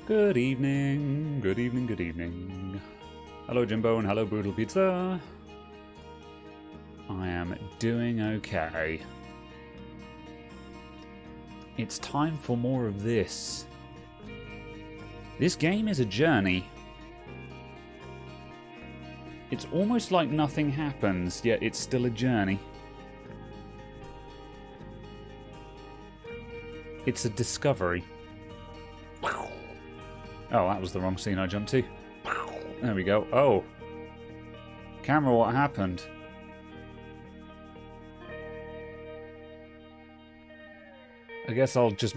Good evening, good evening, good evening. Hello Jimbo and hello Brutal Pizza. I am doing okay. It's time for more of this. This game is a journey. It's almost like nothing happens, yet it's still a journey. It's a discovery. Oh, that was the wrong scene I jumped to. There we go. Oh. Camera, what happened? I guess I'll just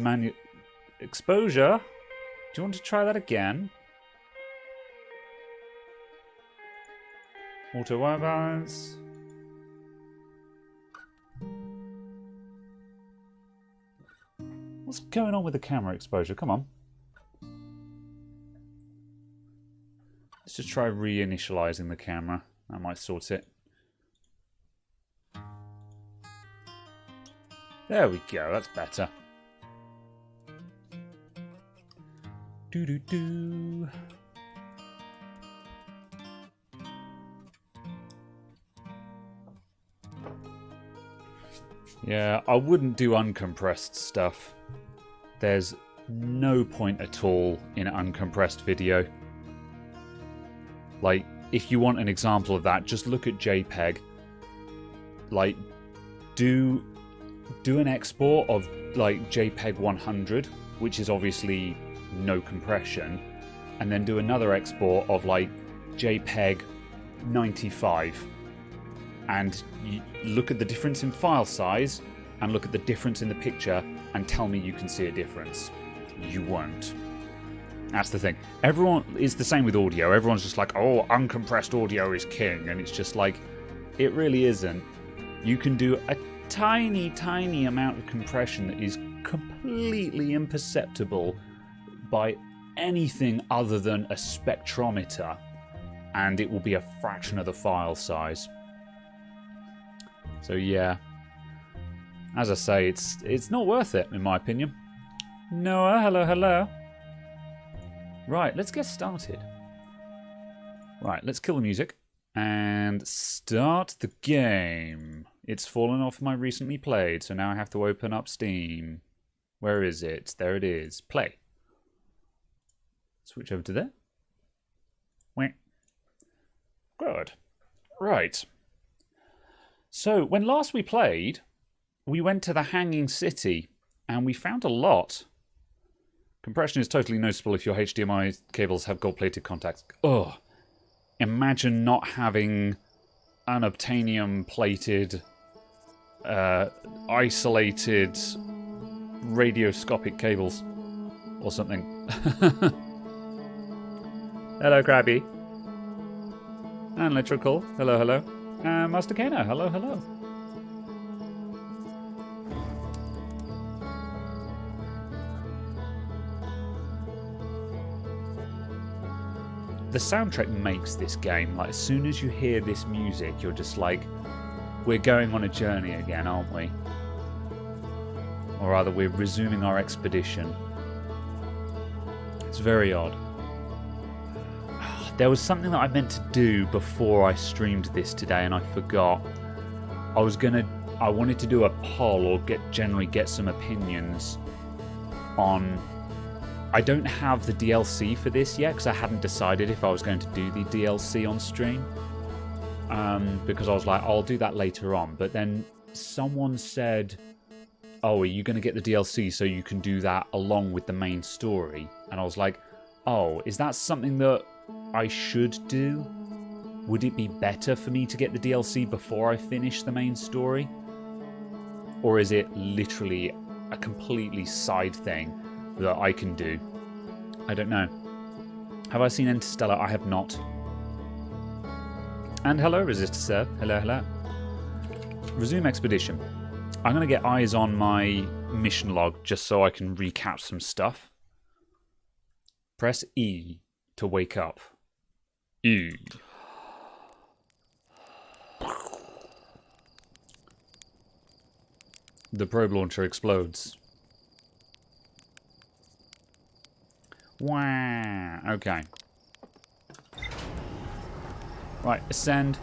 exposure? Do you want to try that again? Auto white balance. What's going on with the camera exposure? Come on. Let's just try reinitializing the camera. That might sort it. There we go, that's better. Doo-doo-doo. Yeah, I wouldn't do uncompressed stuff. There's no point at all in uncompressed video. Like, if you want an example of that, just look at JPEG. Like, do an export of, like, JPEG 100, which is obviously no compression, and then do another export of, like, JPEG 95. And you look at the difference in file size, and look at the difference in the picture, and tell me you can see a difference. You won't. That's the thing. Everyone is the same with audio. Everyone's just like, oh, uncompressed audio is king. And it's just like, it really isn't. You can do a tiny, tiny amount of compression that is completely imperceptible by anything other than a spectrometer. And it will be a fraction of the file size. So yeah. As I say, it's not worth it, in my opinion. Noah, hello, hello. Right, let's get started. Right, let's kill the music and start the game. It's fallen off my recently played, so now I have to open up Steam. Where is it? There it is. Play. Switch over to there. Wait. Good. Right. So, when last we played, we went to the Hanging City, and we found a lot. Compression is totally noticeable if your HDMI cables have gold-plated contacts. Ugh. Imagine not having unobtainium-plated, isolated, radioscopic cables. Or something. Hello, Krabby. And Electrical. Hello, hello. And Master Kano. Hello, hello. The soundtrack makes this game. Like, as soon as you hear this music, you're just like, we're going on a journey again, aren't we? Or rather, we're resuming our expedition. It's very odd. There was something that I meant to do before I streamed this today, and I forgot. I wanted to do a poll or generally get some opinions on. I don't have the DLC for this yet because I hadn't decided if I was going to do the DLC on stream. Because I was like, I'll do that later on. But then someone said, oh, are you going to get the DLC so you can do that along with the main story? And I was like, oh, is that something that I should do? Would it be better for me to get the DLC before I finish the main story? Or is it literally a completely side thing that I can do? I don't know. Have I seen Interstellar? I have not. And hello, Resistor Sir. Hello, hello. Resume expedition. I'm going to get eyes on my mission log just so I can recap some stuff. Press E to wake up. E. The probe launcher explodes. Wow. Okay. Right, ascend.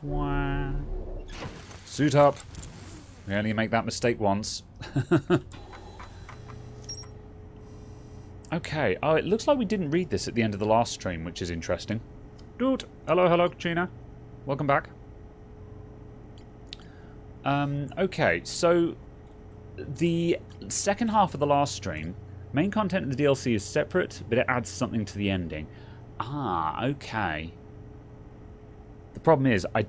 Wow. Suit up. We only make that mistake once. Okay. Oh, it looks like we didn't read this at the end of the last stream, which is interesting. Dude. Hello, hello, Katrina. Welcome back. Okay, so the second half of the last stream, main content of the DLC is separate, but it adds something to the ending. Ah, okay. The problem is, I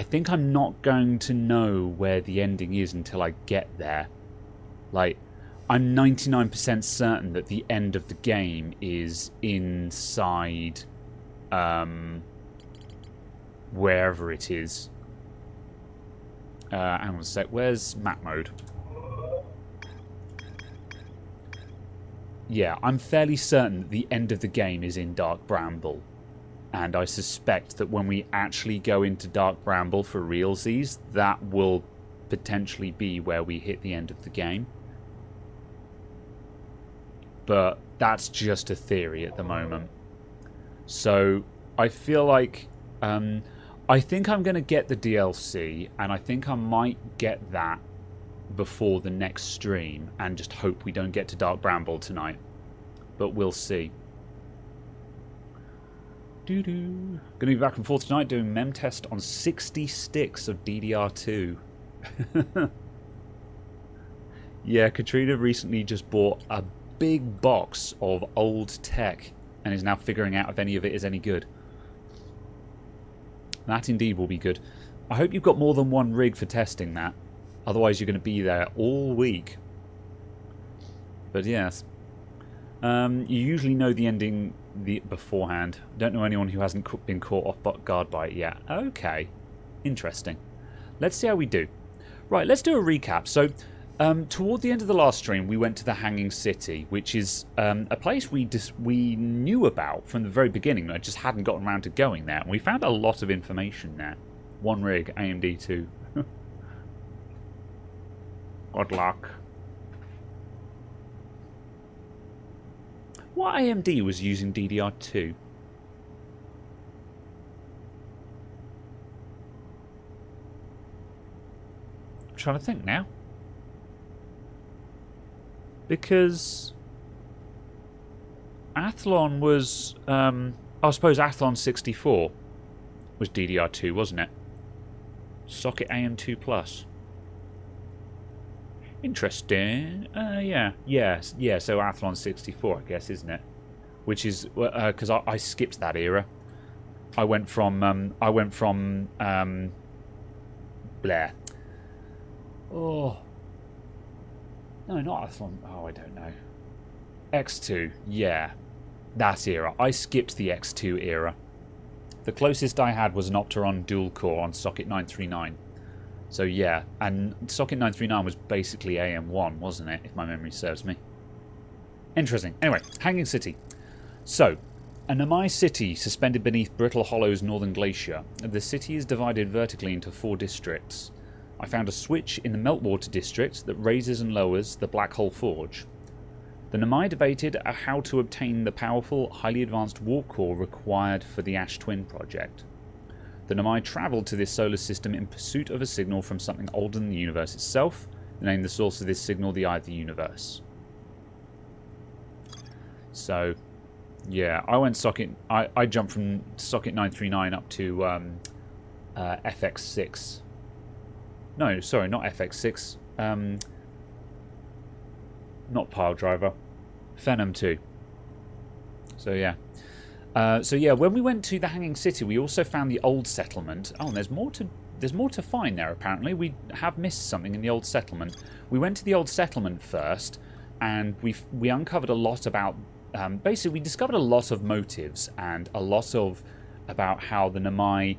think I'm not going to know where the ending is until I get there. Like, I'm 99% certain that the end of the game is inside, wherever it is. Hang on a sec. Where's map mode? Yeah, I'm fairly certain that the end of the game is in Dark Bramble. And I suspect that when we actually go into Dark Bramble for realsies, that will potentially be where we hit the end of the game. But that's just a theory at the moment. So I feel like... I think I'm going to get the DLC, and I think I might get that before the next stream, and just hope we don't get to Dark Bramble tonight. But we'll see. Going to be back and forth tonight doing mem test on 60 sticks of DDR2. Yeah, Katrina recently just bought a big box of old tech, and is now figuring out if any of it is any good. That indeed will be good. I hope you've got more than one rig for testing that. Otherwise you're going to be there all week. But yes. You usually know the ending beforehand. Don't know anyone who hasn't been caught off guard by it yet. Okay. Interesting. Let's see how we do. Right, let's do a recap. So, toward the end of the last stream, we went to the Hanging City, which is a place we knew about from the very beginning. I just hadn't gotten around to going there. And we found a lot of information there. One rig, AMD 2. Good luck. What AMD was using DDR2? I'm trying to think now. Because Athlon was... I suppose Athlon 64 was DDR2, wasn't it? Socket AM2 Plus. Interesting. Yeah. So Athlon 64, I guess, isn't it? Which is because I skipped that era. I went from Blair. Oh. No, not Athlon. Oh, I don't know. X2. Yeah. That era. I skipped the X2 era. The closest I had was an Opteron dual core on Socket 939. So yeah, and Socket 939 was basically AM1, wasn't it, if my memory serves me. Interesting. Anyway, Hanging City. So, a Namai city suspended beneath Brittle Hollow's northern glacier. The city is divided vertically into 4 districts. I found a switch in the Meltwater district that raises and lowers the Black Hole Forge. The Namai debated how to obtain the powerful, highly advanced warp core required for the Ash Twin project. The Namai travelled to this solar system in pursuit of a signal from something older than the universe itself. They named the source of this signal the Eye of the Universe. So, yeah, I jumped from Socket 939 up to FX6. No, sorry, not FX6. Not Pile Driver. Phenom 2. So yeah. When we went to the Hanging City, we also found the old settlement. Oh, and there's more to find there, apparently. We have missed something in the old settlement. We went to the old settlement first, and we uncovered a lot about... basically, we discovered a lot of motives and a lot of... about how the Namai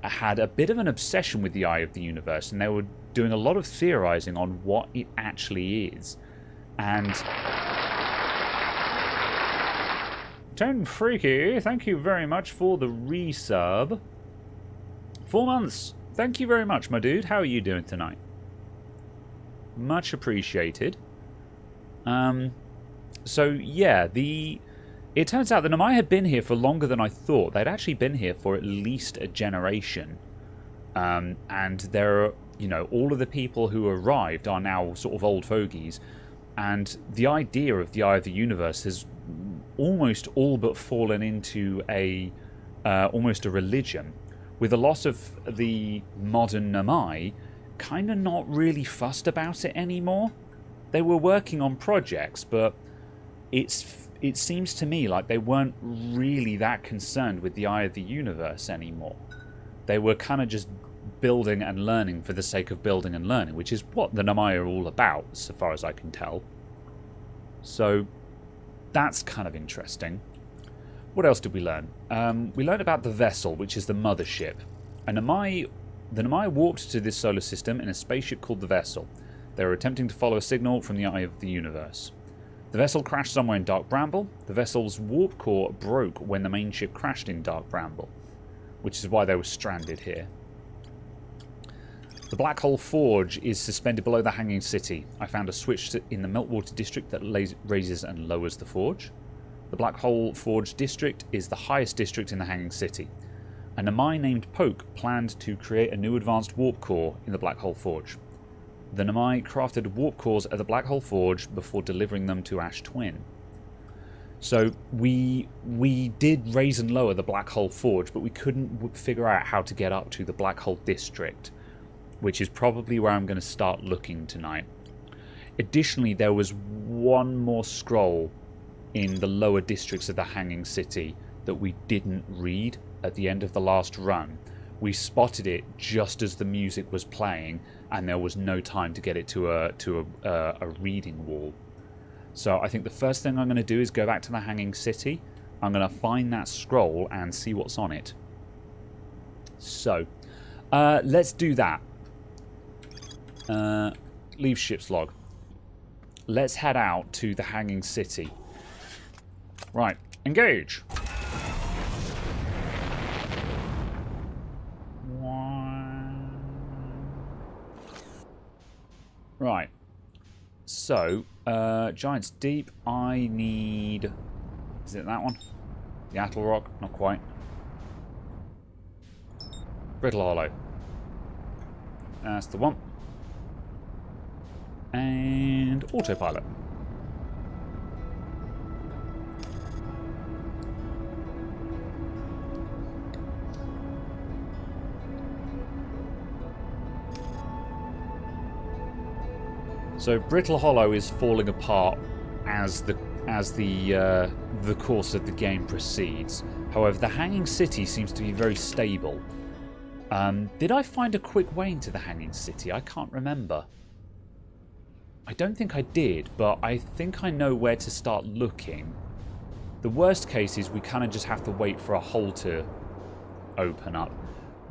had a bit of an obsession with the Eye of the Universe, and they were doing a lot of theorizing on what it actually is. And... Tone Freaky, thank you very much for the resub. 4 months. Thank you very much, my dude. How are you doing tonight? Much appreciated. So, yeah, it turns out the Namai had been here for longer than I thought. They'd actually been here for at least a generation. And there are, all of the people who arrived are now sort of old fogies. And the idea of the Eye of the Universe has almost all but fallen into almost a religion. With the loss of the modern Namai, kind of not really fussed about it anymore. They were working on projects, but it seems to me like they weren't really that concerned with the Eye of the Universe anymore. They were kind of just building and learning for the sake of building and learning, which is what the Namai are all about, so far as I can tell. So that's kind of interesting. What else did we learn? We learned about the vessel, which is the mothership. The Namai warped to this solar system in a spaceship called the Vessel. They were attempting to follow a signal from the Eye of the Universe. The vessel crashed somewhere in Dark Bramble. The vessel's warp core broke when the main ship crashed in Dark Bramble, which is why they were stranded here. The Black Hole Forge is suspended below the Hanging City. I found a switch in the Meltwater District that raises and lowers the forge. The Black Hole Forge District is the highest district in the Hanging City. A Namai named Poke planned to create a new advanced warp core in the Black Hole Forge. The Namai crafted warp cores at the Black Hole Forge before delivering them to Ash Twin. So we did raise and lower the Black Hole Forge, but we couldn't figure out how to get up to the Black Hole District, which is probably where I'm going to start looking tonight. Additionally, there was one more scroll in the lower districts of the Hanging City that we didn't read at the end of the last run. We spotted it just as the music was playing, and there was no time to get it to a reading wall. So I think the first thing I'm going to do is go back to the Hanging City. I'm going to find that scroll and see what's on it. So, let's do that. Leave ship's log. Let's head out to the Hanging City. Right, engage. Right, so, Giant's Deep, I need... Is it that one? The Attle Rock? Not quite. Brittle Hollow. That's the one. And autopilot. So Brittle Hollow is falling apart as the course of the game proceeds. However, the Hanging City seems to be very stable. Did I find a quick way into the Hanging City? I can't remember. I don't think I did, but I think I know where to start looking. The worst case is we kind of just have to wait for a hole to open up.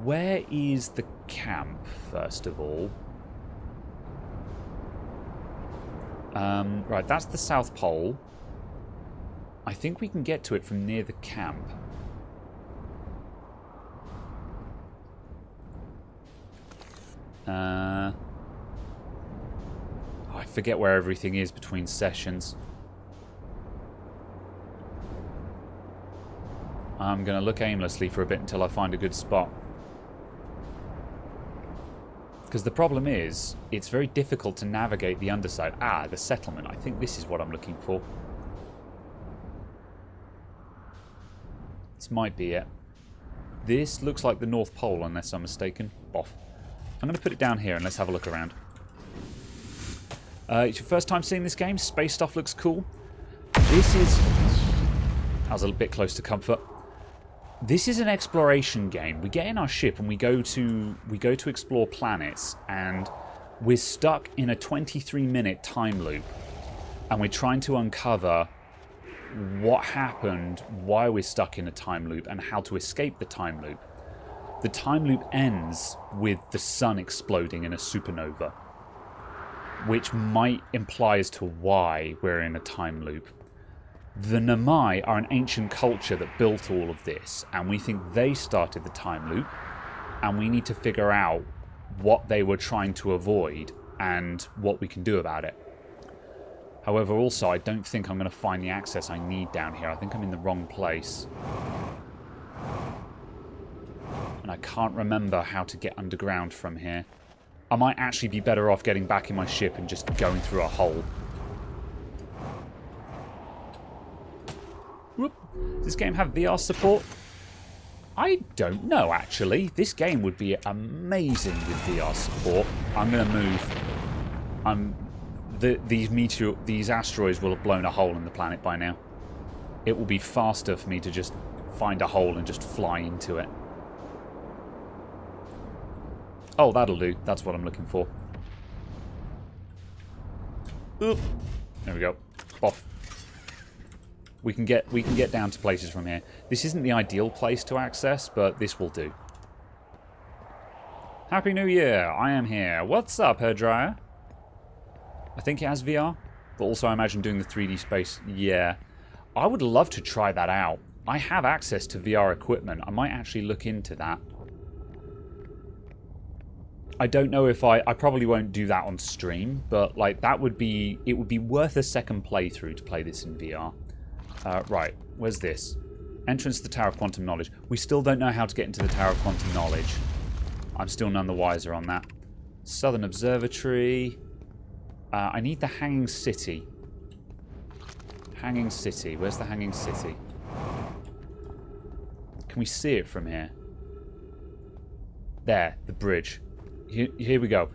Where is the camp, first of all? Right, that's the South Pole. I think we can get to it from near the camp. I forget where everything is between sessions. I'm going to look aimlessly for a bit until I find a good spot. Because the problem is, it's very difficult to navigate the underside. Ah, the settlement. I think this is what I'm looking for. This might be it. This looks like the North Pole, unless I'm mistaken. Boff. I'm going to put it down here and let's have a look around. It's your first time seeing this game. Space stuff looks cool. This is... I was a bit close to comfort. This is an exploration game. We get in our ship and we go to explore planets, and we're stuck in a 23-minute time loop, and we're trying to uncover what happened, why we're stuck in a time loop, and how to escape the time loop. The time loop ends with the sun exploding in a supernova, which might imply as to why we're in a time loop. The Namai are an ancient culture that built all of this, and we think they started the time loop. and we need to figure out what they were trying to avoid and what we can do about it. However, also, I don't think I'm going to find the access I need down here. I think I'm in the wrong place. And I can't remember how to get underground from here. I might actually be better off getting back in my ship and just going through a hole. Whoop. Does this game have VR support? I don't know, actually. This game would be amazing with VR support. I'm going to move. These asteroids will have blown a hole in the planet by now. It will be faster for me to just find a hole and just fly into it. Oh, that'll do. That's what I'm looking for. Oop. There we go. Off. We can get down to places from here. This isn't the ideal place to access, but this will do. Happy New Year. I am here. What's up, hairdryer? I think it has VR, but also I imagine doing the 3D space. Yeah. I would love to try that out. I have access to VR equipment. I might actually look into that. I don't know if I probably won't do that on stream, but like it would be worth a second playthrough to play this in VR. Right, where's this? Entrance to the Tower of Quantum Knowledge. We still don't know how to get into the Tower of Quantum Knowledge. I'm still none the wiser on that. Southern Observatory. I need the Hanging City. Hanging City. Where's the Hanging City? Can we see it from here? There, the bridge. Here we go.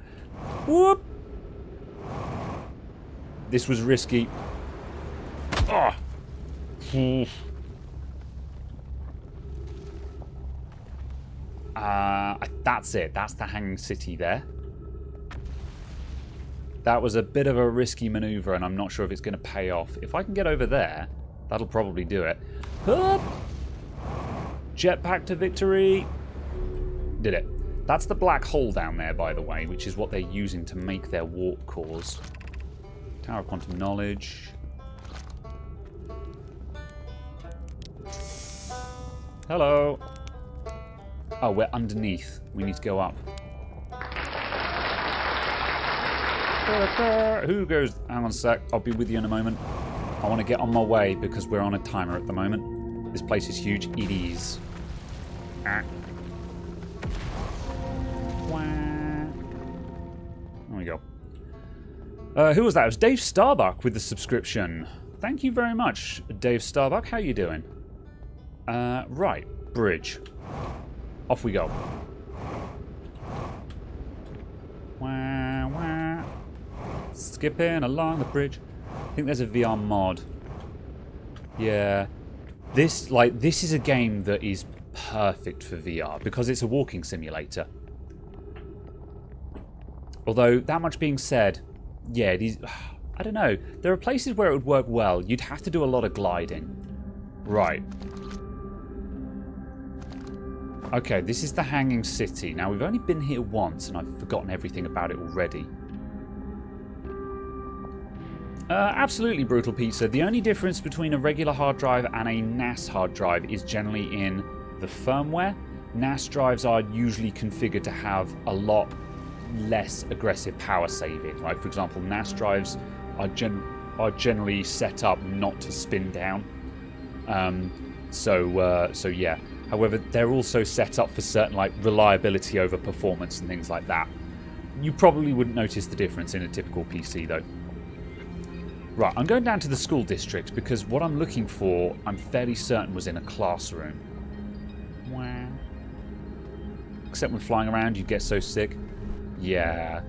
Whoop! This was risky. Oh. That's it. That's the Hanging City there. That was a bit of a risky maneuver, and I'm not sure if it's going to pay off. If I can get over there, that'll probably do it. Hup! Jetpack to victory. Did it. That's the black hole down there, by the way, which is what they're using to make their warp cores. Tower of Quantum Knowledge. Hello. Oh, we're underneath. We need to go up. Who goes? Hang on a sec. I'll be with you in a moment. I want to get on my way because we're on a timer at the moment. This place is huge. It is. Ah. There we go. Who was that? It was Dave Starbuck with the subscription. Thank you very much, Dave Starbuck. How you doing? Right. Bridge. Off we go. Wah, wah. Skipping along the bridge. I think there's a VR mod. Yeah. This is a game that is perfect for VR because it's a walking simulator. Although, that much being said, yeah, it is, I don't know. There are places where it would work well. You'd have to do a lot of gliding. Right. Okay, this is the Hanging City. Now, we've only been here once, and I've forgotten everything about it already. Absolutely, Brutal Pizza. The only difference between a regular hard drive and a NAS hard drive is generally in the firmware. NAS drives are usually configured to have a lot less aggressive power saving. Like, for example, NAS drives are generally set up not to spin down. So yeah. However, they're also set up for certain like reliability over performance and things like that. You probably wouldn't notice the difference in a typical PC though. Right, I'm going down to the school district because what I'm looking for, I'm fairly certain was in a classroom. Wow. Except when flying around, you get so sick. Yeah,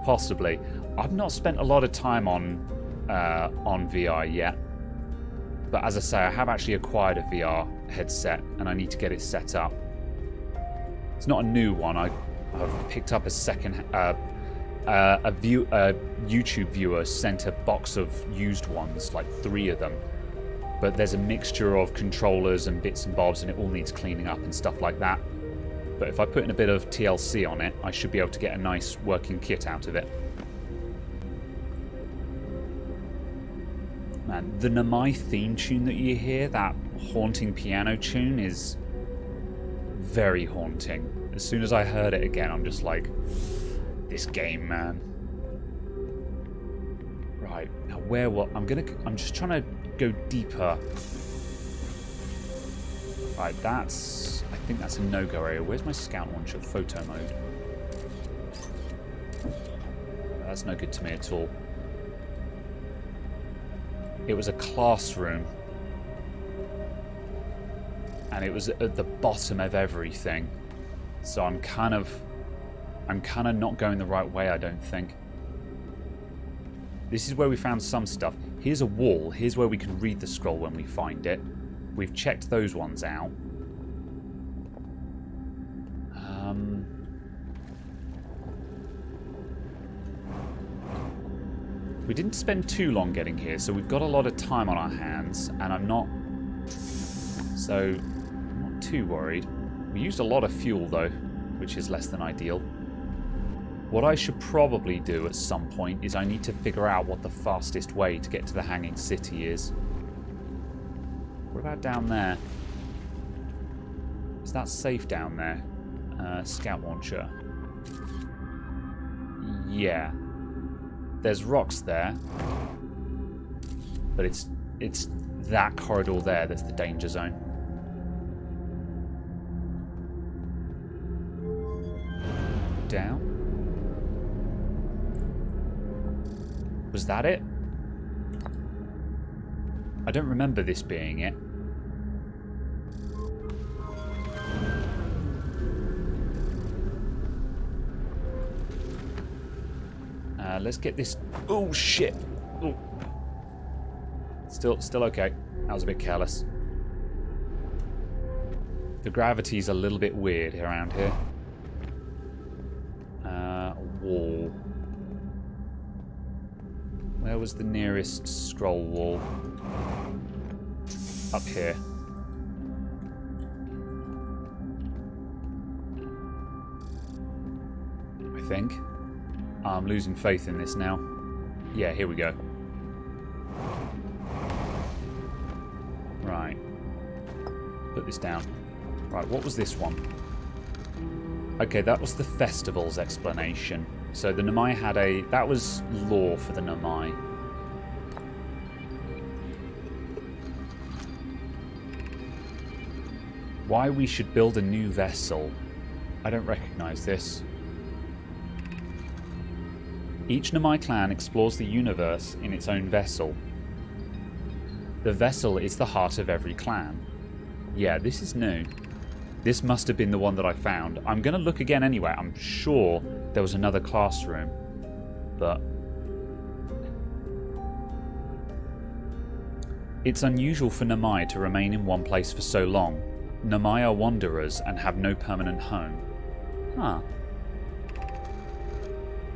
possibly. I've not spent a lot of time on VR yet. But as I say, I have actually acquired a VR headset and I need to get it set up. It's not a new one. I've picked up a second... a YouTube viewer sent a box of used ones, like 3 of them. But there's a mixture of controllers and bits and bobs and it all needs cleaning up and stuff like that. But if I put in a bit of TLC on it, I should be able to get a nice working kit out of it. Man, the Namai theme tune that you hear, that haunting piano tune, is very haunting. As soon as I heard it again, I'm just like, this game, man. Right, now where will... I'm just trying to go deeper. Right, that's... I think that's a no-go area. Where's my scout launcher? Photo mode. That's no good to me at all. It was a classroom. And it was at the bottom of everything. So I'm kind of not going the right way, I don't think. This is where we found some stuff. Here's a wall. Here's where we can read the scroll when we find it. We've checked those ones out. We didn't spend too long getting here, so we've got a lot of time on our hands, and I'm not too worried. We used a lot of fuel, though, which is less than ideal. What I should probably do at some point is I need to figure out what the fastest way to get to the Hanging City is. What about down there? Is that safe down there? Scout launcher. Yeah. There's rocks there. But it's that corridor there that's the danger zone. Down. Was that it? I don't remember this being it. Let's get this... Oh, shit! Ooh. Still okay. That was a bit careless. The gravity's a little bit weird around here. Wall. Where was the nearest scroll wall? Up here. I think. I'm losing faith in this now. Yeah, here we go. Right. Put this down. Right, what was this one? Okay, that was the festival's explanation. So the Nomai had a... That was lore for the Nomai. Why we should build a new vessel. I don't recognize this. Each Nomai clan explores the universe in its own vessel. The vessel is the heart of every clan. Yeah, this is new. This must have been the one that I found. I'm going to look again anyway. I'm sure there was another classroom. But... It's unusual for Nomai to remain in one place for so long. Nomai are wanderers and have no permanent home. Huh.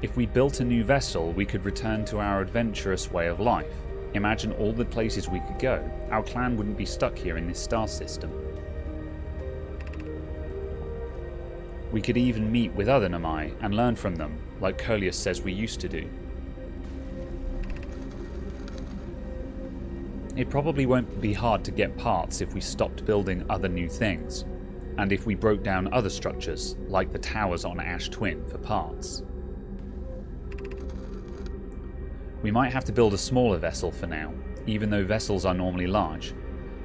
If we built a new vessel, we could return to our adventurous way of life. Imagine all the places we could go. Our clan wouldn't be stuck here in this star system. We could even meet with other Nomai and learn from them, like Coleus says we used to do. It probably won't be hard to get parts if we stopped building other new things, and if we broke down other structures, like the towers on Ash Twin, for parts. We might have to build a smaller vessel for now, even though vessels are normally large,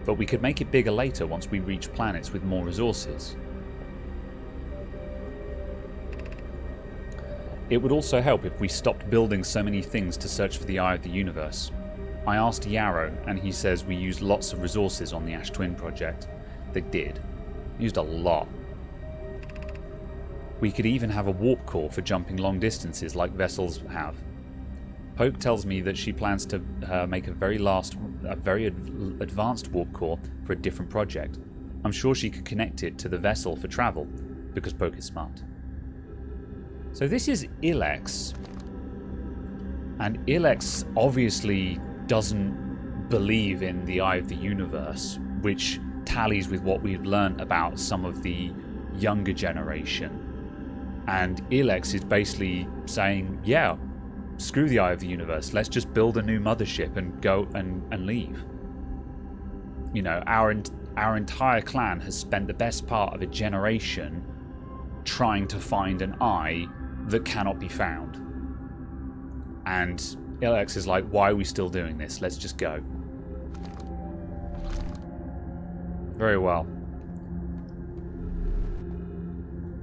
but we could make it bigger later once we reach planets with more resources. It would also help if we stopped building so many things to search for the Eye of the Universe. I asked Yarrow, and he says we used lots of resources on the Ash Twin project. They did. Used a lot. We could even have a warp core for jumping long distances like vessels have. Pope tells me that she plans to make a very advanced warp core for a different project. I'm sure she could connect it to the vessel for travel, because Pope is smart. So this is Ilex. And Ilex obviously doesn't believe in the Eye of the Universe, which tallies with what we've learned about some of the younger generation. And Ilex is basically saying, yeah, screw the Eye of the Universe, let's just build a new mothership and go and leave. You know, our entire clan has spent the best part of a generation trying to find an eye that cannot be found. And Alex is like, why are we still doing this? Let's just go. Very well.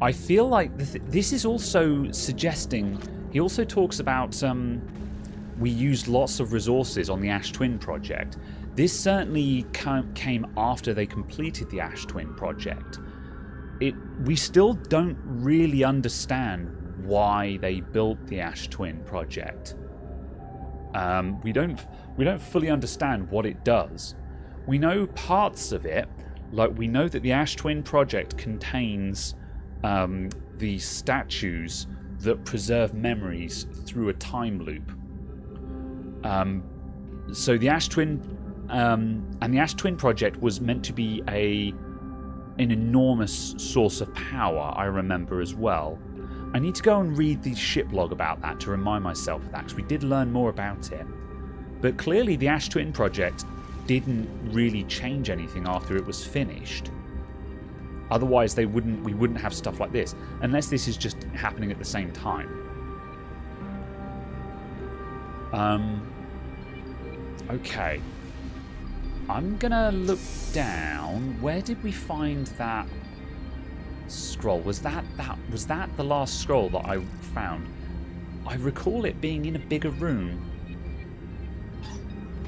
I feel like this is also suggesting... He also talks about we used lots of resources on the Ash Twin project. This certainly came after they completed the Ash Twin project. We still don't really understand why they built the Ash Twin project. We don't fully understand what it does. We know parts of it, like we know that the Ash Twin project contains the statues that preserve memories through a time loop. So the Ash Twin and the Ash Twin project was meant to be an enormous source of power, I remember as well. I need to go and read the ship log about that to remind myself of that, because we did learn more about it. But clearly the Ash Twin project didn't really change anything after it was finished. Otherwise we wouldn't have stuff like this, unless this is just happening at the same time. Okay. I'm gonna look down. Where did we find that scroll? Was that the last scroll that I found? I recall it being in a bigger room,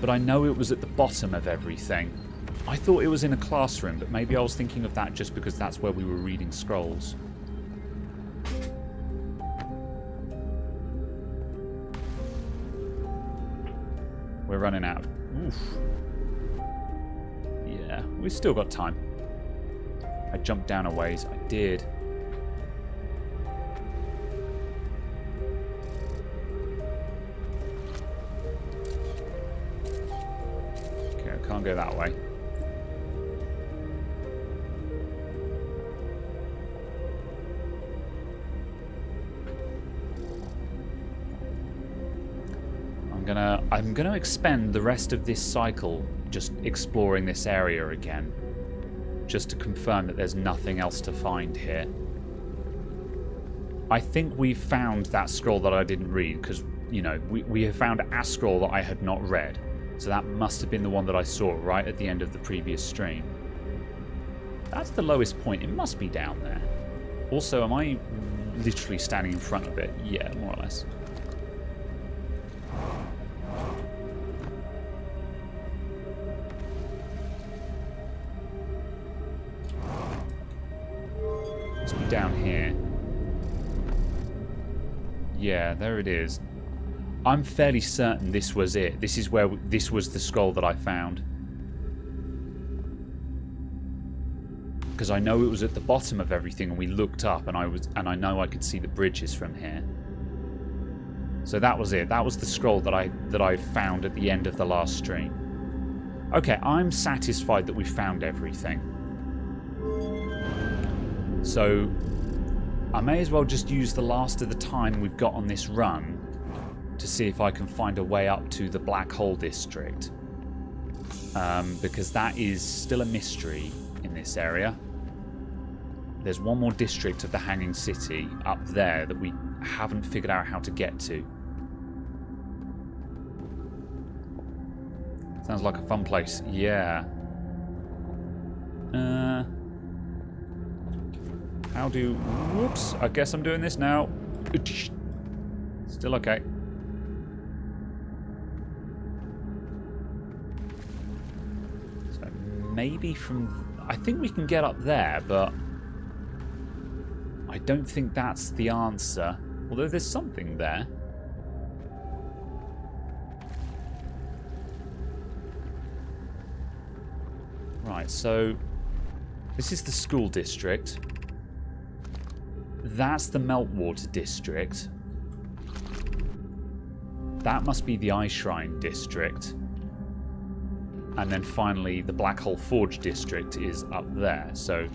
but I know it was at the bottom of everything. I thought it was in a classroom, but maybe I was thinking of that just because that's where we were reading scrolls. We're running out. Oof. Yeah, we've still got time. I jumped down a ways. I did. Okay, I can't go that way. I'm gonna expend the rest of this cycle just exploring this area again, just to confirm that there's nothing else to find here. I think we've found that scroll that I didn't read, because, you know, we have found a scroll that I had not read. So that must have been the one that I saw right at the end of the previous stream. That's the lowest point. It must be down there. Also, am I literally standing in front of it? Yeah, more or less. Must be down here. Yeah, there it is. I'm fairly certain this was it. This is where this was the scroll that I found. Because I know it was at the bottom of everything, and we looked up, and I know I could see the bridges from here. So that was it. That was the scroll that I found at the end of the last stream. Okay, I'm satisfied that we found everything. So I may as well just use the last of the time we've got on this run to see if I can find a way up to the Black Hole District. Because that is still a mystery in this area. There's one more district of the Hanging City up there that we haven't figured out how to get to. Sounds like a fun place. Yeah. How do... Whoops. I guess I'm doing this now. Still okay. So maybe from... I think we can get up there, but... I don't think that's the answer. Although there's something there. Right, so... This is the school district. That's the Meltwater district. That must be the Eye Shrine district. And then finally, the Black Hole Forge district is up there. So,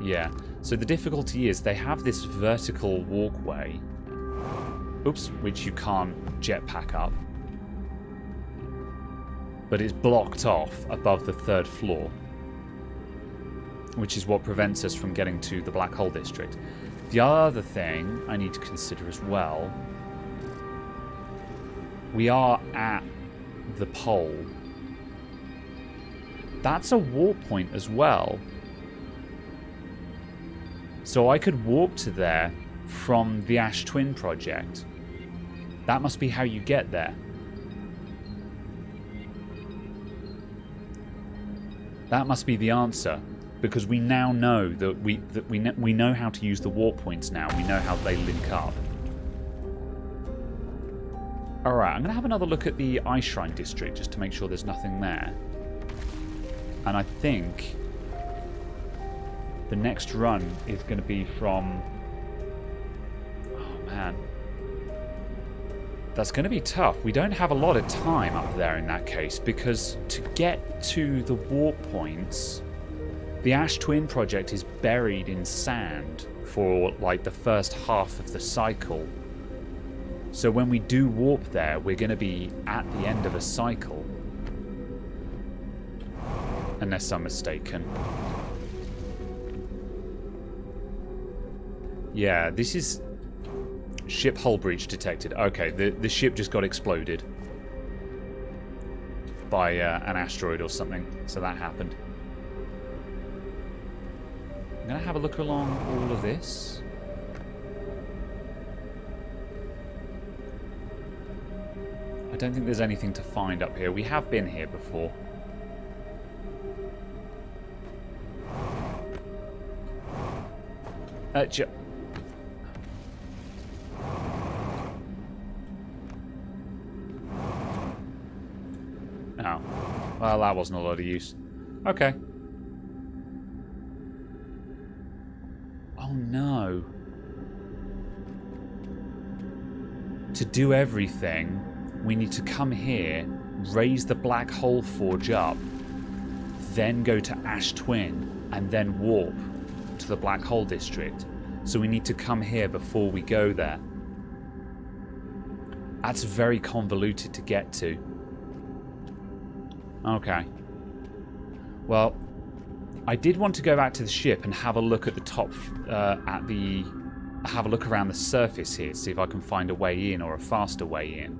yeah. So the difficulty is they have this vertical walkway. Oops, which you can't jetpack up. But it's blocked off above the 3rd floor. which is what prevents us from getting to the black hole district. The other thing I need to consider as well, we are at the pole. That's a warp point as well. So I could warp to there from the Ash Twin project. That must be how you get there. That must be the answer, because we now know that we know how to use the warp points now. We know how they link up. All right, I'm going to have another look at the Ice Shrine district just to make sure there's nothing there. And I think the next run is going to be from... Oh, man. That's going to be tough. We don't have a lot of time up there in that case, because to get to the warp points, the Ash Twin project is buried in sand for like the first half of the cycle. So when we do warp there, we're going to be at the end of a cycle. Unless I'm mistaken. Yeah, this is... Ship hull breach detected. Okay, the ship just got exploded. By an asteroid or something. So that happened. I'm going to have a look along all of this. I don't think there's anything to find up here. We have been here before. Oh. Well, that wasn't a lot of use. Okay. Oh, no. To do everything, we need to come here, raise the black hole forge up, then go to Ash Twin, and then warp to the black hole district. So we need to come here before we go there. That's very convoluted to get to. Okay. Well, I did want to go back to the ship and have a look at the top, have a look around the surface here, see if I can find a way in or a faster way in.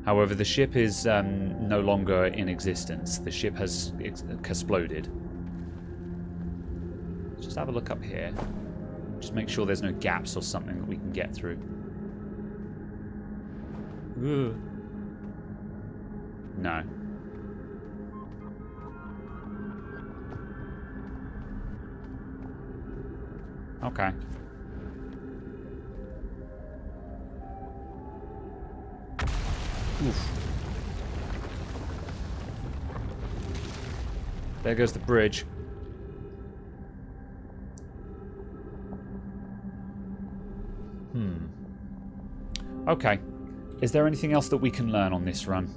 However, the ship is no longer in existence. The ship has exploded. Let's just have a look up here. Just make sure there's no gaps or something that we can get through. Ugh. No. Okay. Oof. There goes the bridge. Okay. Is there anything else that we can learn on this run?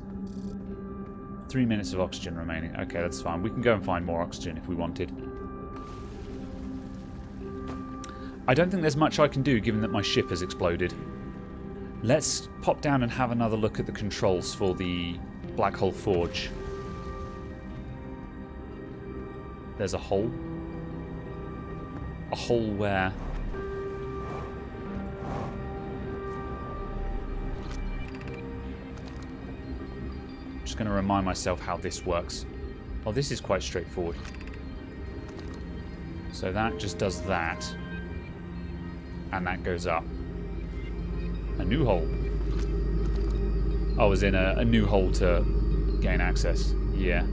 3 minutes of oxygen remaining. Okay, that's fine. We can go and find more oxygen if we wanted. I don't think there's much I can do given that my ship has exploded. Let's pop down and have another look at the controls for the Black Hole Forge. There's a hole. A hole where... Just going to remind myself how this works. Oh, this is quite straightforward. So that just does that. And that goes up. A new hole. Oh, as in a new hole to gain access. Yeah.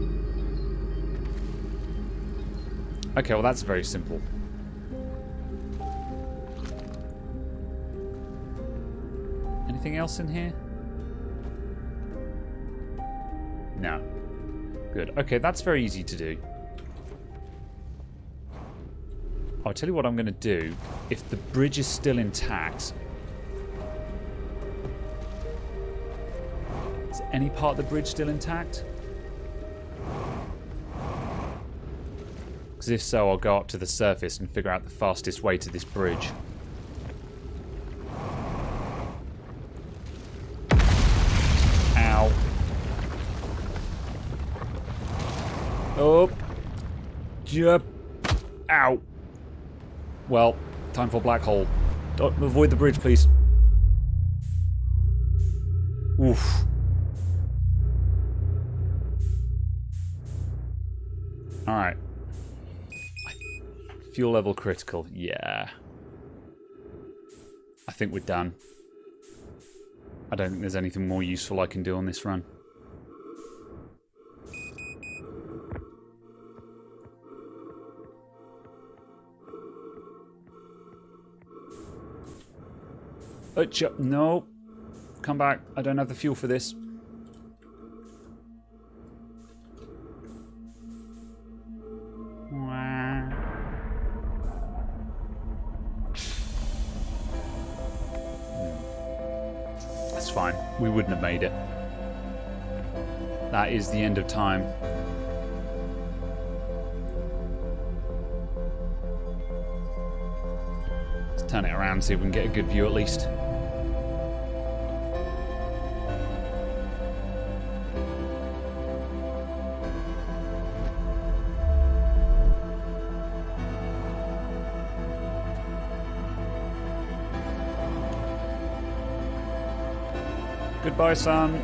Okay, well that's very simple. Anything else in here? No. Good. Okay, that's very easy to do. I'll tell you what I'm going to do. If the bridge is still intact... Is any part of the bridge still intact? Because if so, I'll go up to the surface and figure out the fastest way to this bridge. Ow. Oh. Yep. Ow. Well, time for black hole. Avoid the bridge, please. Oof. Alright. Fuel level critical. Yeah. I think we're done. I don't think there's anything more useful I can do on this run. No. Come back. I don't have the fuel for this. That's fine. We wouldn't have made it. That is the end of time. Let's turn it around, see if we can get a good view at least. Goodbye, son.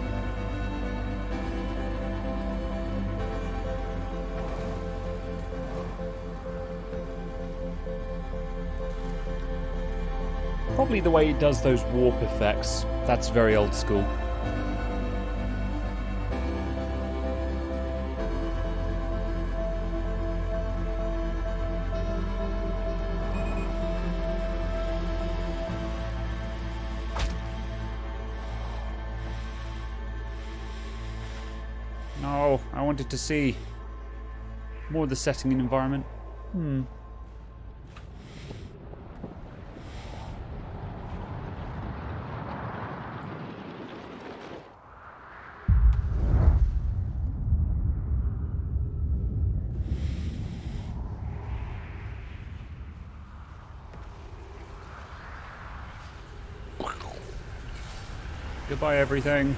Probably the way it does those warp effects. That's very old school. No, I wanted to see more of the setting and environment. Goodbye, everything.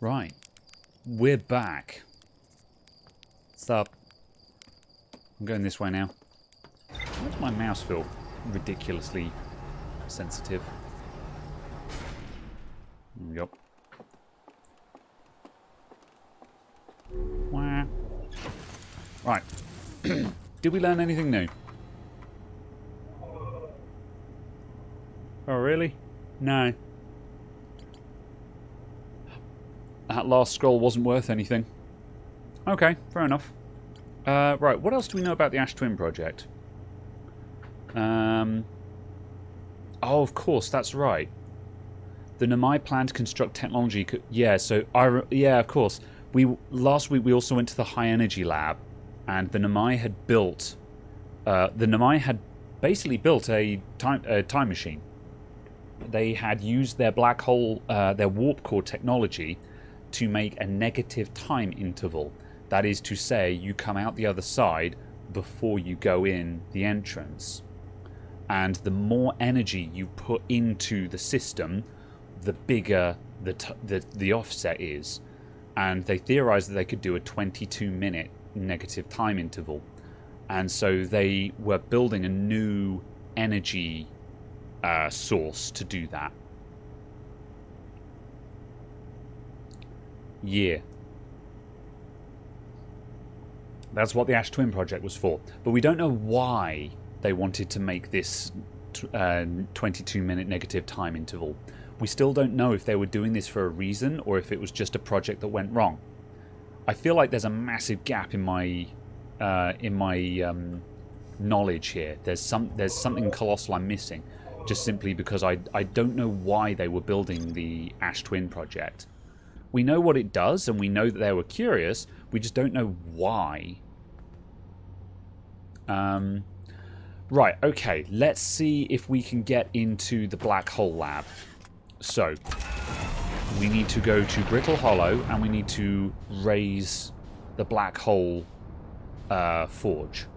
Right. We're back. What's up? I'm going this way now. Why does my mouse feel ridiculously sensitive? There we go. Wah. Right. Did we learn anything new? Oh, really? No. That last scroll wasn't worth anything. Okay, fair enough. Right, what else do we know about the Ash Twin project? Oh, of course, that's right. The Namai plan to construct technology. Yeah, so yeah, of course. Last week we also went to the high energy lab, and the Namai had built. The Namai had basically built a time machine. They had used their black hole, their warp core technology, to make a negative time interval. That is to say, you come out the other side before you go in the entrance. And the more energy you put into the system, the bigger the offset is. And they theorized that they could do a 22-minute negative time interval. And so they were building a new energy source to do that. Yeah. That's what the Ash Twin project was for. But we don't know why they wanted to make this 22-minute negative time interval. We still don't know if they were doing this for a reason or if it was just a project that went wrong. I feel like there's a massive gap in my knowledge here. There's something colossal I'm missing, just simply because I don't know why they were building the Ash Twin project. We know what it does, and we know that they were curious. We just don't know why. Right, okay. Let's see if we can get into the Black Hole Lab. So, we need to go to Brittle Hollow, and we need to raise the Black Hole Forge.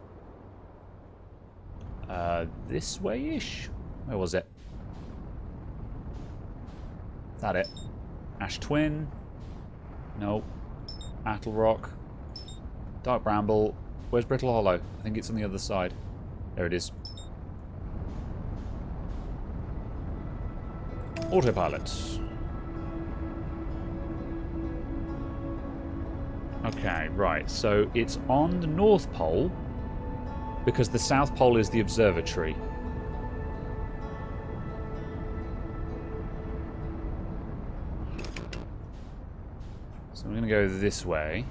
This way-ish? Where was it? That it? Ash Twin? Nope. Attle Rock. Dark Bramble. Where's Brittle Hollow? I think it's on the other side. There it is. Autopilot. Okay, right. So it's on the North Pole because the South Pole is the observatory. So I'm going to go this way.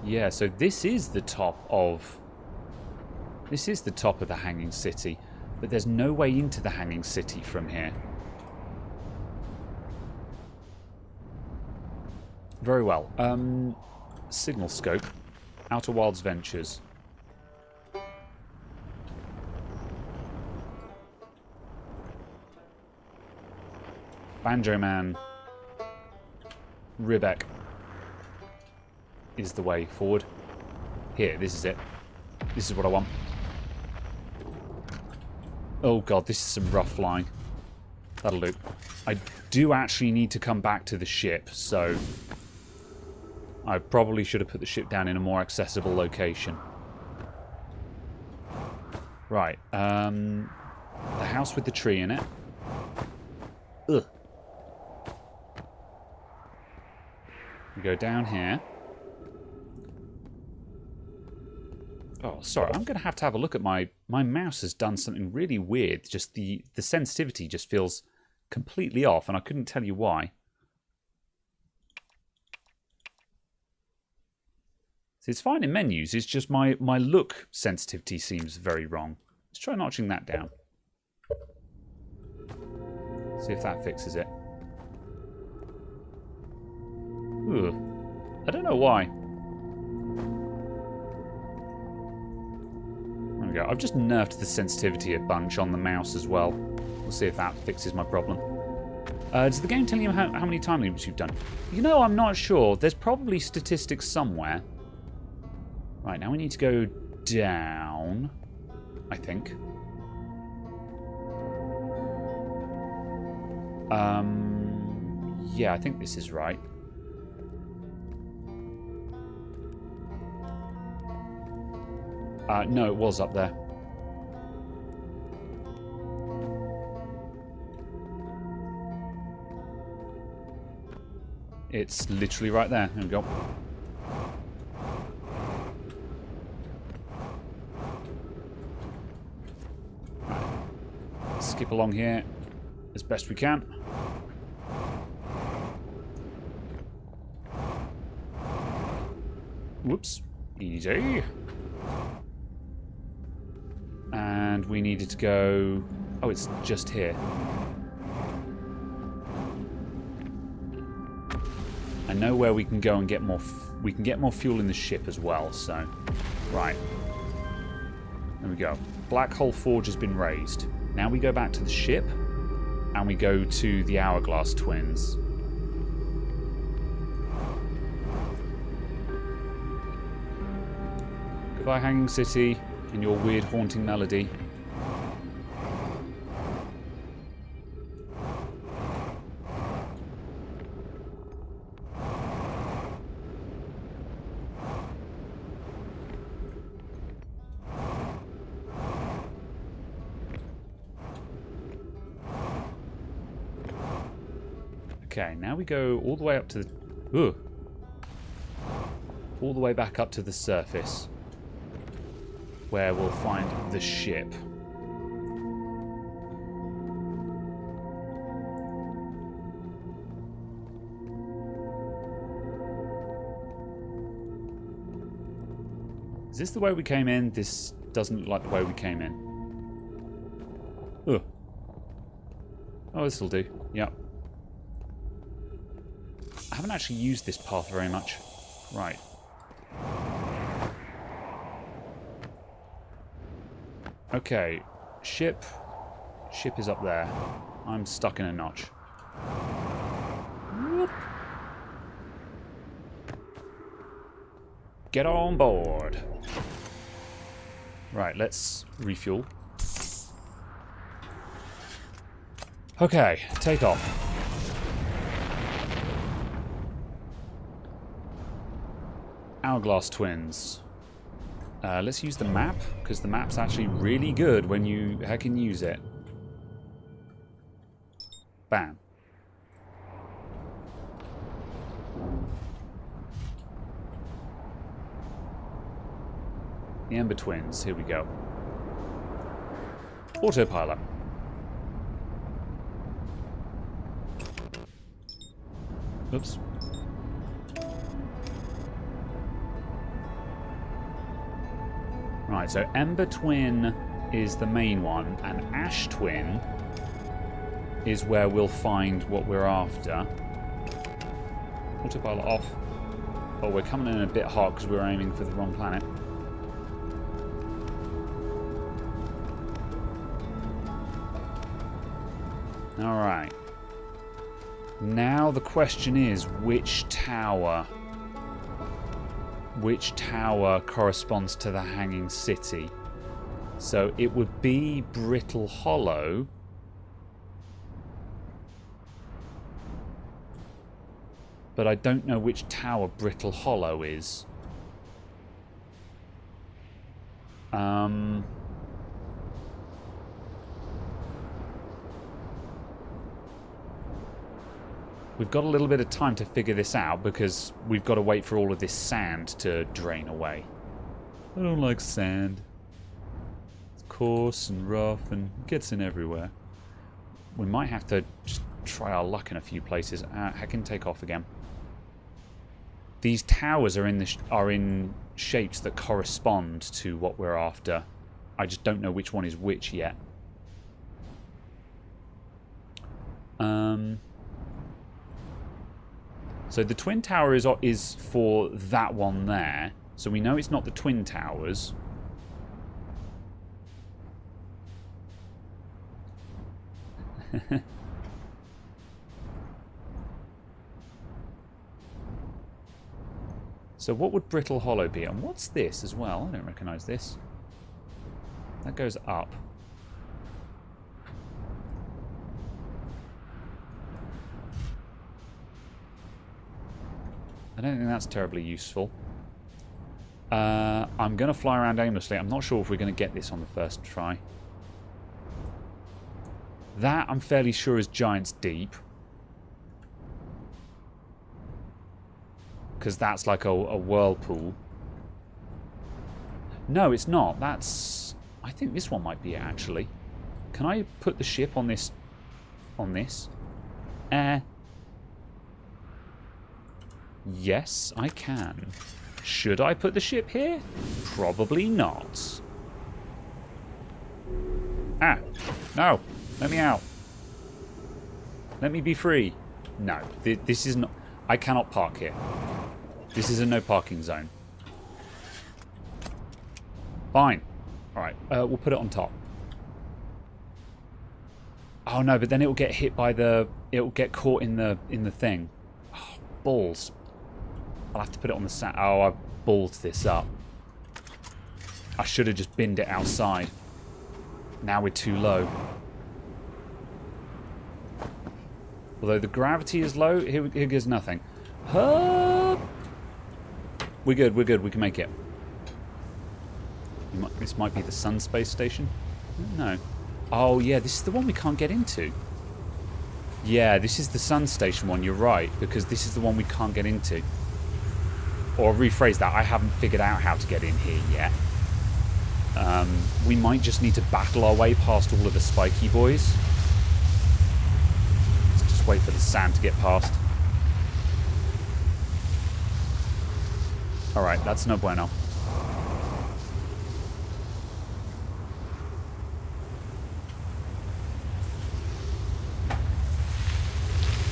Yeah, so this is the top of... This is the top of the Hanging City. But there's no way into the Hanging City from here. Very well. Signal Scope. Outer Wilds Ventures. Banjo Man. Ribek is the way forward. Here, this is it. This is what I want. Oh god, this is some rough flying. That'll do. I do actually need to come back to the ship, so I probably should have put the ship down in a more accessible location. Right, the house with the tree in it. Ugh. We go down here. Oh, sorry, I'm going to have a look at my mouse has done something really weird. Just the sensitivity just feels completely off, and I couldn't tell you why. So it's fine in menus, it's just my look sensitivity seems very wrong. Let's try notching that down. See if that fixes it. Ooh. I don't know why. There we go. I've just nerfed the sensitivity a bunch on the mouse as well. We'll see if that fixes my problem. Does the game tell you how many time loops you've done? You know, I'm not sure. There's probably statistics somewhere. Right, now we need to go down, I think. Yeah, I think this is right. No, it was up there. It's literally right there. There we go. Right. Skip along here as best we can. Whoops. Easy. And we needed to go... Oh, it's just here. I know where we can go and get more... We can get more fuel in the ship as well, so... Right. There we go. Black Hole Forge has been raised. Now we go back to the ship, and we go to the Hourglass Twins. Goodbye, Hanging City, and your weird haunting melody. Okay, now we go all the way up to the... Ooh. All the way back up to the surface, where we'll find the ship. Is this the way we came in? This doesn't look like the way we came in. Ugh. Oh, this'll do. Yep. I haven't actually used this path very much. Right. Okay. Ship. Ship is up there. I'm stuck in a notch. Whoop. Get on board. Right, let's refuel. Okay, take off. Hourglass twins. Let's use the map, because the map's actually really good when you heckin' use it. Bam. The Ember Twins, here we go. Autopilot. Oops. Right, so Ember Twin is the main one, and Ash Twin is where we'll find what we're after. Autopilot off. Oh, we're coming in a bit hot because we're aiming for the wrong planet. Alright. Now the question is, which tower corresponds to the Hanging City? So it would be Brittle Hollow. But I don't know which tower Brittle Hollow is. We've got a little bit of time to figure this out because we've got to wait for all of this sand to drain away. I don't like sand. It's coarse and rough and gets in everywhere. We might have to just try our luck in a few places. I can take off again. These towers are in shapes that correspond to what we're after. I just don't know which one is which yet. So the Twin Tower is for that one there. So we know it's not the Twin Towers. So what would Brittle Hollow be? And what's this as well? I don't recognise this. That goes up. I don't think that's terribly useful. I'm going to fly around aimlessly. I'm not sure if we're going to get this on the first try. That, I'm fairly sure, is Giant's Deep. Because that's like a whirlpool. No, it's not. That's... I think this one might be it, actually. Can I put the ship on this? On this? Yes, I can. Should I put the ship here? Probably not. Ah! No! Let me out. Let me be free. No, this is not... I cannot park here. This is a no parking zone. Fine. Alright, we'll put it on top. Oh no, but then it will get hit by the... It will get caught in the thing. Oh, balls. I'll have to put it on the sand. Oh, I've balled this up. I should have just binned it outside. Now we're too low. Although the gravity is low, here goes nothing. We're good, we can make it. This might be the Sun Space Station? No. Oh yeah, this is the one we can't get into. Yeah, this is the Sun Station one, you're right, because this is the one we can't get into. Or rephrase that, I haven't figured out how to get in here yet. We might just need to battle our way past all of the spiky boys. Let's just wait for the sand to get past. Alright, that's no bueno.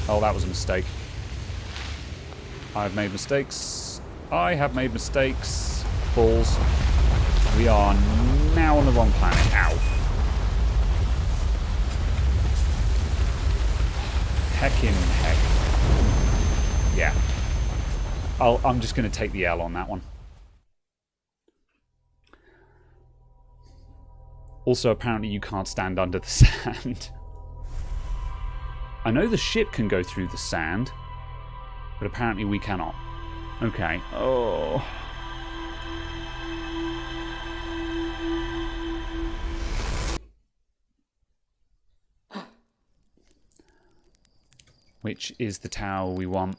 Oh, that was a mistake. I've made mistakes. I have made mistakes. Balls. We are now on the wrong planet. Ow. Heckin' heck. Yeah. I'm just going to take the L on that one. Also, apparently you can't stand under the sand. I know the ship can go through the sand, but apparently we cannot. Okay. Oh. Which is the tower we want?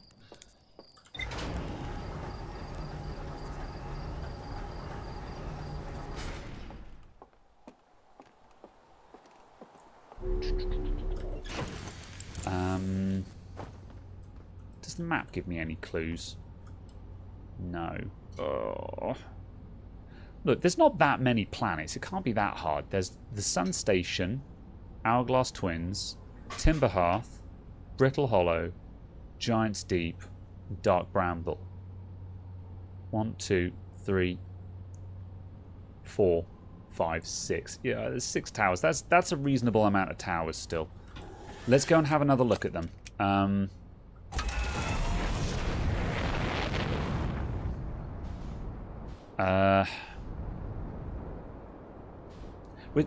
Does the map give me any clues? No. Oh. Look, there's not that many planets. It can't be that hard. There's the Sun Station, Hourglass Twins, Timber Hearth, Brittle Hollow, Giant's Deep, Dark Bramble. 1, 2, 3, 4, 5, 6. Yeah, there's 6 towers. That's a reasonable amount of towers still. Let's go and have another look at them.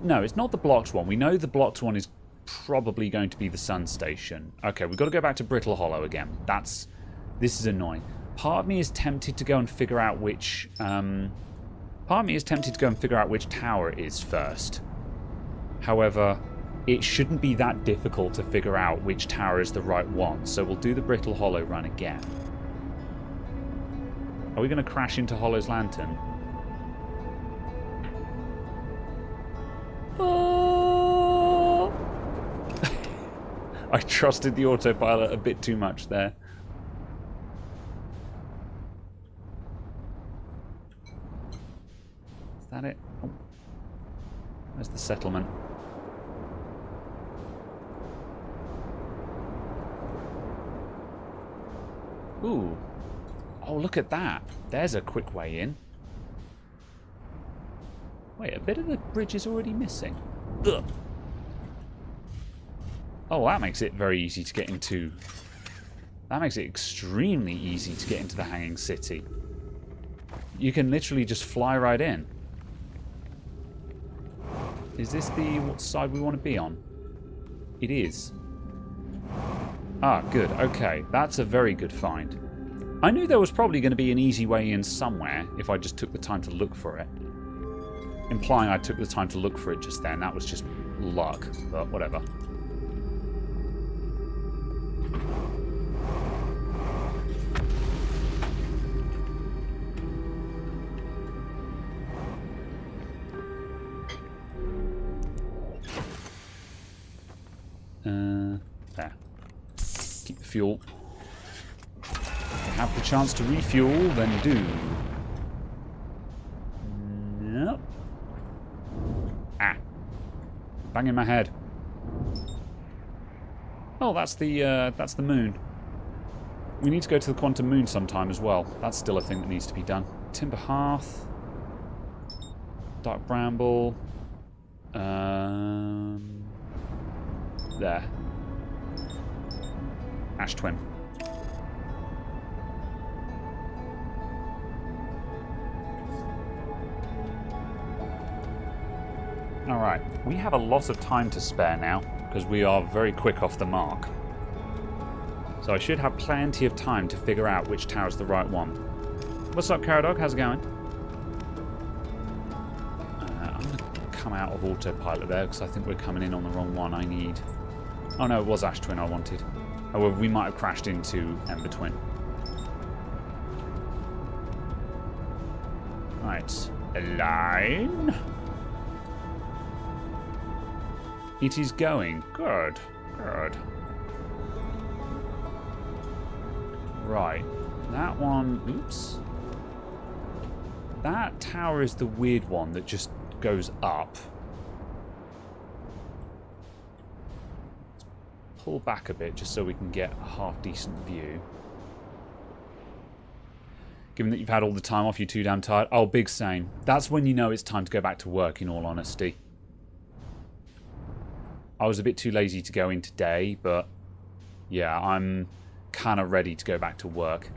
No, it's not the blocked one. We know the blocked one is probably going to be the Sun Station. Okay, we've got to go back to Brittle Hollow again. This is annoying. Part of me is tempted to go and figure out which... part of me is tempted to go and figure out which tower it is first. However, it shouldn't be that difficult to figure out which tower is the right one. So we'll do the Brittle Hollow run again. Are we going to crash into Hollow's Lantern? Oh. I trusted the autopilot a bit too much there. Is that it? Oh. There's the settlement. Ooh. Oh, look at that. There's a quick way in. Wait, a bit of the bridge is already missing. Ugh. Oh, that makes it very easy to get into... That makes it extremely easy to get into the Hanging City. You can literally just fly right in. Is this the side we want to be on? It is. Ah, good. Okay, that's a very good find. I knew there was probably going to be an easy way in somewhere if I just took the time to look for it. Implying I took the time to look for it just then. That was just luck, but whatever. There. Keep the fuel. If you have the chance to refuel, then do. Nope. Ah. Banging my head. Oh, that's the moon. We need to go to the quantum moon sometime as well. That's still a thing that needs to be done. Timber Hearth. Dark Bramble. There. Ash Twin. Alright, we have a lot of time to spare now, because we are very quick off the mark. So I should have plenty of time to figure out which tower's the right one. What's up, Caradog? How's it going? I'm going to come out of autopilot there, because I think we're coming in on the wrong one. I need... Oh no, it was Ash Twin I wanted. However, we might have crashed into Ember Twin. Right. Align. It is going. Good. Good. Right. That one... Oops. That tower is the weird one that just goes up. Let's pull back a bit just so we can get a half-decent view. Given that you've had all the time off, you're too damn tired. Oh, big same. That's when you know it's time to go back to work, in all honesty. I was a bit too lazy to go in today, but yeah, I'm kind of ready to go back to work.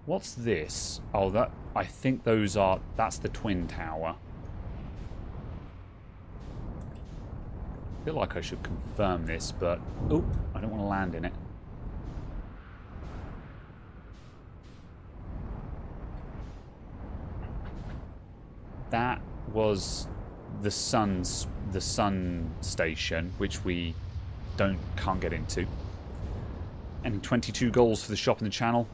What's this? Oh, that, I think those are, that's the Twin Tower. I feel like I should confirm this, but oh, I don't want to land in it. That was the sun station, which we can't get into. And 22 goals for the shop and the channel.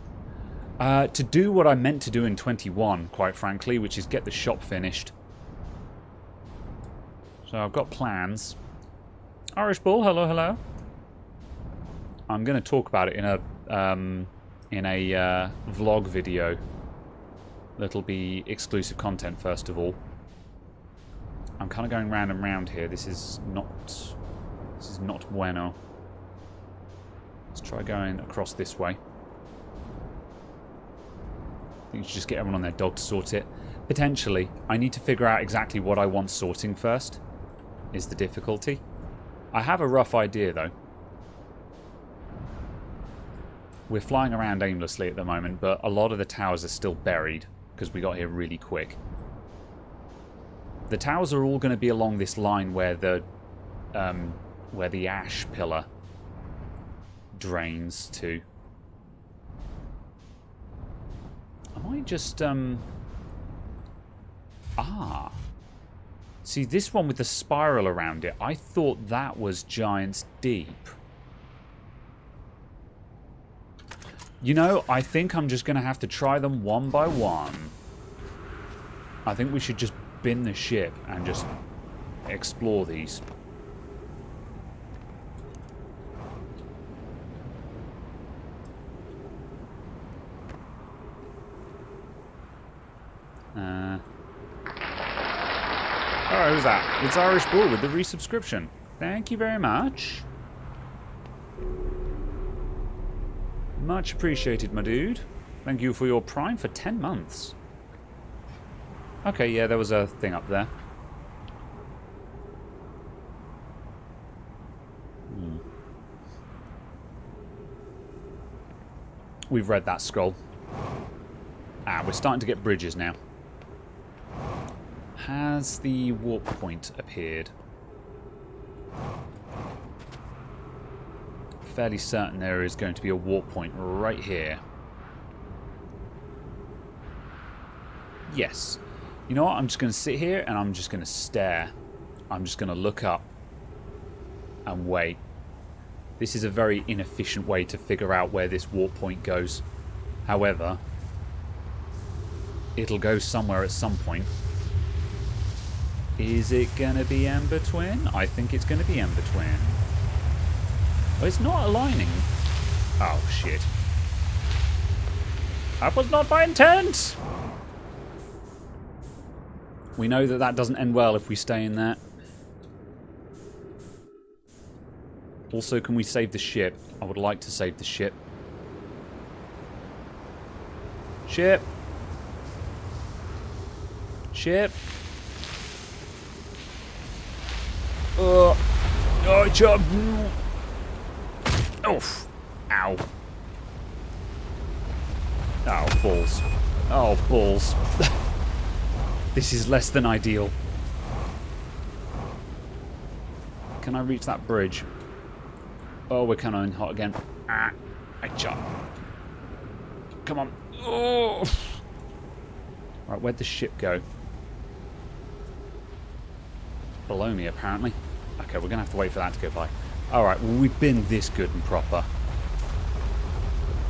To do what I meant to do in 21, quite frankly, which is get the shop finished. So I've got plans. Irish Bull, hello, hello. I'm going to talk about it in a vlog video. That'll be exclusive content first of all. I'm kind of going round and round here. This is not bueno. Let's try going across this way. I think you should just get everyone on their dog to sort it. Potentially, I need to figure out exactly what I want sorting first. Is the difficulty. I have a rough idea though. We're flying around aimlessly at the moment, but a lot of the towers are still buried because we got here really quick. The towers are all going to be along this line where the ash pillar drains to. I might just see this one with the spiral around it. I thought that was Giant's Deep. You know, I think I'm just going to have to try them one by one. I think we should just bin the ship and just explore these. Alright, who's that? It's Irish Bull with the resubscription. Thank you very much. Much appreciated, my dude. Thank you for your Prime for 10 months. Okay, yeah, there was a thing up there. We've read that scroll. Ah, we're starting to get bridges now. Has the warp point appeared? Fairly certain there is going to be a warp point right here. Yes. You know what? I'm just going to sit here and I'm just going to stare. I'm just going to look up and wait. This is a very inefficient way to figure out where this warp point goes. However, it'll go somewhere at some point. Is it going to be Ember Twin? I think it's going to be Ember Twin. Oh, it's not aligning. Oh, shit. That was not my intent! We know that that doesn't end well if we stay in that. Also, can we save the ship? I would like to save the ship. Ship! Ship! Oh, job! Oof. Ow. Oh, balls. Oh, balls. This is less than ideal. Can I reach that bridge? Oh, we're kind of in hot again. Ah, I jump. Come on. Oh. Right, where'd the ship go? Below me, apparently. Okay, we're going to have to wait for that to go by. Alright, well, we've been this good and proper.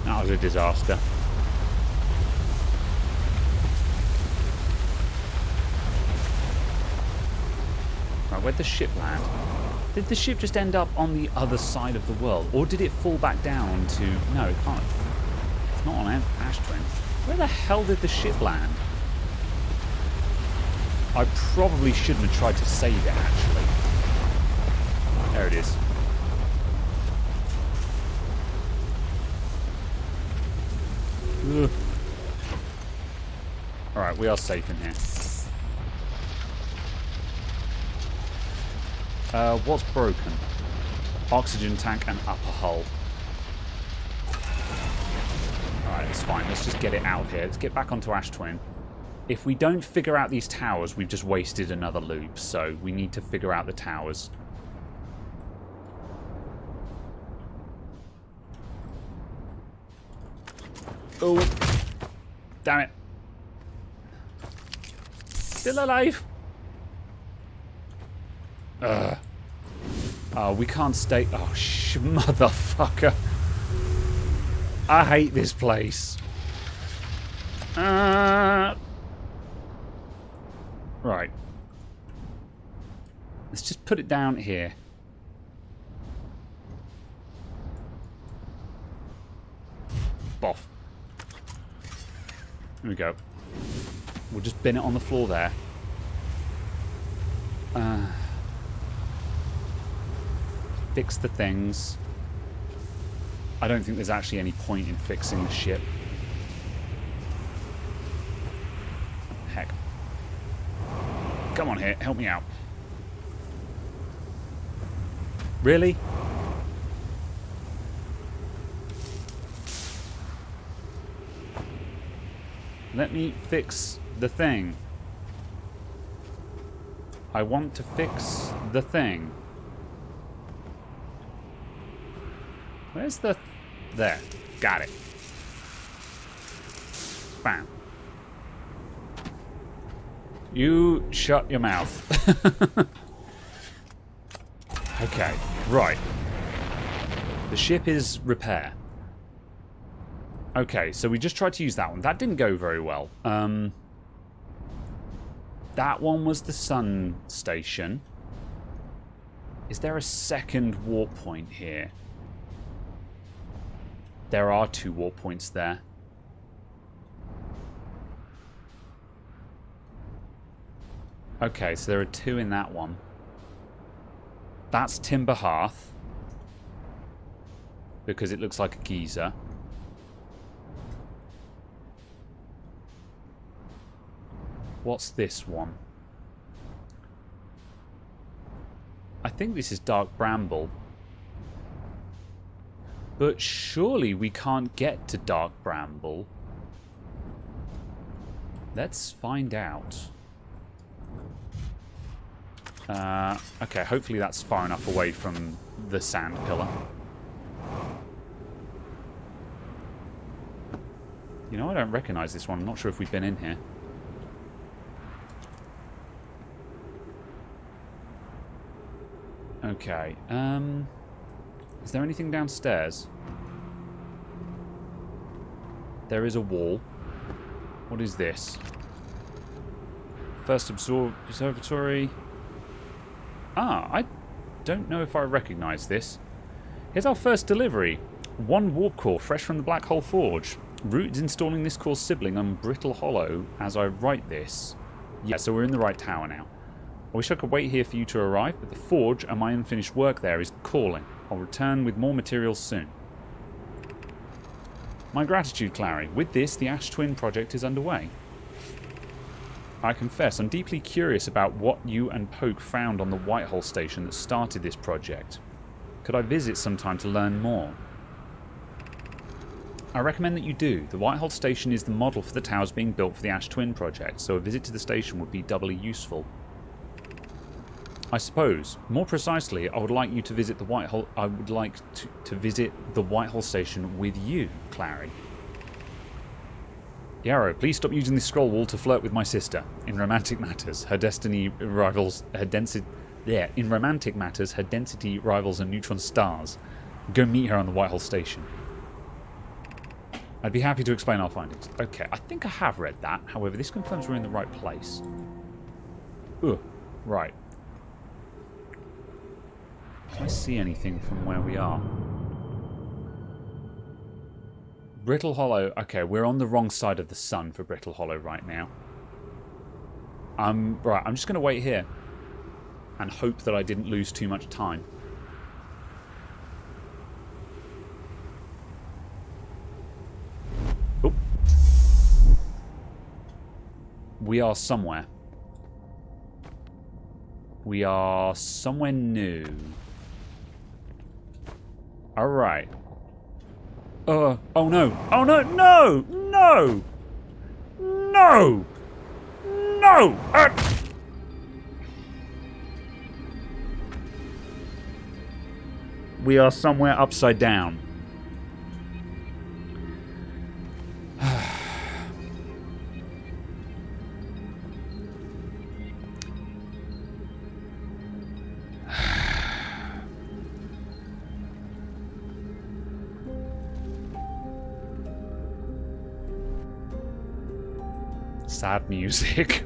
That was a disaster. Right, where'd the ship land? Did the ship just end up on the other side of the world? Or did it fall back down to... No, it can't. It's not on Ash Twin. Where the hell did the ship land? I probably shouldn't have tried to save it, actually. There it is. Ugh. Alright, we are safe in here. What's broken? Oxygen tank and upper hull. Alright, it's fine. Let's just get it out of here. Let's get back onto Ash Twin. If we don't figure out these towers, we've just wasted another loop. So we need to figure out the towers. Oh. Damn it. Still alive. Oh, we can't stay. Oh, motherfucker. I hate this place. Right. Let's just put it down here. Boff. Here we go. We'll just bin it on the floor there. Fix the things. I don't think there's actually any point in fixing the ship. Heck. Come on here, help me out. Really? Let me fix the thing. I want to fix the thing. Where's the... There. Got it. Bam. You shut your mouth. Okay, right. The ship is repair. Okay, so we just tried to use that one. That didn't go very well. That one was the sun station. Is there a second warp point here? There are 2 warp points there. Okay, so there are 2 in that one. That's Timber Hearth. Because it looks like a geyser. What's this one? I think this is Dark Bramble. But surely we can't get to Dark Bramble. Let's find out. Okay, hopefully that's far enough away from the sand pillar. You know, I don't recognise this one. I'm not sure if we've been in here. Okay, is there anything downstairs? There is a wall. What is this? First observatory. Ah, I don't know if I recognise this. Here's our first delivery. 1 warp core, fresh from the Black Hole Forge. Root is installing this core's sibling on Brittle Hollow as I write this. Yeah, so we're in the right tower now. I wish I could wait here for you to arrive, but the forge and my unfinished work there is calling. I'll return with more materials soon. My gratitude, Clary. With this, the Ash Twin project is underway. I confess, I'm deeply curious about what you and Poke found on the Whitehole station that started this project. Could I visit sometime to learn more? I recommend that you do. The Whitehole station is the model for the towers being built for the Ash Twin project, so a visit to the station would be doubly useful. I suppose, more precisely, I would like you to visit the Whitehole. I would like to visit the Whitehole station with you, Clary. Yarrow, please stop using this scroll wall to flirt with my sister. In romantic matters, her density rivals a neutron stars. Go meet her on the Whitehole station. I'd be happy to explain our findings. Okay, I think I have read that. However, this confirms we're in the right place. Ugh, right. Can I see anything from where we are? Brittle Hollow. Okay, we're on the wrong side of the sun for Brittle Hollow right now. Right, I'm just going to wait here and hope that I didn't lose too much time. We are somewhere. We are somewhere new. Alright. Oh no. Oh no, no! No! No! No! We are somewhere upside down. Sad music.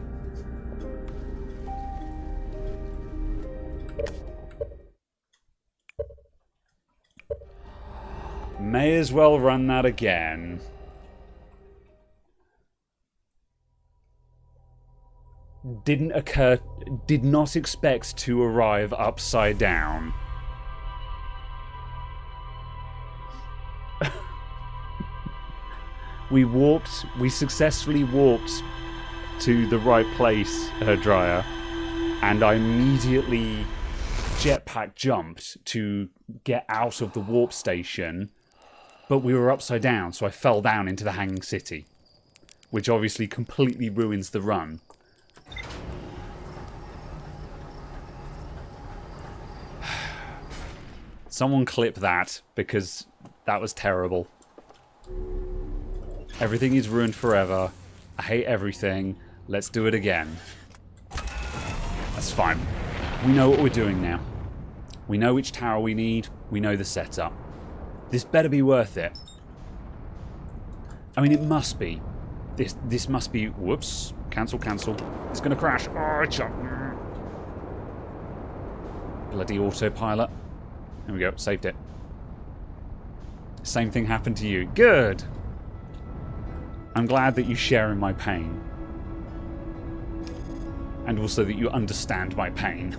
May as well run that again. Did not expect to arrive upside down. We successfully warped to the right place, Dryer, and I immediately jetpack jumped to get out of the warp station, but we were upside down, so I fell down into the Hanging City, which obviously completely ruins the run. Someone clip that, because that was terrible. Everything is ruined forever. I hate everything. Let's do it again. That's fine. We know what we're doing now. We know which tower we need. We know the setup. This better be worth it. I mean, it must be. This must be... Whoops. Cancel, cancel. It's going to crash. Oh, bloody autopilot. There we go. Saved it. Same thing happened to you. Good. I'm glad that you share in my pain. And also that you understand my pain.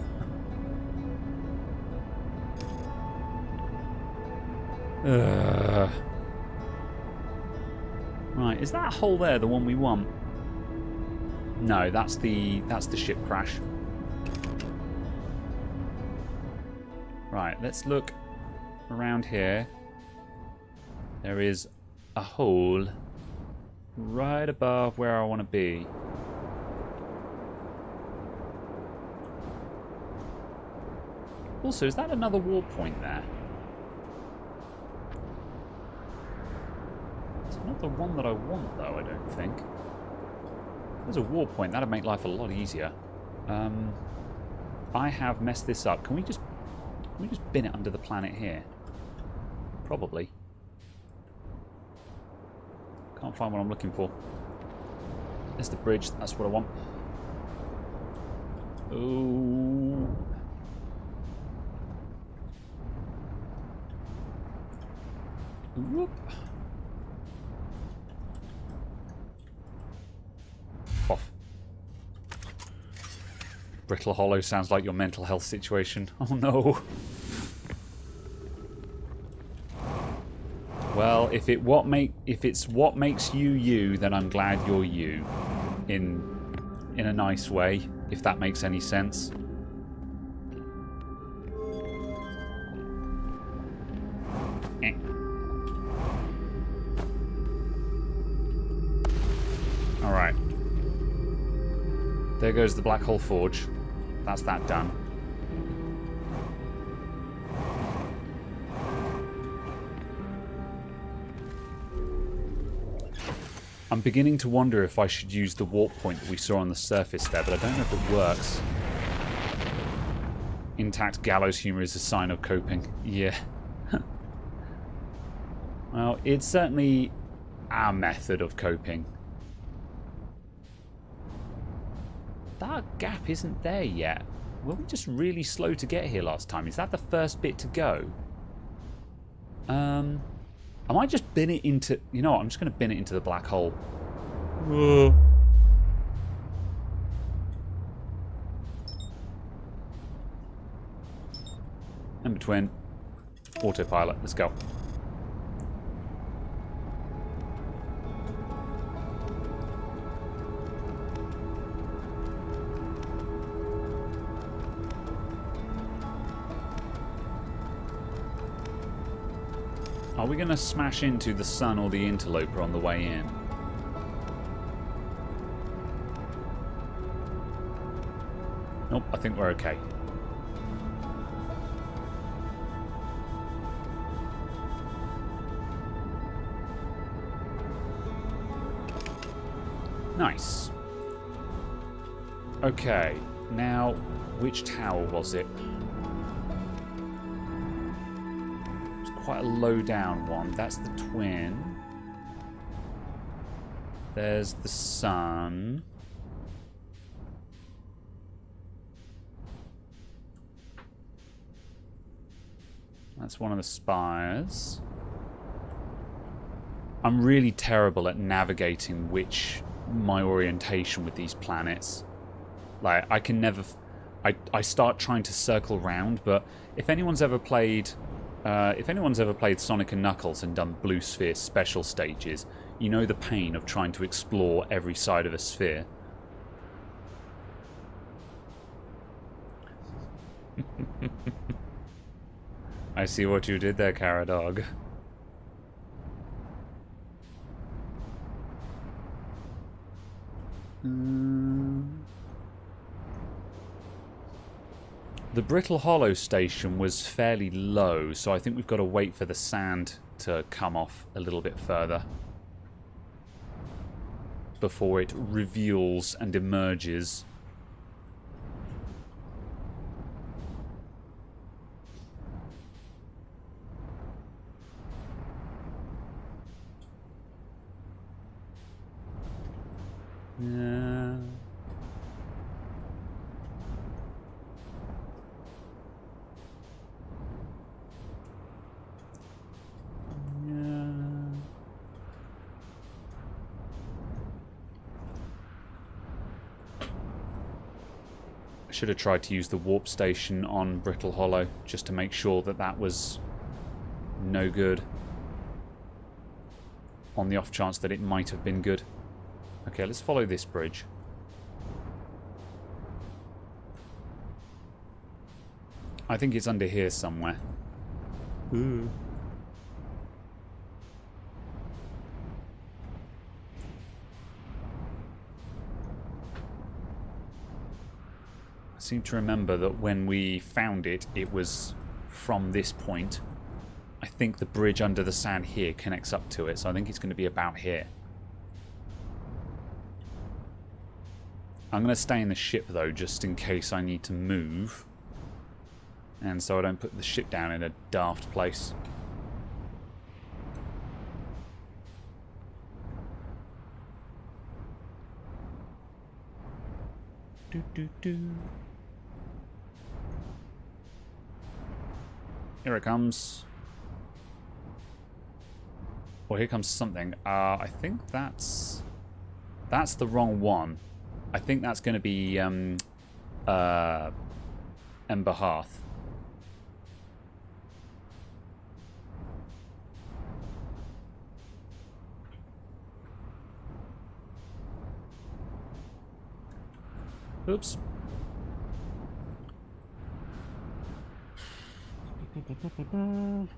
Right, is that hole there the one we want? No, that's the ship crash. Right, let's look around here. There is a hole right above where I want to be. Also, is that another warp point there? It's not the one that I want, though, I don't think. If there's a warp point, that'd make life a lot easier. I have messed this up. Can we just bin it under the planet here? Probably. Can't find what I'm looking for. There's the bridge. That's what I want. Oh. Whoop. Off. Brittle Hollow sounds like your mental health situation. Oh no. Well, if it's what makes you you, then I'm glad you're you. In a nice way, if that makes any sense. Alright. There goes the Black Hole Forge. That's that done. I'm beginning to wonder if I should use the warp point that we saw on the surface there, but I don't know if it works. Intact gallows humor is a sign of coping. Yeah. Well, it's certainly our method of coping. That gap isn't there yet. Were we just really slow to get here last time? Is that the first bit to go? I might just bin it into... You know what? I'm just going to bin it into the black hole. Whoa. Number twin. Autopilot. Let's go. Are we going to smash into the sun or the interloper on the way in? Nope, I think we're okay. Nice. Okay, now, which tower was it? It's quite a low down one. That's the twin. There's the sun. That's one of the spires. I'm really terrible at navigating my orientation with these planets. Like, I can never... I start trying to circle round, but if anyone's ever played... Sonic and Knuckles and done Blue Sphere special stages, you know the pain of trying to explore every side of a sphere. I see what you did there, Caradog. The Brittle Hollow station was fairly low, so I think we've got to wait for the sand to come off a little bit further before it reveals and emerges. Yeah. I should have tried to use the warp station on Brittle Hollow just to make sure that that was no good. On the off chance that it might have been good. Okay, let's follow this bridge. I think it's under here somewhere. Ooh. I seem to remember that when we found it, it was from this point. I think the bridge under the sand here connects up to it, so I think it's going to be about here. I'm going to stay in the ship, though, just in case I need to move. And so I don't put the ship down in a daft place. Do, do, do. Here it comes. Well, here comes something. I think that's the wrong one. I think that's going to be Ember Hearth. Oops.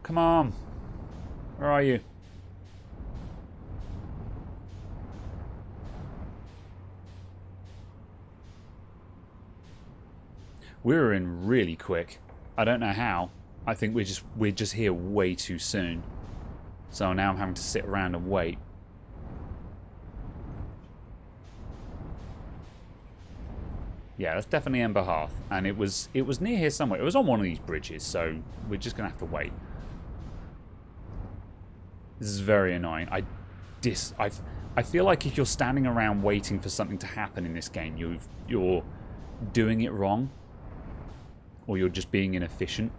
Come on. Where are you? We were in really quick. I don't know how. I think we're just here way too soon. So now I'm having to sit around and wait. Yeah, that's definitely Ember Hearth, and it was near here somewhere. It was on one of these bridges, so we're just gonna have to wait. This is very annoying. I feel like if you're standing around waiting for something to happen in this game, you're doing it wrong, or you're just being inefficient.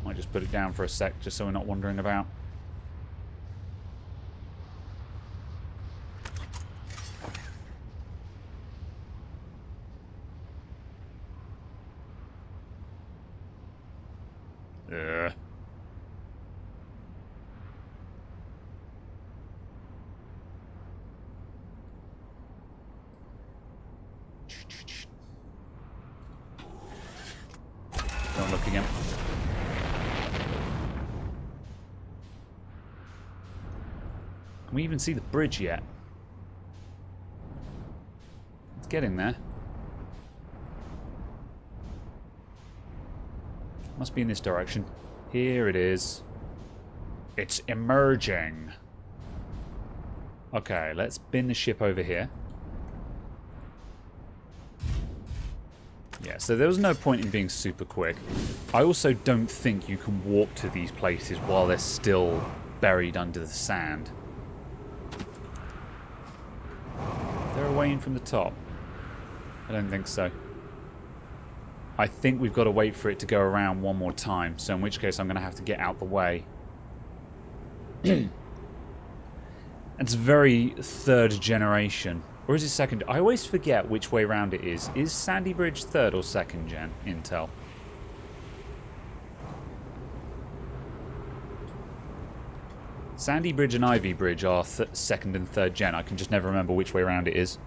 Might just put it down for a sec, just so we're not wandering about. and look again. Can we even see the bridge yet? It's getting there. Must be in this direction. Here it is. It's emerging. Okay, let's bin the ship over here. Yeah, so there was no point in being super quick. I also don't think you can walk to these places while they're still buried under the sand. They're away in from the top. I don't think so. I think we've got to wait for it to go around one more time, so in which case I'm going to have to get out the way. It's very third generation. Or is it second? I always forget which way round it is. Is Sandy Bridge third or second gen Intel? Sandy Bridge and Ivy Bridge are second and third gen. I can just never remember which way round it is.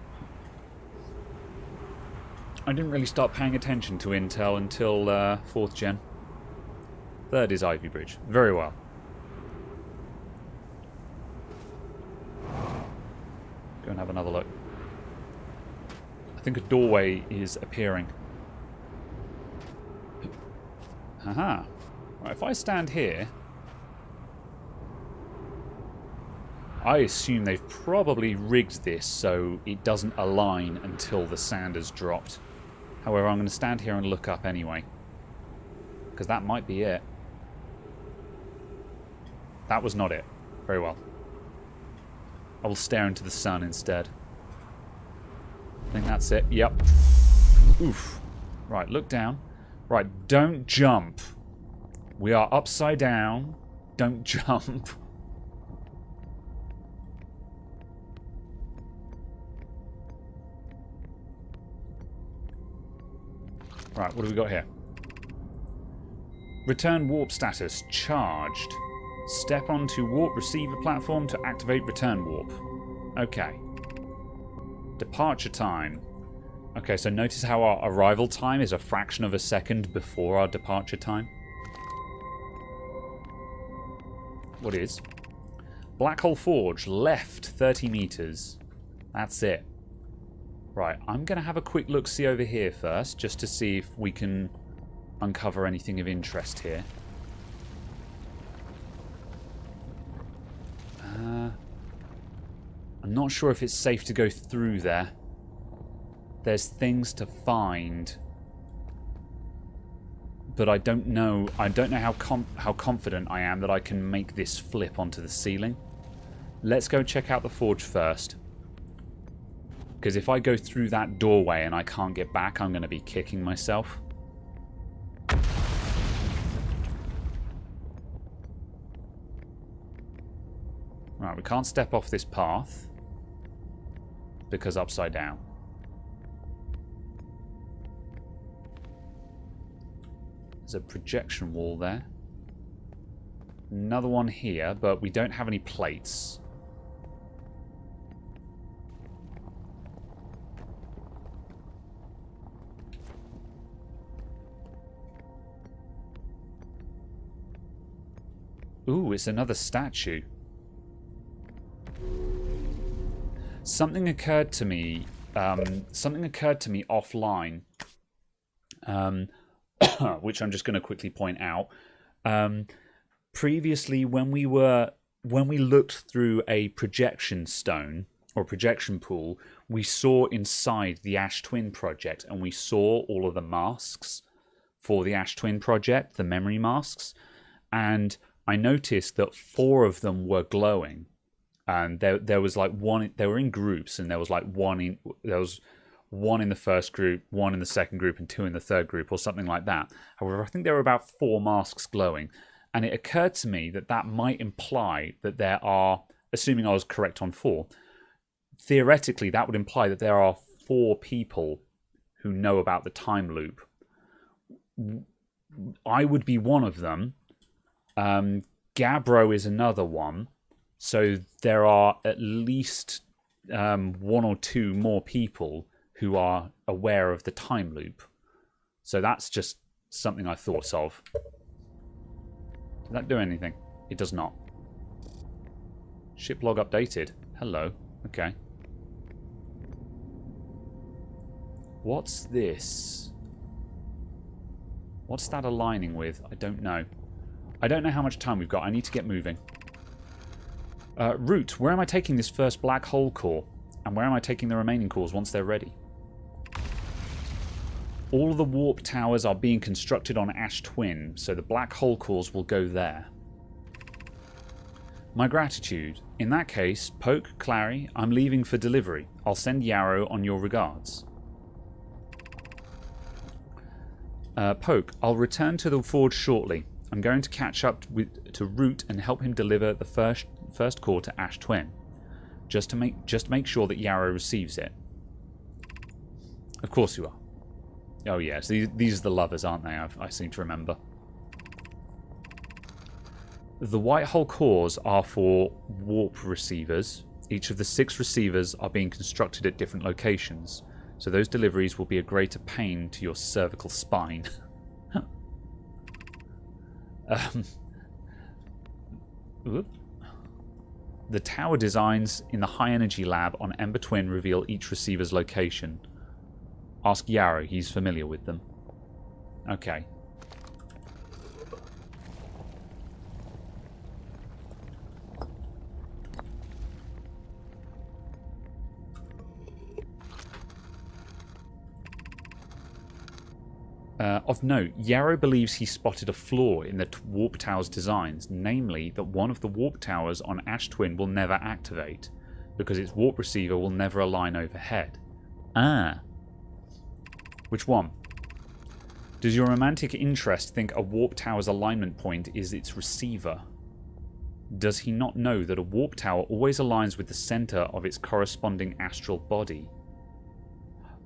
I didn't really start paying attention to Intel until 4th gen. Third is Ivy Bridge. Very well. Go and have another look. I think a doorway is appearing. Haha. Right, if I stand here, I assume they've probably rigged this so it doesn't align until the sand has dropped. However, I'm going to stand here and look up anyway. Because that might be it. That was not it. Very well. I will stare into the sun instead. I think that's it. Yep. Oof. Right, look down. Right, don't jump. We are upside down. Don't jump. Right, what do we got here? Return warp status charged. Step onto warp receiver platform to activate return warp. Okay. Departure time. Okay, so notice how our arrival time is a fraction of a second before our departure time. What is? Black Hole Forge, left 30 meters. That's it. Right, I'm going to have a quick look-see over here first, just to see if we can uncover anything of interest here. I'm not sure if it's safe to go through there. There's things to find, but I don't know. I don't know how confident I am that I can make this flip onto the ceiling. Let's go check out the forge first. Because if I go through that doorway and I can't get back, I'm going to be kicking myself. Right, we can't step off this path because upside down. There's a projection wall there. Another one here, but we don't have any plates. Ooh, it's another statue. Something occurred to me. Something occurred to me offline, which I'm just going to quickly point out. Previously, when we looked through a projection stone or projection pool, we saw inside the Ash Twin project, and we saw all of the masks for the Ash Twin project, the memory masks, and I noticed that 4 of them were glowing. And there was like one. They were in groups, and there was like one in the first group, 1 in the second group, and 2 in the third group, or something like that. However, I think there were about 4 masks glowing, and it occurred to me that that might imply that there are, assuming I was correct on 4, theoretically that would imply that there are 4 people who know about the time loop. I would be one of them. Gabbro is another one. So there are at least 1 or 2 more people who are aware of the time loop. So that's just something I thought of. Did that do anything? It does not. Ship log updated. Hello. Okay. What's this? What's that aligning with? I don't know. I don't know how much time we've got. I need to get moving. Route, where am I taking this first black hole core? And where am I taking the remaining cores once they're ready? All of the warp towers are being constructed on Ash Twin, so the black hole cores will go there. My gratitude. In that case, Poke, Clary, I'm leaving for delivery. I'll send Yarrow on your regards. Poke, I'll return to the forge shortly. I'm going to catch up to Root and help him deliver the first core to Ash Twin. Just make sure that Yarrow receives it. Of course you are. Oh yes, these are the lovers, aren't they? I seem to remember. The white hole cores are for warp receivers. Each of the 6 receivers are being constructed at different locations, so those deliveries will be a greater pain to your cervical spine. The tower designs in the high energy lab on Ember Twin reveal each receiver's location. Ask Yarrow, he's familiar with them. Okay. Of note, Yarrow believes he spotted a flaw in the warp tower's designs, namely that one of the warp towers on Ash Twin will never activate, because its warp receiver will never align overhead. Ah. Which one? Does your romantic interest think a warp tower's alignment point is its receiver? Does he not know that a warp tower always aligns with the center of its corresponding astral body?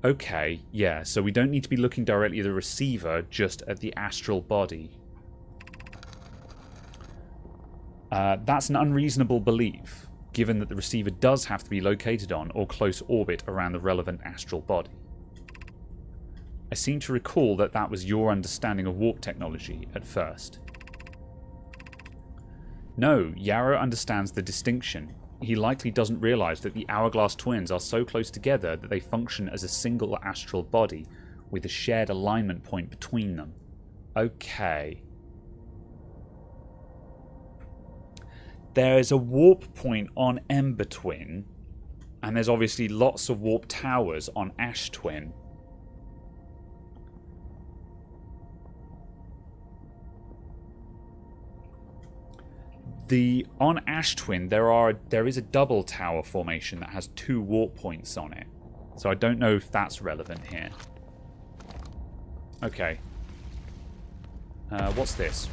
Okay, yeah, so we don't need to be looking directly at the receiver, just at the astral body. That's an unreasonable belief, given that the receiver does have to be located on or close orbit around the relevant astral body. I seem to recall that that was your understanding of warp technology at first. No, Yarrow understands the distinction. He likely doesn't realise that the Hourglass twins are so close together that they function as a single astral body, with a shared alignment point between them. Okay. There is a warp point on Ember Twin, and there's obviously lots of warp towers on Ash Twin. On Ash Twin, there is a double tower formation that has 2 warp points on it. So I don't know if that's relevant here. Okay. What's this?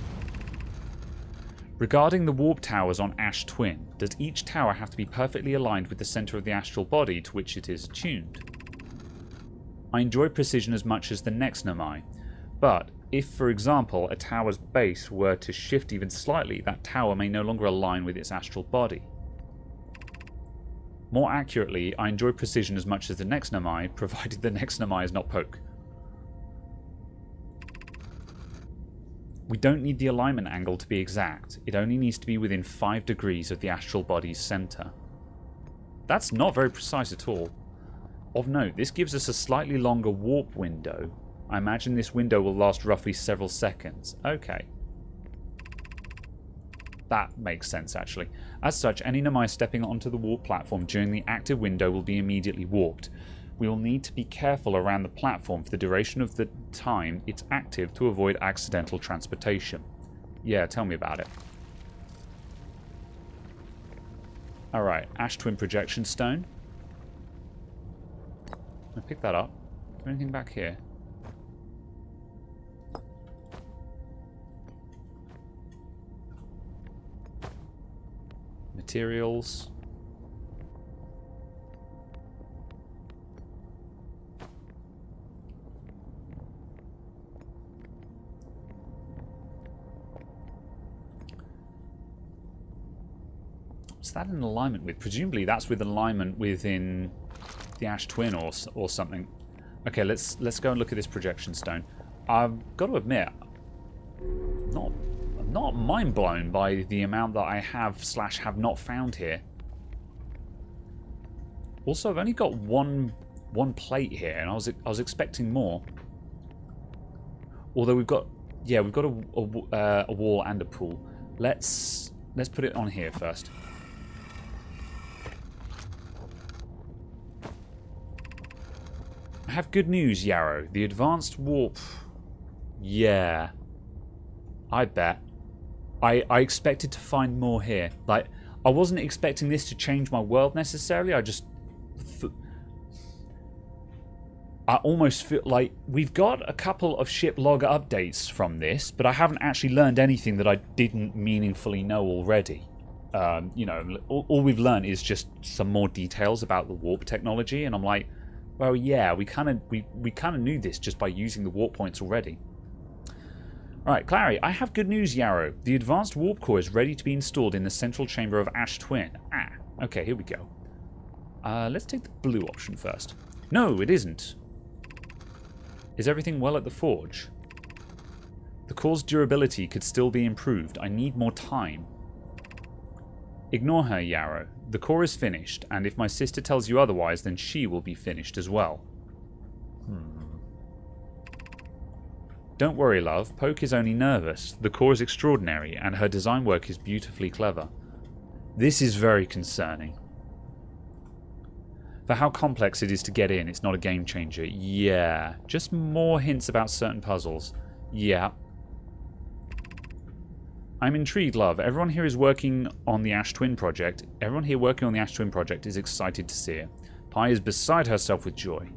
Regarding the warp towers on Ash Twin, does each tower have to be perfectly aligned with the center of the astral body to which it is attuned? I enjoy precision as much as the next Namai, but if, for example, a tower's base were to shift even slightly, that tower may no longer align with its astral body. More accurately, I enjoy precision as much as the next Namai, provided the next Namai is not Poke. We don't need the alignment angle to be exact. It only needs to be within 5 degrees of the astral body's center. That's not very precise at all. Of note, this gives us a slightly longer warp window. I imagine this window will last roughly several seconds. Okay. That makes sense, actually. As such, any Namai stepping onto the warp platform during the active window will be immediately warped. We will need to be careful around the platform for the duration of the time it's active to avoid accidental transportation. Yeah, tell me about it. Alright, Ash Twin Projection Stone. I pick that up. Is there anything back here? Materials. What's that in alignment with? Presumably that's with alignment within the Ash Twin or something. Okay, let's go and look at this projection stone. I've got to admit, I'm not mind blown by the amount that I have not found here. Also, I've only got one plate here, and I was expecting more. Although we've got a wall and a pool. Let's put it on here first. I have good news, Yarrow. The advanced warp. Yeah. I bet. I expected to find more here. Like, I wasn't expecting this to change my world necessarily. I almost feel like we've got a couple of ship log updates from this, but I haven't actually learned anything that I didn't meaningfully know already. You know, all we've learned is just some more details about the warp technology, and I'm like, well, yeah, we kind of knew this just by using the warp points already. Alright, Clary, I have good news, Yarrow. The advanced warp core is ready to be installed in the central chamber of Ash Twin. Ah, okay, here we go. Let's take the blue option first. No, it isn't. Is everything well at the forge? The core's durability could still be improved. I need more time. Ignore her, Yarrow. The core is finished, and if my sister tells you otherwise, then she will be finished as well. Don't worry, love. Poke is only nervous. The core is extraordinary, and her design work is beautifully clever. This is very concerning. For how complex it is to get in, it's not a game changer. Yeah. Just more hints about certain puzzles. Yeah. I'm intrigued, love. Everyone here working on the Ash Twin project is excited to see it. Pi is beside herself with joy.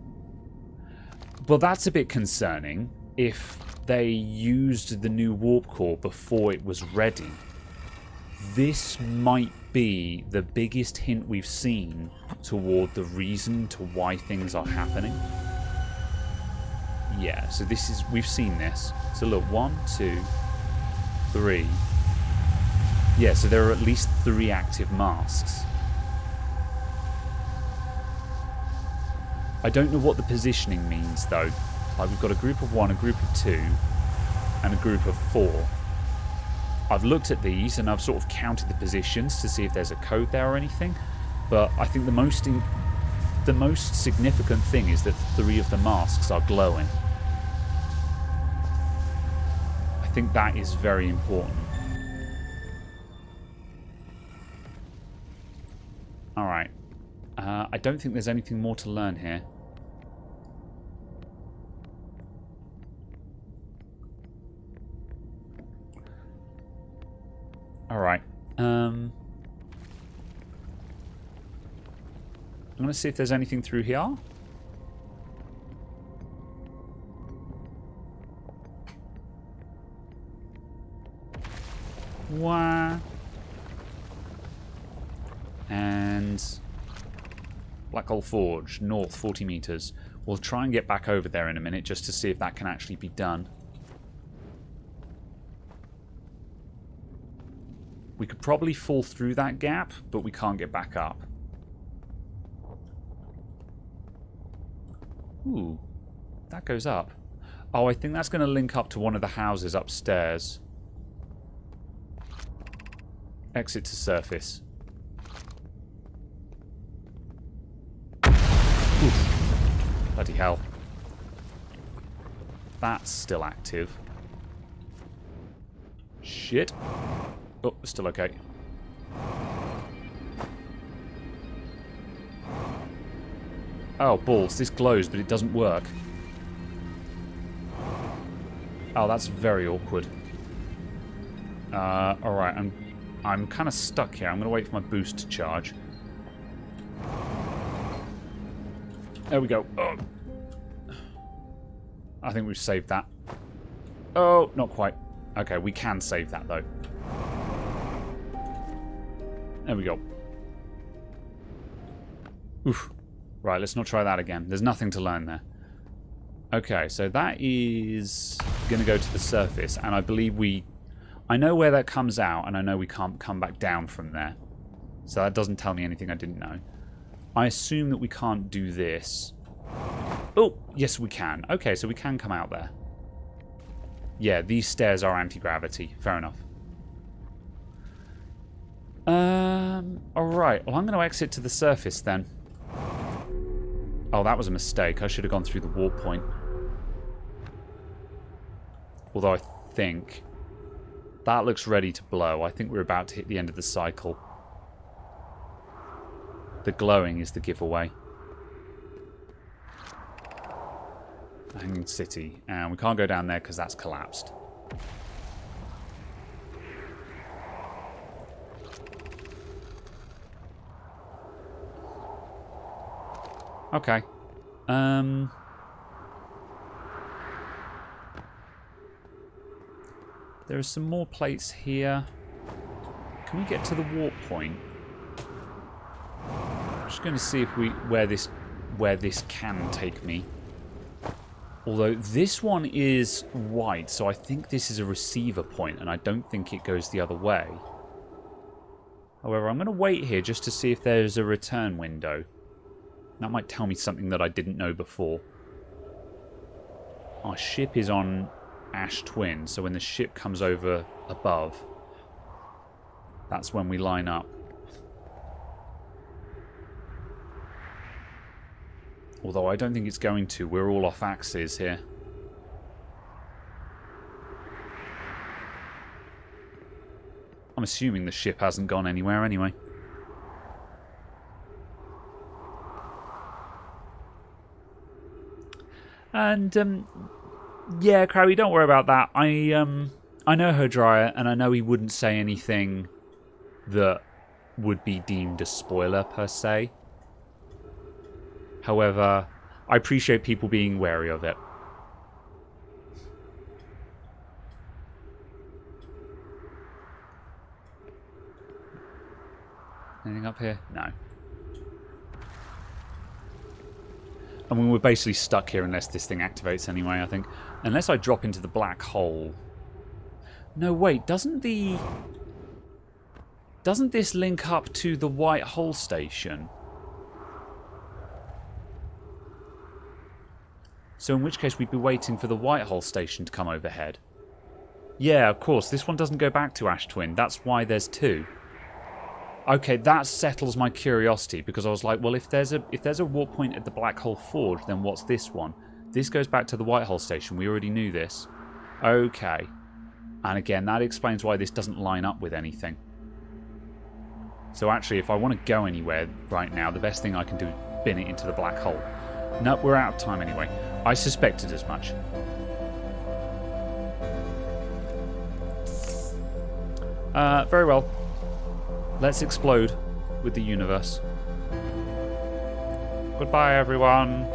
Well, that's a bit concerning. If they used the new warp core before it was ready, this might be the biggest hint we've seen toward the reason to why things are happening. Yeah, so we've seen this. So look, 1, 2, 3. Yeah, so there are at least 3 active masks. I don't know what the positioning means though. Like, we've got a group of 1, a group of 2, and a group of 4. I've looked at these and I've sort of counted the positions to see if there's a code there or anything, but I think the most significant thing is that 3 of the masks are glowing. I think that is very important. Alright. I don't think there's anything more to learn here. Alright. I'm going to see if there's anything through here. Wah. And Black Hole Forge, north 40 meters. We'll try and get back over there in a minute just to see if that can actually be done. We could probably fall through that gap, but we can't get back up. Ooh, that goes up. Oh, I think that's going to link up to one of the houses upstairs. Exit to surface. Oof. Bloody hell. That's still active. Shit. Oh, still okay. Oh, balls. This glows, but it doesn't work. Oh, that's very awkward. Alright, I'm kind of stuck here. I'm going to wait for my boost to charge. There we go. Oh. I think we've saved that. Oh, not quite. Okay, we can save that, though. There we go. Oof. Right, let's not try that again. There's nothing to learn there. Okay, so that is going to go to the surface, and I believe I know where that comes out, and I know we can't come back down from there. So that doesn't tell me anything I didn't know. I assume that we can't do this. Oh, yes we can. Okay, so we can come out there. Yeah, these stairs are anti-gravity. Fair enough. Alright. Well, I'm going to exit to the surface then. Oh, that was a mistake. I should have gone through the warp point. Although I think that looks ready to blow. I think we're about to hit the end of the cycle. The glowing is the giveaway. Hanging City. And we can't go down there because that's collapsed. Okay. There are some more plates here. Can we get to the warp point? I'm just going to see if where this can take me. Although this one is white, so I think this is a receiver point, and I don't think it goes the other way. However, I'm going to wait here just to see if there's a return window. That might tell me something that I didn't know before. Our ship is on Ash Twin, so when the ship comes over above, that's when we line up. Although I don't think it's going to. We're all off axis here. I'm assuming the ship hasn't gone anywhere anyway. And, yeah, Crowley, don't worry about that. I know Hodrya, and I know he wouldn't say anything that would be deemed a spoiler, per se. However, I appreciate people being wary of it. Anything up here? No. I mean, we're basically stuck here unless this thing activates anyway, I think. Unless I drop into the black hole. No, wait, doesn't this link up to the white hole station? So in which case we'd be waiting for the white hole station to come overhead. Yeah, of course, this one doesn't go back to Ash Twin. That's why there's two. Okay, that settles my curiosity, because I was like, well, if there's a warp point at the Black Hole Forge, then what's this one? This goes back to the White Hole Station. We already knew this. Okay. And again, that explains why this doesn't line up with anything. So actually, if I want to go anywhere right now, the best thing I can do is bin it into the black hole. No, we're out of time anyway. I suspected as much. Very well. Let's explode with the universe. Goodbye, everyone.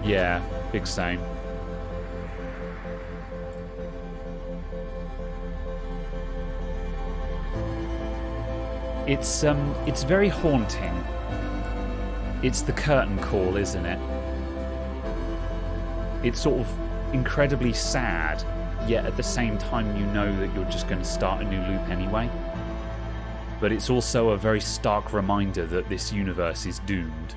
Yeah, big same. It's very haunting. It's the curtain call, isn't it? It's sort of incredibly sad, yet at the same time you know that you're just going to start a new loop anyway. But it's also a very stark reminder that this universe is doomed.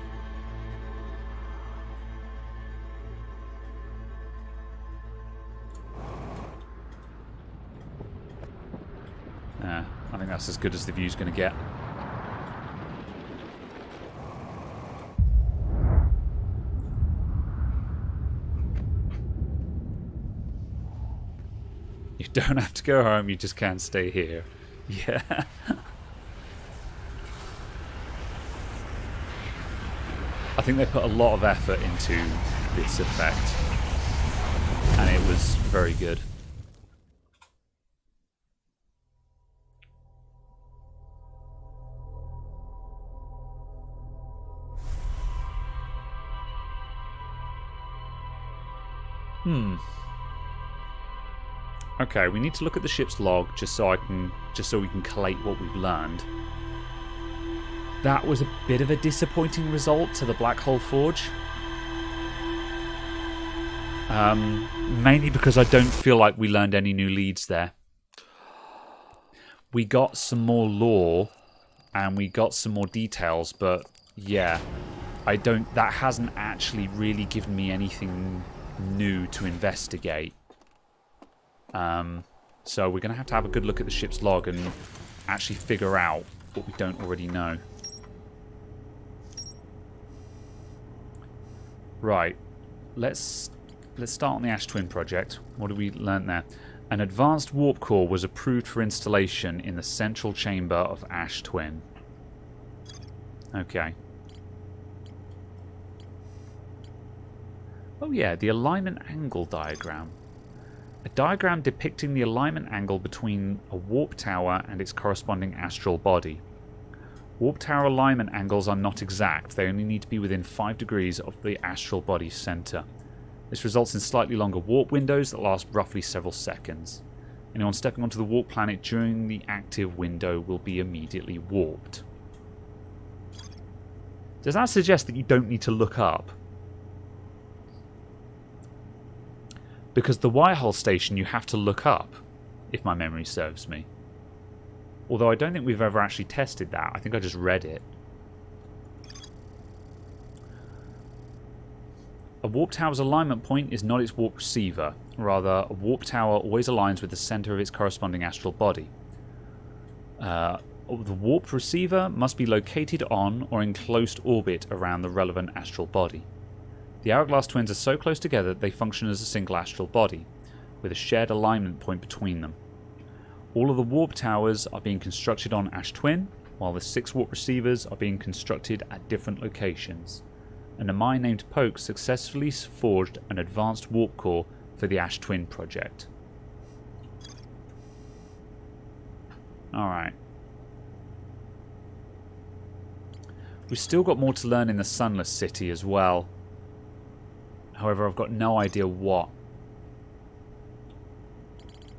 I think that's as good as the view's going to get. You don't have to go home, you just can't stay here. Yeah. I think they put a lot of effort into this effect, and it was very good. Okay, we need to look at the ship's log just so we can collate what we've learned. That was a bit of a disappointing result to the Black Hole Forge. Mainly because I don't feel like we learned any new leads there. We got some more lore and we got some more details, but yeah, that hasn't actually really given me anything new to investigate. So we're going to have a good look at the ship's log and actually figure out what we don't already know. Right, let's start on the Ash Twin project. What did we learn there? An advanced warp core was approved for installation in the central chamber of Ash Twin. Okay. Oh yeah, the alignment angle diagram. A diagram depicting the alignment angle between a warp tower and its corresponding astral body. Warp tower alignment angles are not exact. They only need to be within 5 degrees of the astral body's center. This results in slightly longer warp windows that last roughly several seconds. Anyone stepping onto the warp planet during the active window will be immediately warped. Does that suggest that you don't need to look up? Because the Wirehole station you have to look up, if my memory serves me. Although I don't think we've ever actually tested that. I think I just read it. A warp tower's alignment point is not its warp receiver. Rather, a warp tower always aligns with the center of its corresponding astral body. The warp receiver must be located on or in close orbit around the relevant astral body. The Hourglass twins are so close together that they function as a single astral body, with a shared alignment point between them. All of the warp towers are being constructed on Ash Twin, while the 6 warp receivers are being constructed at different locations. And a mine named Poke successfully forged an advanced warp core for the Ash Twin project. Alright. We've still got more to learn in the Sunless City as well. However, I've got no idea what.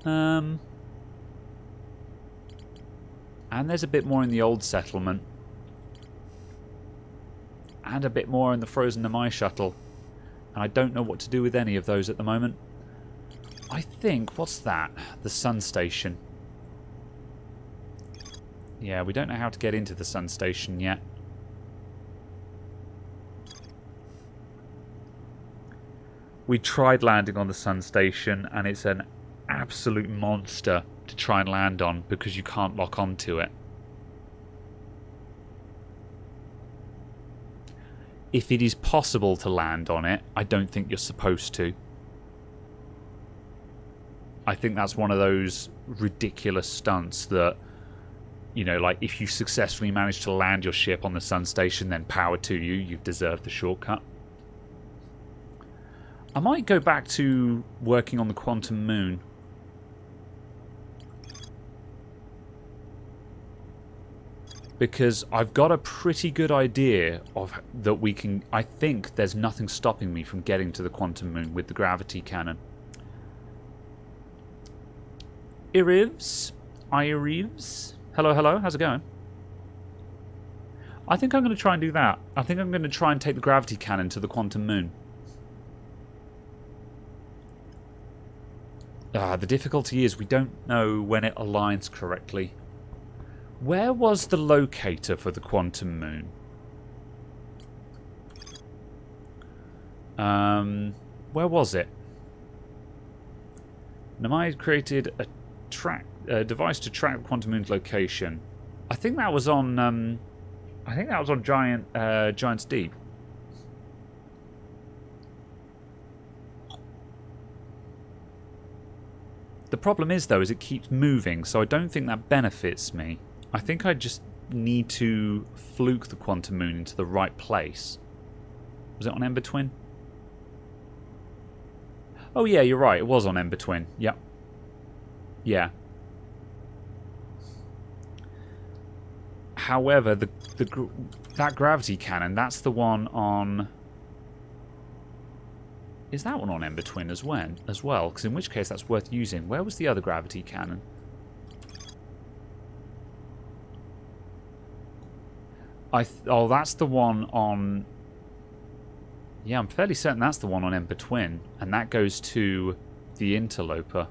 And there's a bit more in the old settlement. And a bit more in the Frozen Namai shuttle. And I don't know what to do with any of those at the moment. I think, what's that? The Sun Station. Yeah, we don't know how to get into the Sun Station yet. We tried landing on the Sun Station, and it's an absolute monster to try and land on because you can't lock onto it. If it is possible to land on it, I don't think you're supposed to. I think that's one of those ridiculous stunts that, you know, like if you successfully manage to land your ship on the Sun Station, then power to you, you've deserved the shortcut. I might go back to working on the Quantum Moon. Because I've got a pretty good idea of that we can... I think there's nothing stopping me from getting to the Quantum Moon with the gravity cannon. Irivs? Hello, hello, how's it going? I think I'm going to try and do that. I think I'm going to try and take the gravity cannon to the Quantum Moon. The difficulty is we don't know when it aligns correctly. Where was the locator for the Quantum Moon? Where was it? Namai created a device to track the Quantum Moon's location. I think that was on. Giant's Deep. The problem is, though, is it keeps moving, so I don't think that benefits me. I think I just need to fluke the Quantum Moon into the right place. Was it on Ember Twin? Oh yeah, you're right. It was on Ember Twin. Yep. Yeah. However, that gravity cannon, that's the one on... Is that one on Ember Twin as well? Because in which case that's worth using. Where was the other gravity cannon? Oh, that's the one on... Yeah, I'm fairly certain that's the one on Ember Twin. And that goes to the Interloper.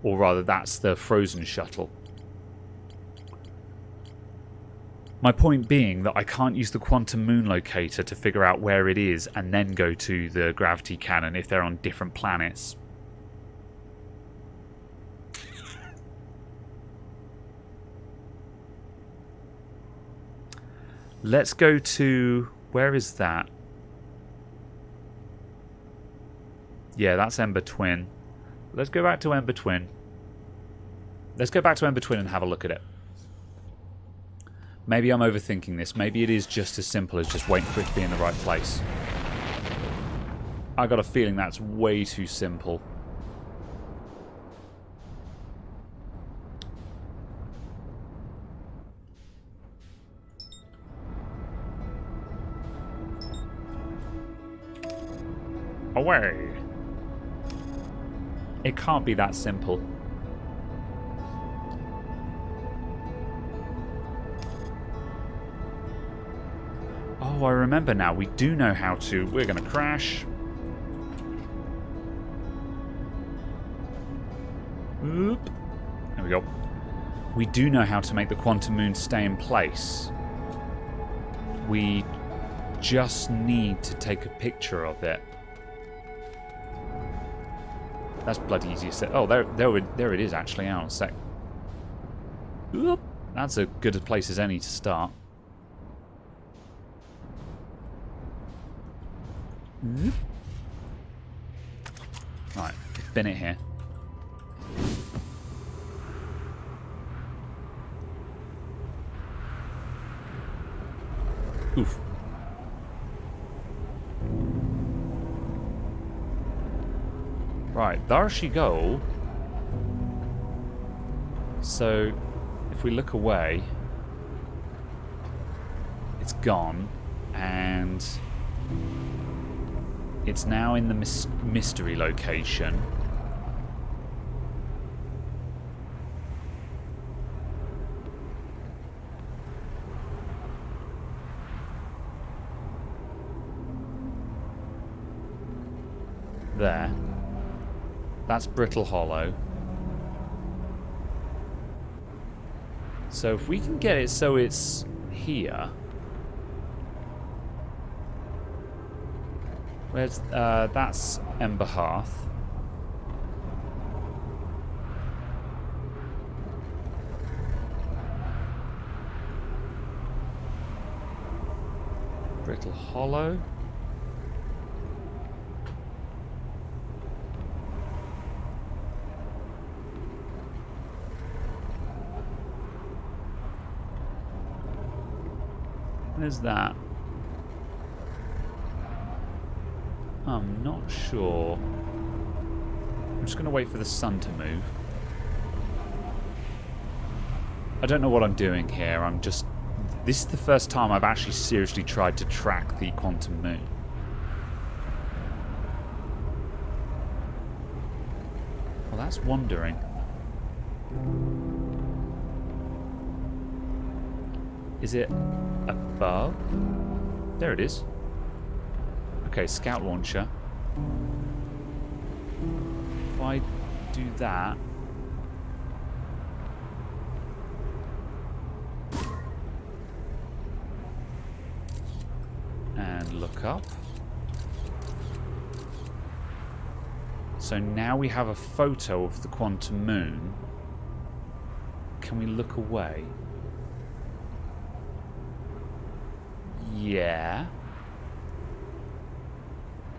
Or rather, that's the Frozen Shuttle. My point being that I can't use the Quantum Moon Locator to figure out where it is and then go to the Gravity Cannon if they're on different planets. Let's go to... Where is that? Yeah, that's Ember Twin. Let's go back to Ember Twin. Let's go back to Ember Twin and have a look at it. Maybe I'm overthinking this. Maybe it is just as simple as just waiting for it to be in the right place. I got a feeling that's way too simple. Away! It can't be that simple. Oh, I remember now. We do know how to... We're going to crash. Oop. There we go. We do know how to make the Quantum Moon stay in place. We just need to take a picture of it. That's bloody easy to say. Oh, there it is, actually. Hang on a sec. Oop. That's as good a place as any to start. Right, bin it here. Oof. Right, there she go. So, if we look away, it's gone, and it's now in the mystery location. There. That's Brittle Hollow. So if we can get it so it's here... Where's, that's Ember Hearth. Brittle Hollow. Where's that? I'm not sure. I'm just going to wait for the sun to move. I don't know what I'm doing here. I'm just... This is the first time I've actually seriously tried to track the Quantum Moon. Well, that's wandering. Is it above? There it is. Okay, scout launcher. If I do that... and look up. So now we have a photo of the Quantum Moon. Can we look away? Yeah.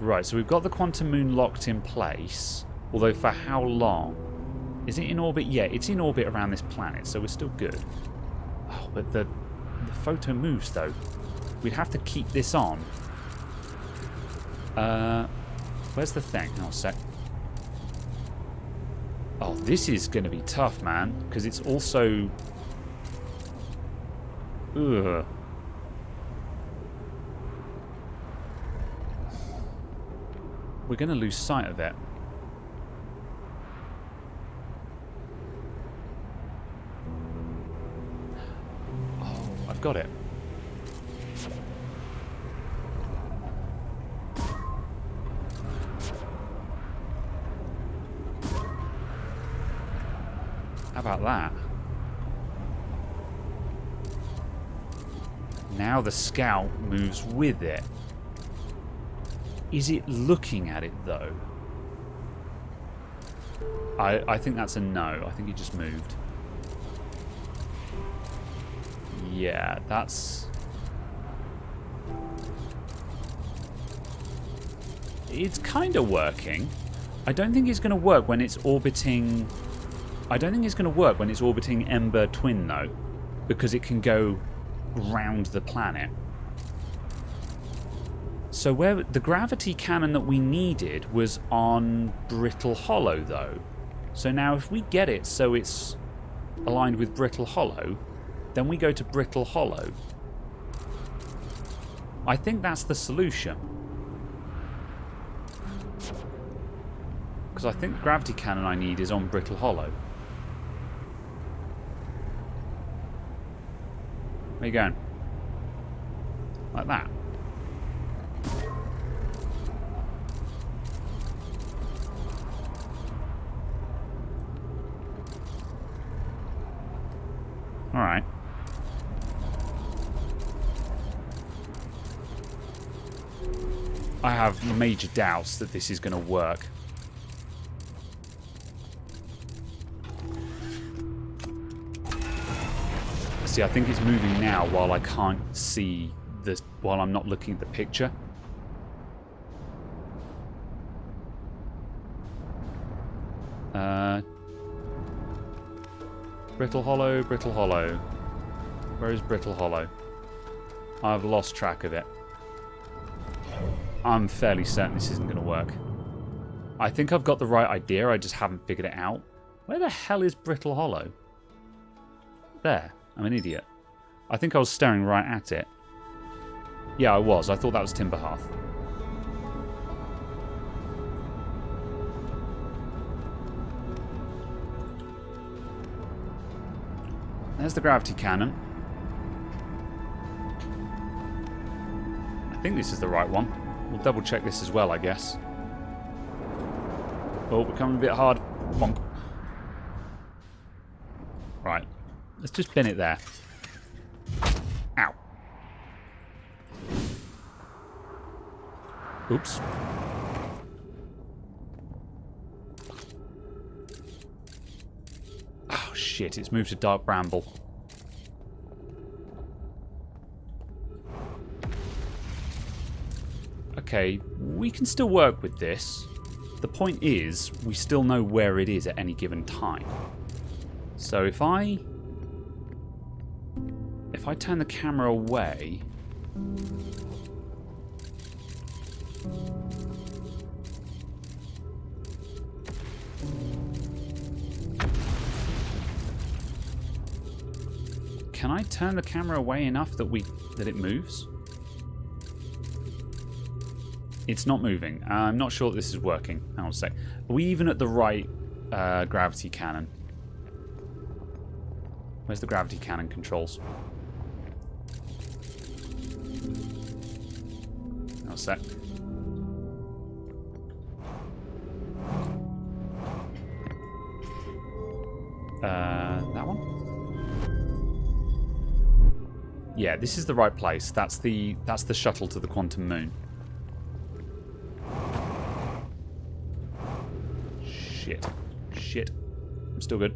Right, so we've got the Quantum Moon locked in place. Although for how long? Is it in orbit? Yeah, it's in orbit around this planet, so we're still good. Oh, but the photo moves, though. We'd have to keep this on. Where's the thing? Oh, a sec. Oh, this is going to be tough, man. Because it's also... Ugh. We're going to lose sight of it. Oh, I've got it. How about that? Now the scout moves with it. Is it looking at it, though? I think that's a no. I think it just moved. Yeah, that's... It's kind of working. I don't think it's going to work when it's orbiting... I don't think it's going to work when it's orbiting Ember Twin, though. Because it can go round the planet. So where the gravity cannon that we needed was on Brittle Hollow, though. So now if we get it so it's aligned with Brittle Hollow, then we go to Brittle Hollow. I think that's the solution. Because I think the gravity cannon I need is on Brittle Hollow. Where you going? Like that. Alright. I have major doubts that this is going to work. See, I think it's moving now while I can't see this, while I'm not looking at the picture. Brittle Hollow, Brittle Hollow. Where is Brittle Hollow? I've lost track of it. I'm fairly certain this isn't going to work. I think I've got the right idea, I just haven't figured it out. Where the hell is Brittle Hollow? There. I'm an idiot. I think I was staring right at it. Yeah, I was. I thought that was Timber Hearth. There's the gravity cannon. I think this is the right one. We'll double check this as well, I guess. Oh, we're coming a bit hard. Bonk. Right. Let's just bin it there. Ow. Oops. Oh, shit. It's moved to Dark Bramble. Okay, we can still work with this. The point is, we still know where it is at any given time. So if I turn the camera away... Can I turn the camera away enough that it moves? It's not moving. I'm not sure that this is working. Hang on a sec. Are we even at the right gravity cannon? Where's the gravity cannon controls? Hang on a sec. That one? Yeah, this is the right place. That's the shuttle to the quantum moon. Shit. Shit. I'm still good.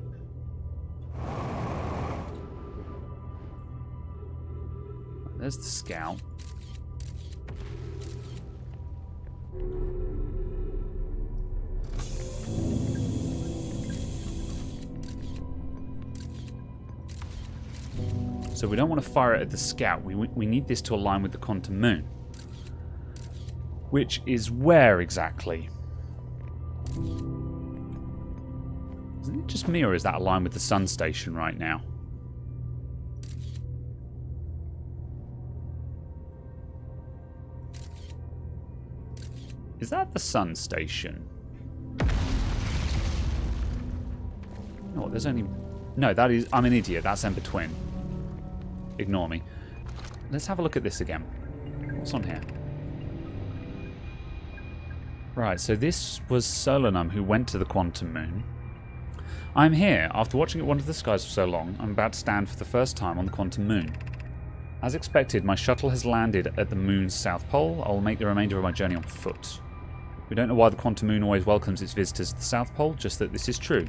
There's the scout. So we don't want to fire it at the scout. We need this to align with the quantum moon. Which is where exactly? Isn't it just me, or is that aligned with the sun station right now? Is that the sun station? No, there's only... No, that is... I'm an idiot. That's Ember Twin. Ignore me. Let's have a look at this again. What's on here? Right, so this was Solanum who went to the quantum moon. I'm here. After watching it wander the skies for so long, I'm about to stand for the first time on the quantum moon. As expected, my shuttle has landed at the moon's south pole. I will make the remainder of my journey on foot. We don't know why the quantum moon always welcomes its visitors to the south pole, just that this is true.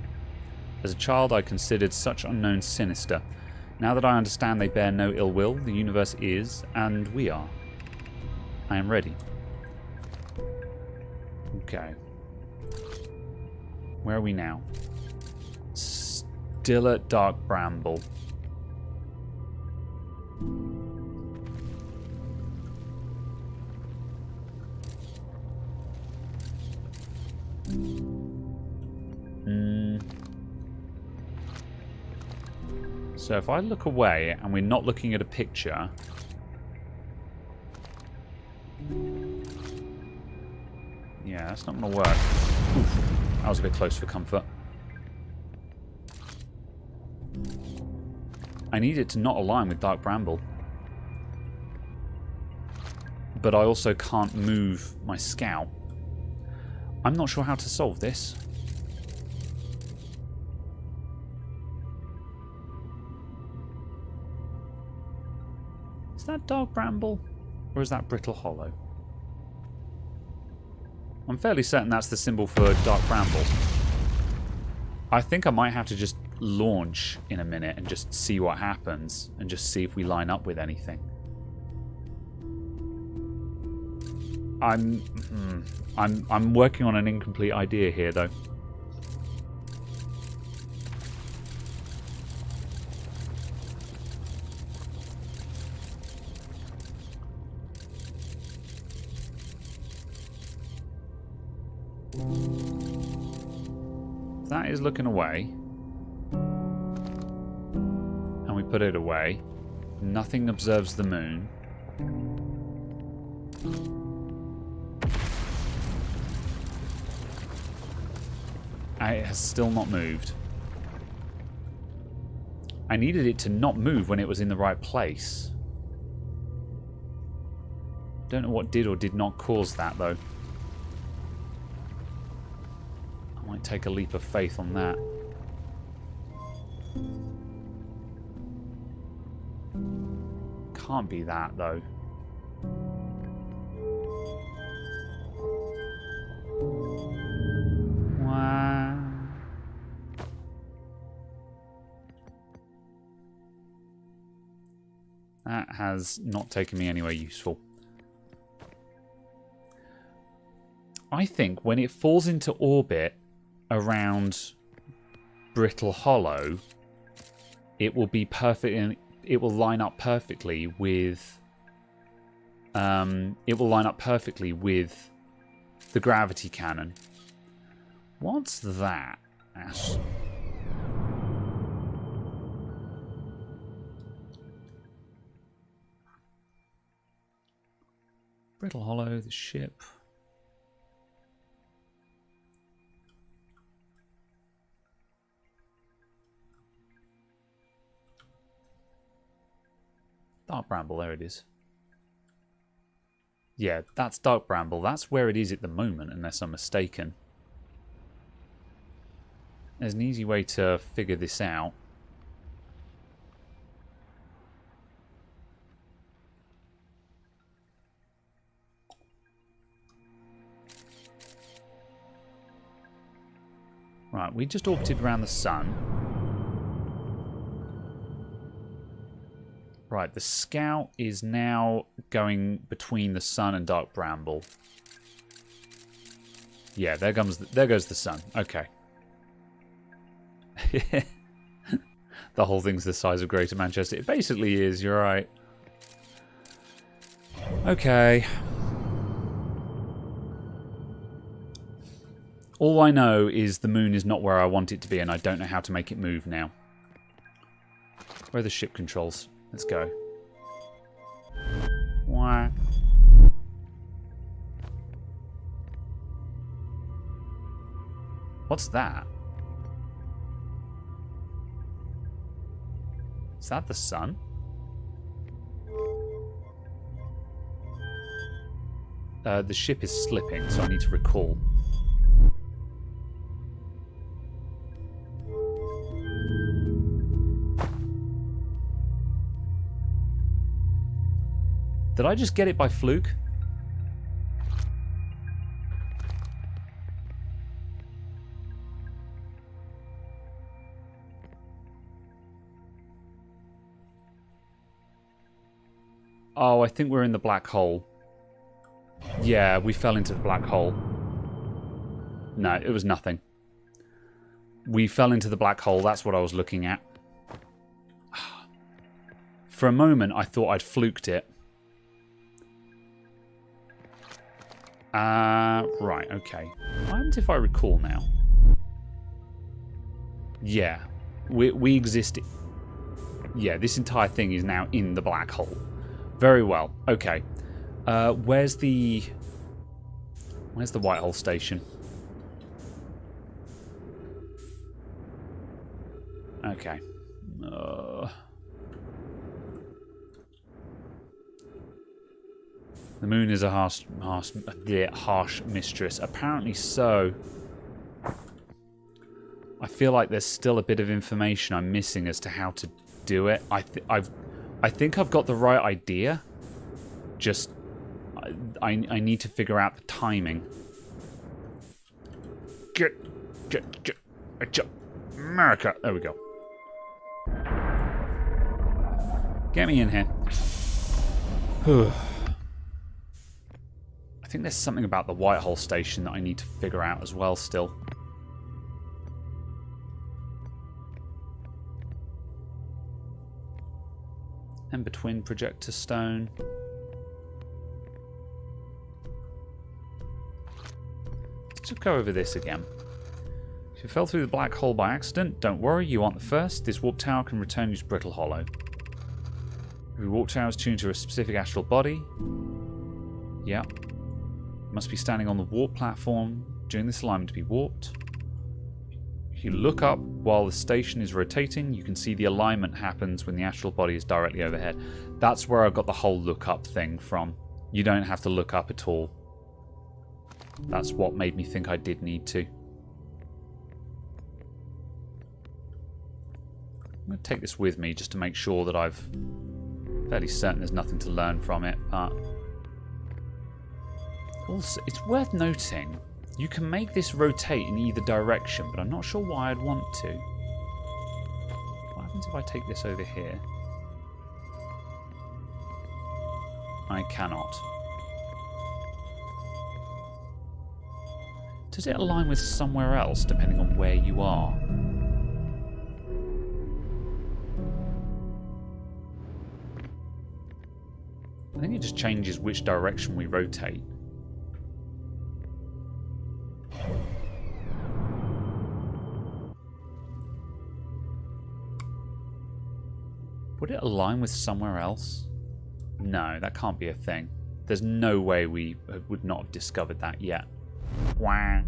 As a child, I considered such unknowns sinister. Now that I understand they bear no ill will, the universe is, and we are. I am ready. Okay. Where are we now? Still at Dark Bramble. So if I look away and we're not looking at a picture, yeah, that's not going to work. Oof, that was a bit close for comfort. I need it to not align with Dark Bramble. But I also can't move my scout. I'm not sure how to solve this. Is that Dark Bramble? Or is that Brittle Hollow? I'm fairly certain that's the symbol for Dark Bramble. I think I might have to just launch in a minute and just see what happens. And just see if we line up with anything. I'm working on an incomplete idea here, though. That is looking away. And we put it away. Nothing observes the moon. It has still not moved. I needed it to not move when it was in the right place. Don't know what did or did not cause that, though. I might take a leap of faith on that. Can't be that, though. Wow. That has not taken me anywhere useful. I think when it falls into orbit around Brittle Hollow, it will be perfect and it will line up perfectly with the gravity cannon. What's that, Ash? Brittle Hollow, the ship. Dark Bramble, there it is. Yeah, that's Dark Bramble. That's where it is at the moment, unless I'm mistaken. There's an easy way to figure this out. Right, we just orbited around the sun. Right, the scout is now going between the sun and Dark Bramble. Yeah, there goes the sun. Okay. The whole thing's the size of Greater Manchester. It basically is, you're right. Okay. All I know is the moon is not where I want it to be, and I don't know how to make it move now. Where are the ship controls? Let's go. Wah. What's that? Is that the sun? The ship is slipping, so I need to recall. Did I just get it by fluke? Oh, I think we're in the black hole. Yeah, we fell into the black hole. No, it was nothing. We fell into the black hole. That's what I was looking at. For a moment, I thought I'd fluked it. Right, okay. What happens if I recall now? Yeah. We exist... Yeah, this entire thing is now in the black hole. Very well. Okay. Where's the Whitehall station? Okay. The moon is a harsh mistress. Apparently so. I feel like there's still a bit of information I'm missing as to how to do it. I think I've got the right idea. Just I need to figure out the timing. Get America. There we go. Get me in here. I think there's something about the Whitehall station that I need to figure out as well still. Ember Twin projector stone. Let's just go over this again. If you fell through the black hole by accident, don't worry, you aren't the first. This warp tower can return you to Brittle Hollow. Every warp tower is tuned to a specific astral body. Yep. You must be standing on the warp platform during this alignment to be warped. If you look up while the station is rotating, you can see the alignment happens when the astral body is directly overhead. That's where I got the whole look up thing from. You don't have to look up at all. That's what made me think I did need to. I'm going to take this with me just to make sure that I'm fairly certain there's nothing to learn from it. But also, it's worth noting, you can make this rotate in either direction, but I'm not sure why I'd want to. What happens if I take this over here? I cannot. Does it align with somewhere else, depending on where you are? I think it just changes which direction we rotate. Would it align with somewhere else? No, that can't be a thing. There's no way we would not have discovered that yet. Wah.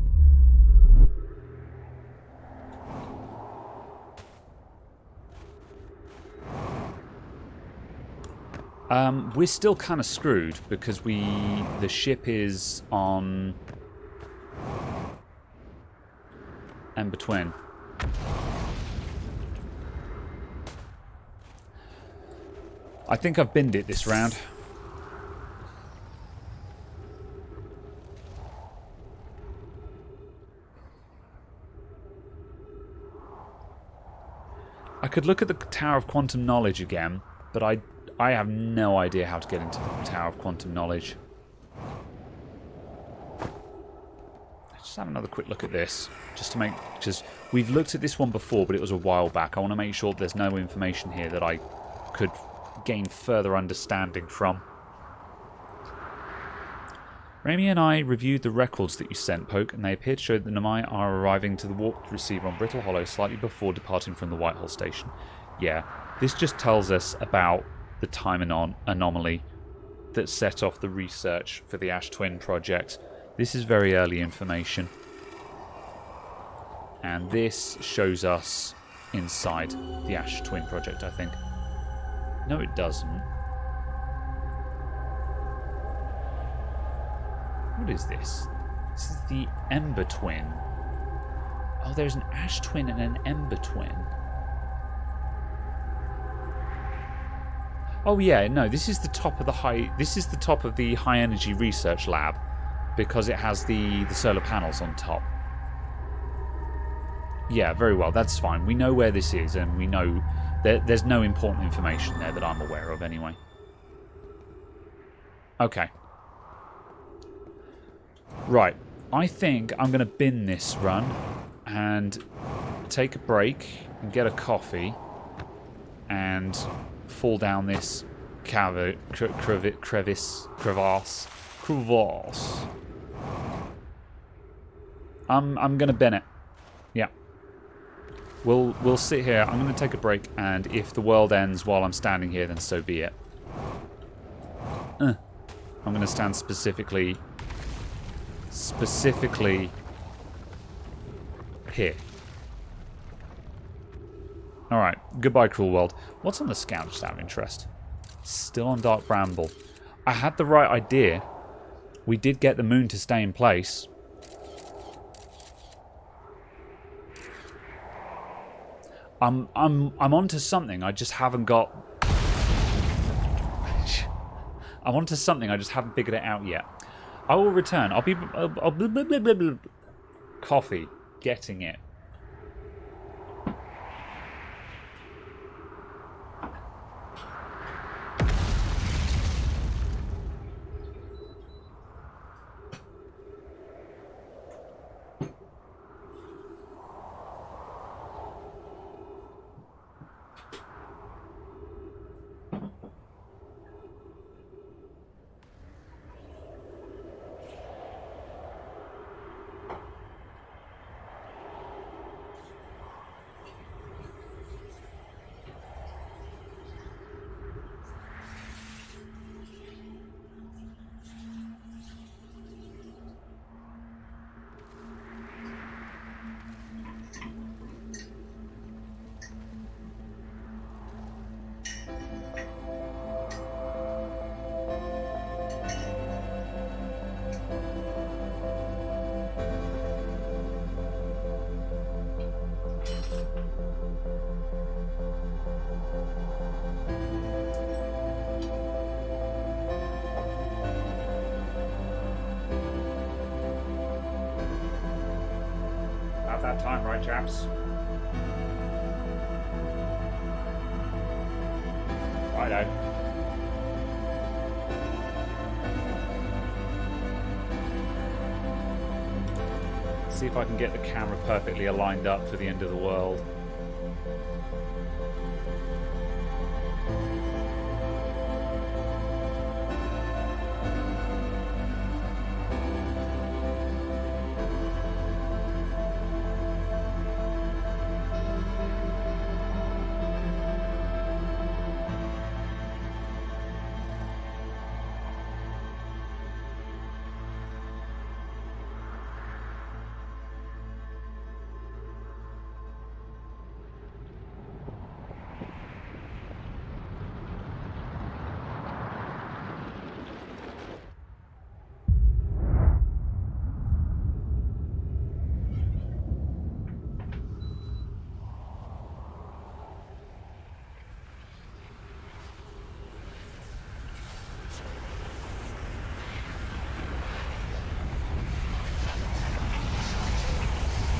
We're still kind of screwed because the ship is on Ember Twin. I think I've binned it this round. I could look at the Tower of Quantum Knowledge again, but I have no idea how to get into the Tower of Quantum Knowledge. Let's just have another quick look at this, just to make... Because we've looked at this one before, but it was a while back. I want to make sure there's no information here that I could gain further understanding from. Rami and I reviewed the records that you sent, Poke, and they appear to show that the Namai are arriving to the warp receiver on Brittle Hollow slightly before departing from the Whitehall station. Yeah, this just tells us about the time anomaly that set off the research for the Ash Twin project. This is very early information. And this shows us inside the Ash Twin project, I think. No, it doesn't. What is this? This is the Ember Twin. Oh, there's an Ash Twin and an Ember Twin. Oh yeah, no, this is the top of the high energy research lab because it has the solar panels on top. Yeah, very well. That's fine. We know where this is, and we know there's no important information there that I'm aware of anyway. Okay. Right. I think I'm going to bin this run and take a break and get a coffee and fall down this crevasse. I'm going to bin it. Yeah. We'll sit here. I'm going to take a break, and if the world ends while I'm standing here, then so be it. I'm going to stand specifically here. Alright, goodbye, cruel world. What's on the scout, just out of interest? Still on Dark Bramble. I had the right idea. We did get the moon to stay in place. I'm onto something. I just haven't got. I'm onto something. I just haven't figured it out yet. I will return. I'll coffee. Getting it. That time, right, chaps? Righto. See if I can get the camera perfectly aligned up for the end of the world.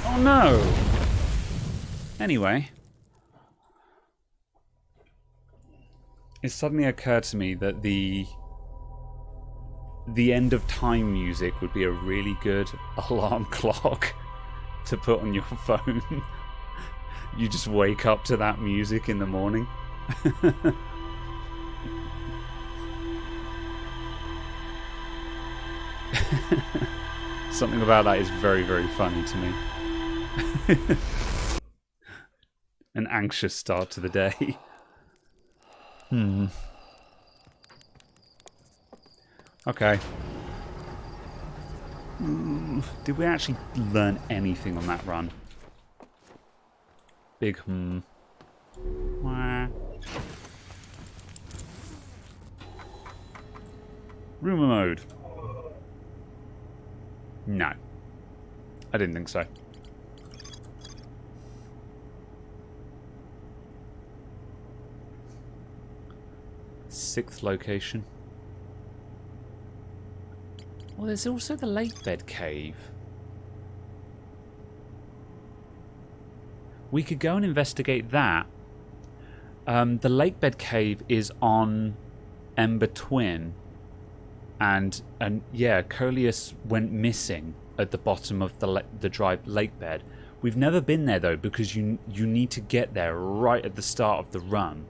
Oh no! Anyway, it suddenly occurred to me that the end of time music would be a really good alarm clock to put on your phone. You just wake up to that music in the morning. Something about that is very, very funny to me. An anxious start to the day. Okay. Did we actually learn anything on that run? Big Wah. Rumor mode. No. I didn't think so. 6th location. Well, there's also the lake bed cave. We could go and investigate that. The lake bed cave is on Ember Twin. And yeah, Coleus went missing at the bottom of the dry lake bed. We've never been there though, because you need to get there right at the start of the run.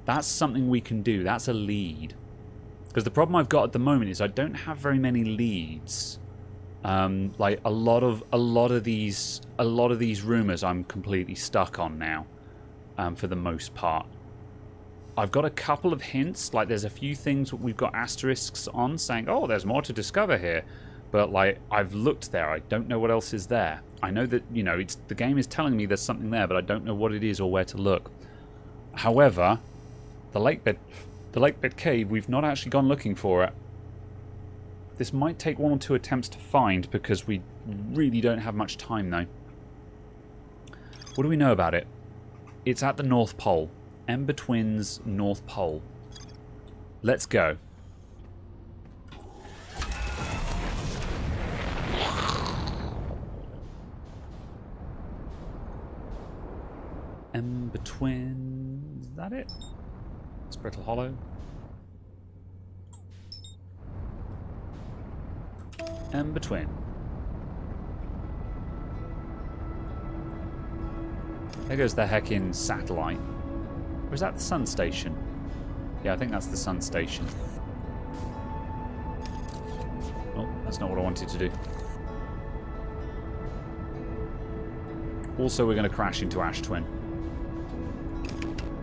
That's something we can do. That's a lead. Because the problem I've got at the moment is I don't have very many leads. Like a lot of these rumors I'm completely stuck on now, for the most part. I've got a couple of hints, like there's a few things we've got asterisks on saying, oh, there's more to discover here. But like, I've looked there, I don't know what else is there. I know that, you know, the game is telling me there's something there, but I don't know what it is or where to look. However, the lake bed cave, we've not actually gone looking for it. This might take 1 or 2 attempts to find, because we really don't have much time though. What do we know about it? It's at the North Pole. Ember Twins North Pole. Let's go. Ember Twins. Is that it? Sprittle Hollow. Ember Twin. There goes the heckin' satellite. Or is that the sun station? Yeah, I think that's the sun station. Oh, that's not what I wanted to do. Also, we're going to crash into Ash Twin.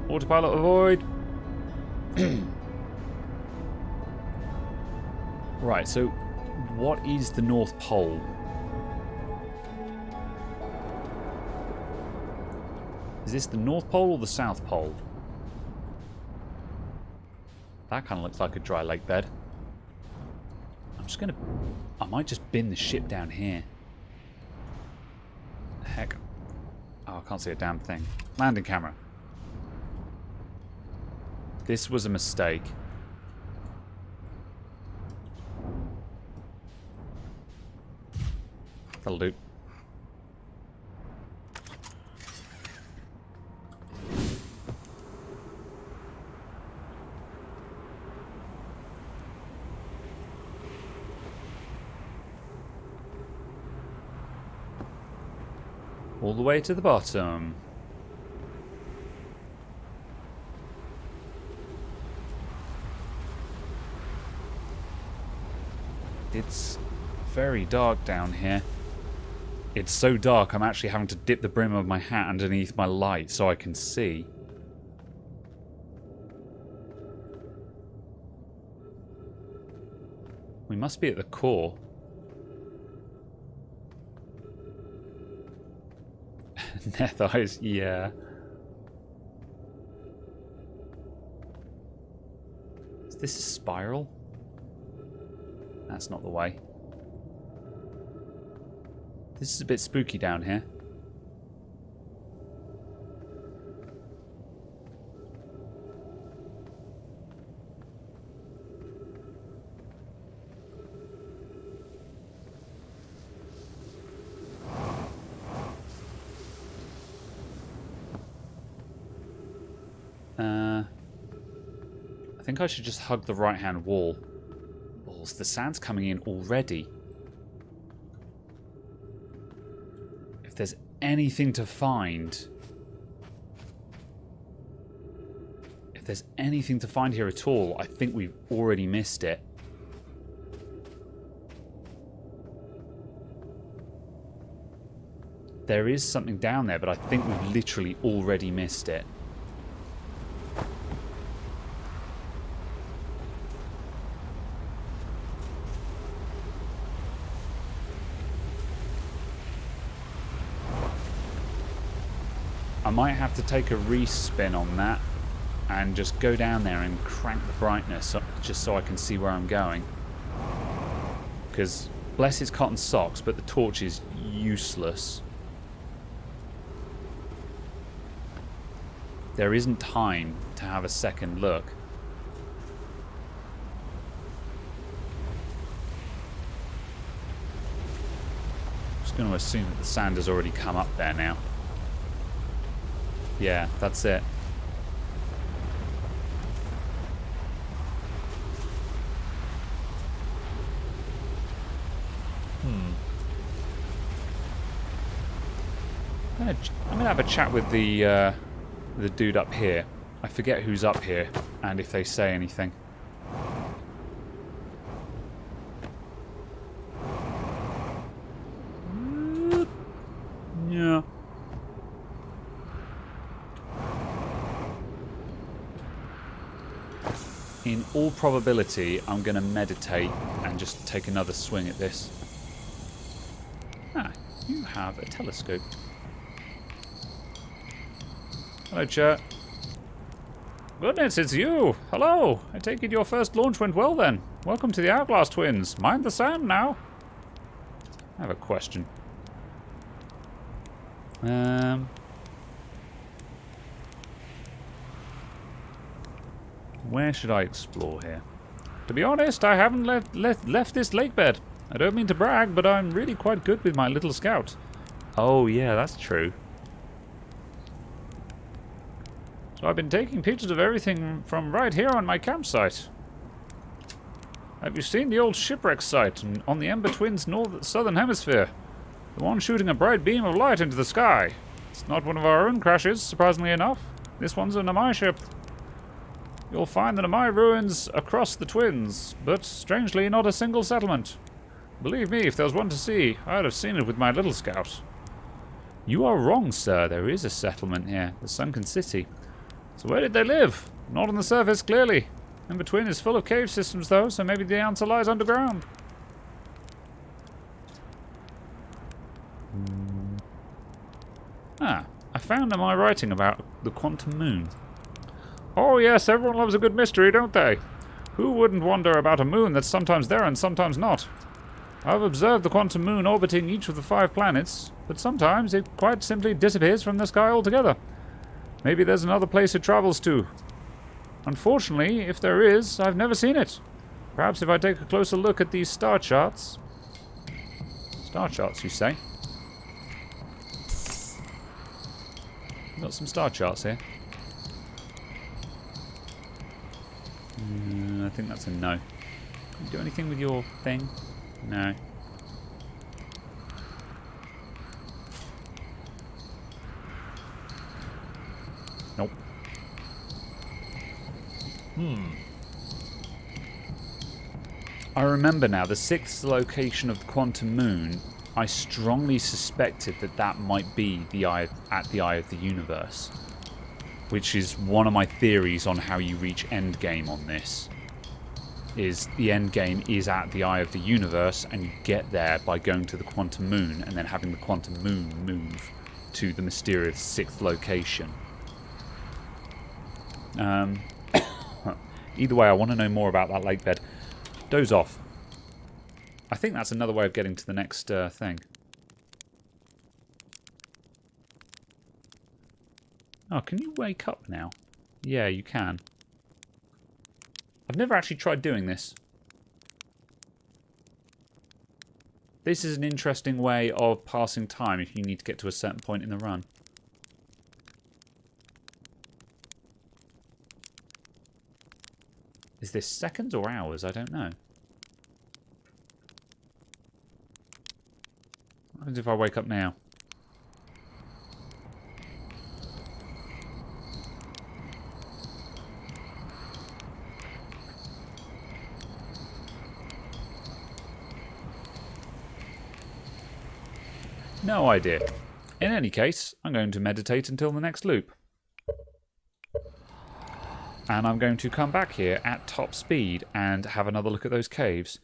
Autopilot avoid! Right, so what is the North Pole? Is this the North Pole or the South Pole? That kind of looks like a dry lake bed. I'm just going to... I might just bin the ship down here. Heck. Oh, I can't see a damn thing. Landing camera. This was a mistake. That'll do. All the way to the bottom. It's very dark down here. It's so dark I'm actually having to dip the brim of my hat underneath my light so I can see. We must be at the core. Neth eyes, yeah. Is this a spiral? That's not the way. This is a bit spooky down here. I think I should just hug the right-hand wall. Balls, the sand's coming in already. If there's anything to find... If there's anything to find here at all, I think we've already missed it. There is something down there, but I think we've literally already missed it. I might have to take a respin on that and just go down there and crank the brightness up just so I can see where I'm going. Because bless his cotton socks, but the torch is useless. There isn't time to have a second look. going to assume that the sand has already come up there now. Yeah, that's it. I'm gonna have a chat with the dude up here. I forget who's up here and if they say anything. Yeah. In all probability, I'm going to meditate and just take another swing at this. Ah, you have a telescope. Hello, chat. Goodness, it's you! Hello! I take it your first launch went well then. Welcome to the Hourglass Twins. Mind the sand now. I have a question. Where should I explore here? To be honest, I haven't left this lake bed. I don't mean to brag, but I'm really quite good with my little scout. Oh yeah, that's true. So I've been taking pictures of everything from right here on my campsite. Have you seen the old shipwreck site on the Ember Twins' southern hemisphere? The one shooting a bright beam of light into the sky. It's not one of our own crashes, surprisingly enough. This one's a Namai ship. You'll find the Namai ruins across the Twins, but strangely not a single settlement. Believe me, if there was one to see, I'd have seen it with my little scout. You are wrong, sir. There is a settlement here, the Sunken City. So where did they live? Not on the surface, clearly. In between is full of cave systems, though, so maybe the answer lies underground. Ah, I found my writing about the quantum moon. Oh yes, everyone loves a good mystery, don't they? Who wouldn't wonder about a moon that's sometimes there and sometimes not? I've observed the quantum moon orbiting each of the 5 planets, but sometimes it quite simply disappears from the sky altogether. Maybe there's another place it travels to. Unfortunately, if there is, I've never seen it. Perhaps if I take a closer look at these star charts... Star charts, you say? Got some star charts here. I think that's a no. Can you do anything with your thing? No. Nope. I remember now, the 6th location of the quantum moon, I strongly suspected that that might be the eye of the universe. Which is one of my theories on how you reach endgame on this. Is the endgame is at the eye of the universe, and you get there by going to the quantum moon and then having the quantum moon move to the mysterious 6th location. Either way, I want to know more about that lake bed. Doze off. I think that's another way of getting to the next thing. Oh, can you wake up now? Yeah, you can. I've never actually tried doing this. This is an interesting way of passing time if you need to get to a certain point in the run. Is this seconds or hours? I don't know. What happens if I wake up now? No idea. In any case, I'm going to meditate until the next loop. And I'm going to come back here at top speed and have another look at those caves.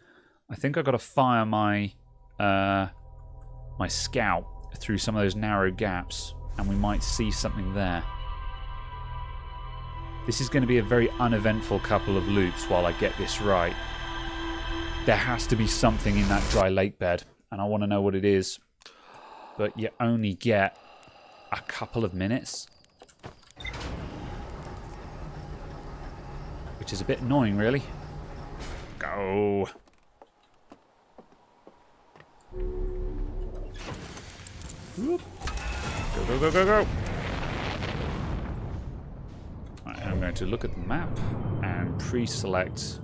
I think I've got to fire my my scout through some of those narrow gaps, and we might see something there. This is going to be a very uneventful couple of loops while I get this right. There has to be something in that dry lake bed, and I want to know what it is. But you only get a couple of minutes. Which is a bit annoying, really. Go. Whoop. Go, go, go, go, go. Right, I'm going to look at the map and pre-select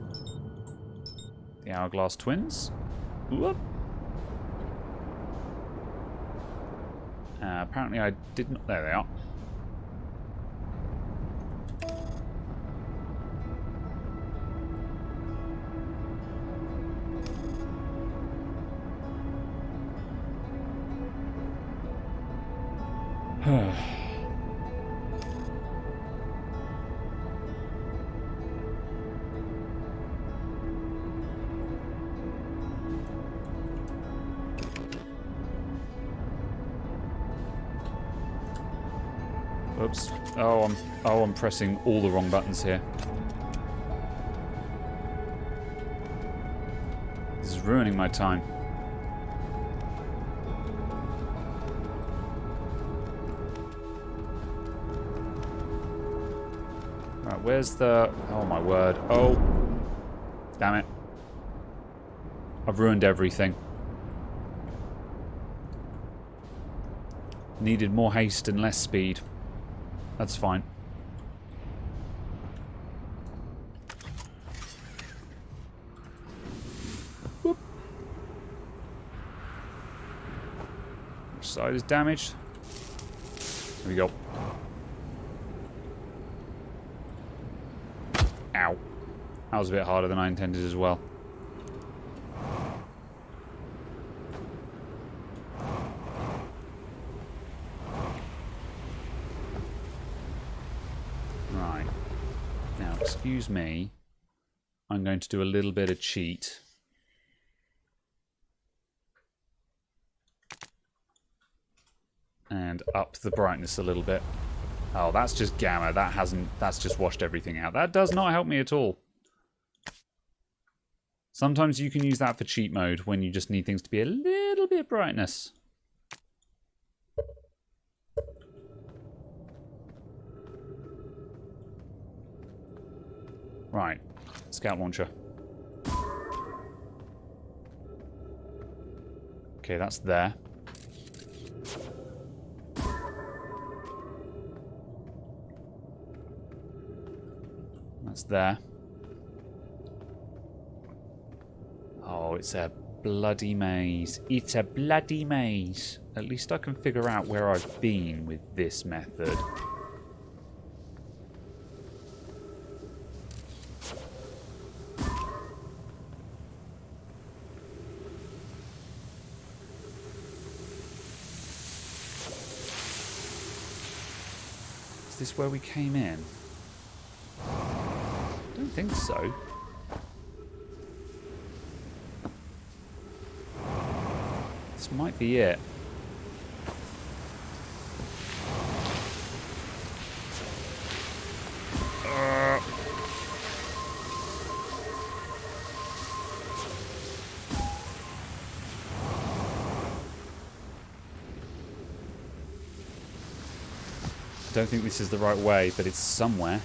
the Hourglass Twins. Whoop. Apparently I didn't... There they are. Oops. Oh, I'm pressing all the wrong buttons here. This is ruining my time. Right, where's the... Oh my word. Oh. Damn it. I've ruined everything. Needed more haste and less speed. That's fine. Whoop. Which side is damaged? There we go. Ow. That was a bit harder than I intended as well. Right. Now, excuse me. I'm going to do a little bit of cheat. And up the brightness a little bit. Oh, that's just gamma. That's just washed everything out. That does not help me at all. Sometimes you can use that for cheat mode when you just need things to be a little bit brightness. Right. Scout launcher. Okay, that's there. That's there. Oh, it's a bloody maze. It's a bloody maze. At least I can figure out where I've been with this method. Is this where we came in? I don't think so. This might be it. I don't think this is the right way, but it's somewhere.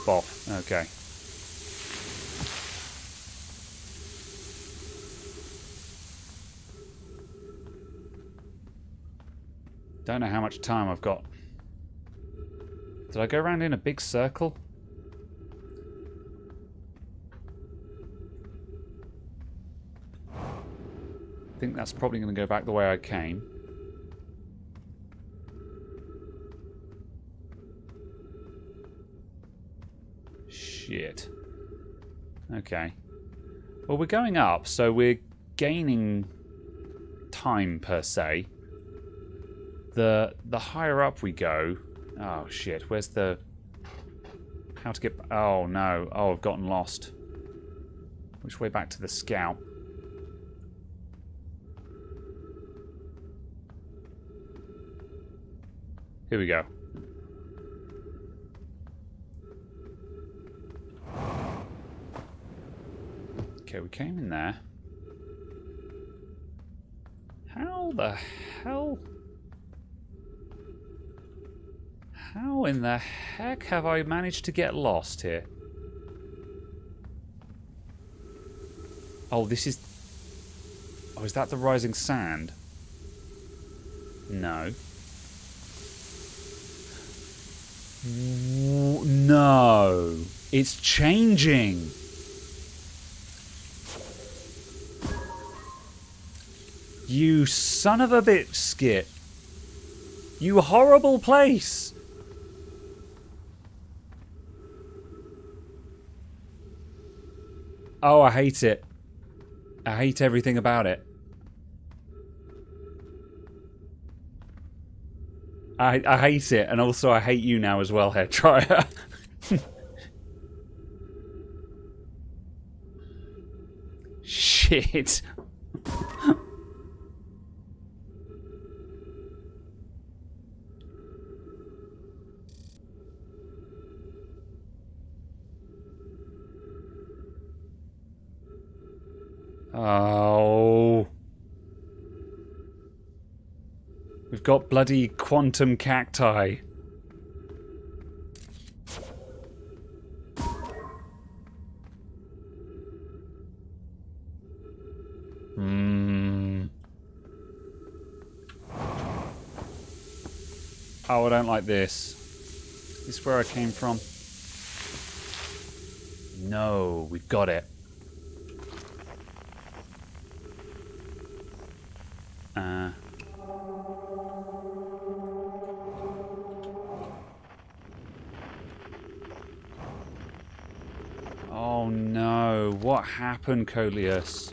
Boff. Okay. Don't know how much time I've got. Did I go around in a big circle? I think that's probably going to go back the way I came. Shit. Okay. Well, we're going up, so we're gaining time per se. The higher up we go... Oh, shit. Where's the... How to get... Oh, no. Oh, I've gotten lost. Which way back to the scout? Here we go. Okay, we came in there. How the hell? How in the heck have I managed to get lost here? Oh, this is... Oh, is that the rising sand? No. No. It's changing. You son of a bitch, Skit. You horrible place. Oh, I hate it. I hate everything about it. I hate it, and also I hate you now as well, Hair Dryer. Shit. Oh. We've got bloody quantum cacti. Oh, I don't like this. Is this where I came from? No, we've got it. Oh no, what happened, Coleus?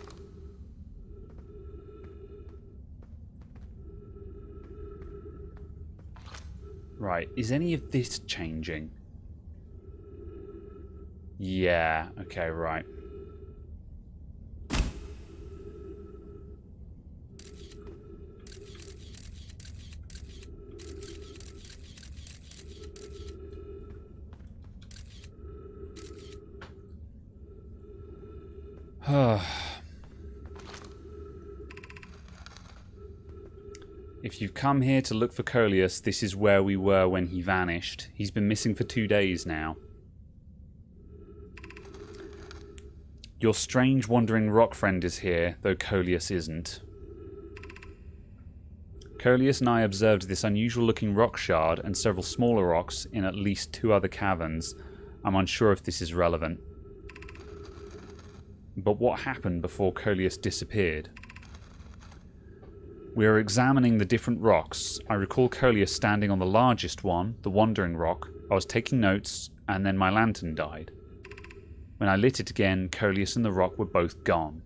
Right, is any of this changing? Yeah, okay, right. If you've come here to look for Coleus, this is where we were when he vanished. He's been missing for 2 days now. Your strange wandering rock friend is here, though Coleus isn't. Coleus and I observed this unusual looking rock shard and several smaller rocks in at least 2 other caverns. I'm unsure if this is relevant. But what happened before Coleus disappeared? We are examining the different rocks. I recall Coleus standing on the largest one, the Wandering Rock. I was taking notes, and then my lantern died. When I lit it again, Coleus and the rock were both gone.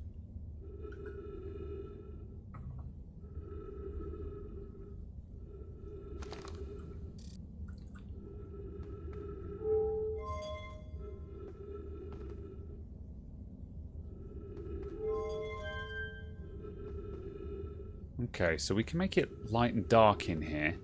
Okay, so we can make it light and dark in here.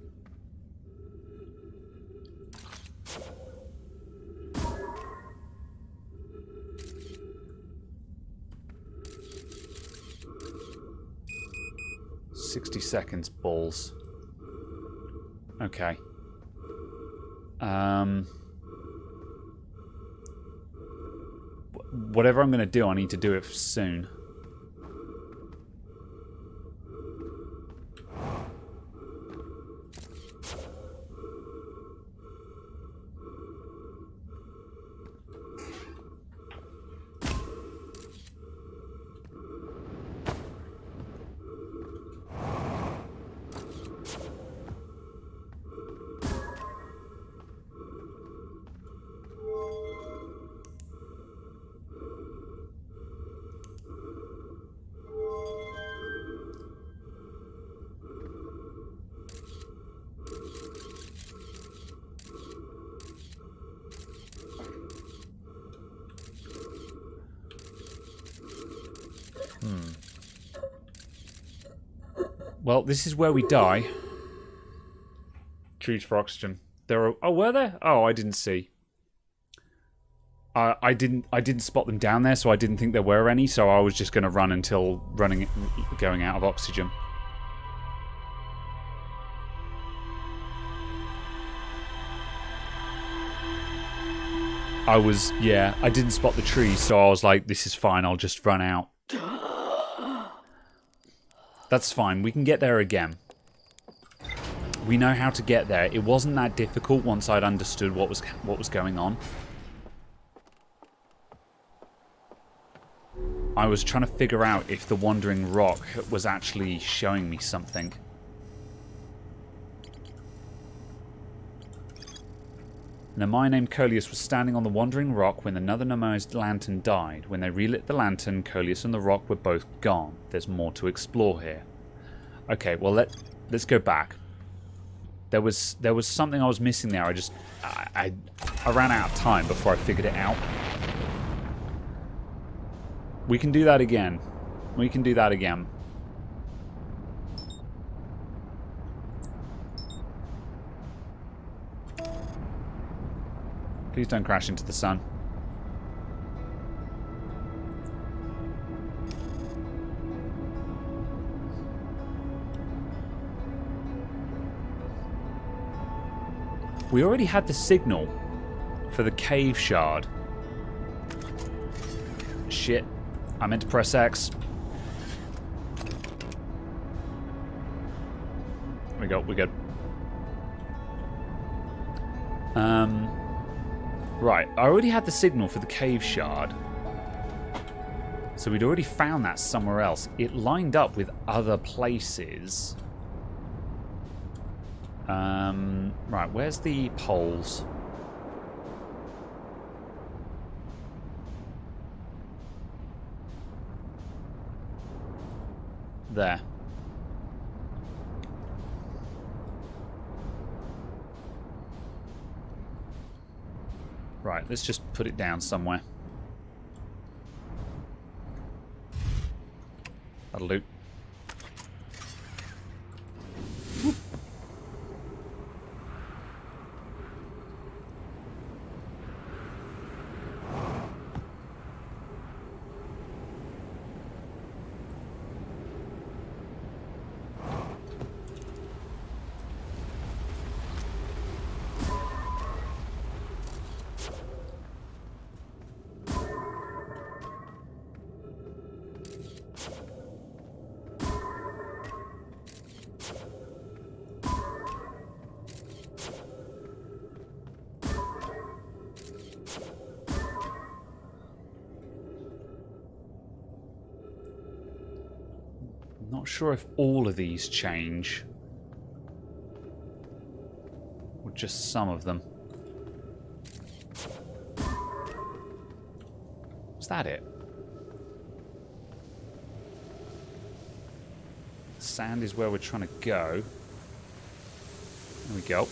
$60 balls. Okay. Whatever I'm going to do, I need to do it soon. Well, this is where we die. trees for oxygen. There are... Oh, were there? Oh, I didn't see. I didn't spot them down there, so I didn't think there were any, so I was just going to run until going out of oxygen. I didn't spot the trees, so I was like, this is fine, I'll just run out. That's fine, we can get there again. We know how to get there. It wasn't that difficult once I'd understood what was going on. I was trying to figure out if the Wandering Rock was actually showing me something. A Nemai named Coleus was standing on the Wandering Rock when another Nemai's lantern died. When they relit the lantern, Coleus and the rock were both gone. There's more to explore here. Okay, well let's go back. There was something I was missing there. I ran out of time before I figured it out. We can do that again. We can do that again. Please don't crash into the sun. We already had the signal for the cave shard. Shit. I meant to press X. We go, we're good. Right, I already had the signal for the cave shard. So we'd already found that somewhere else. It lined up with other places. Right, where's the poles? There. Right, let's just put it down somewhere. That'll do. Not sure if all of these change. Or just some of them. Was that it? Sand is where we're trying to go. There we go.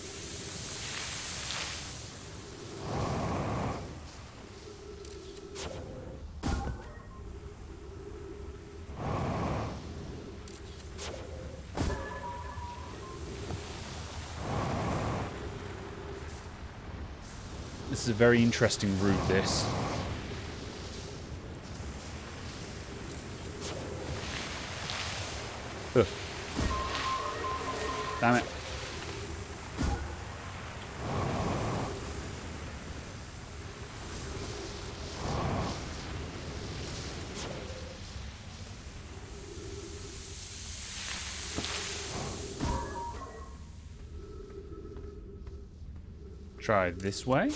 This is a very interesting route, this. Ugh. Damn it. Try this way.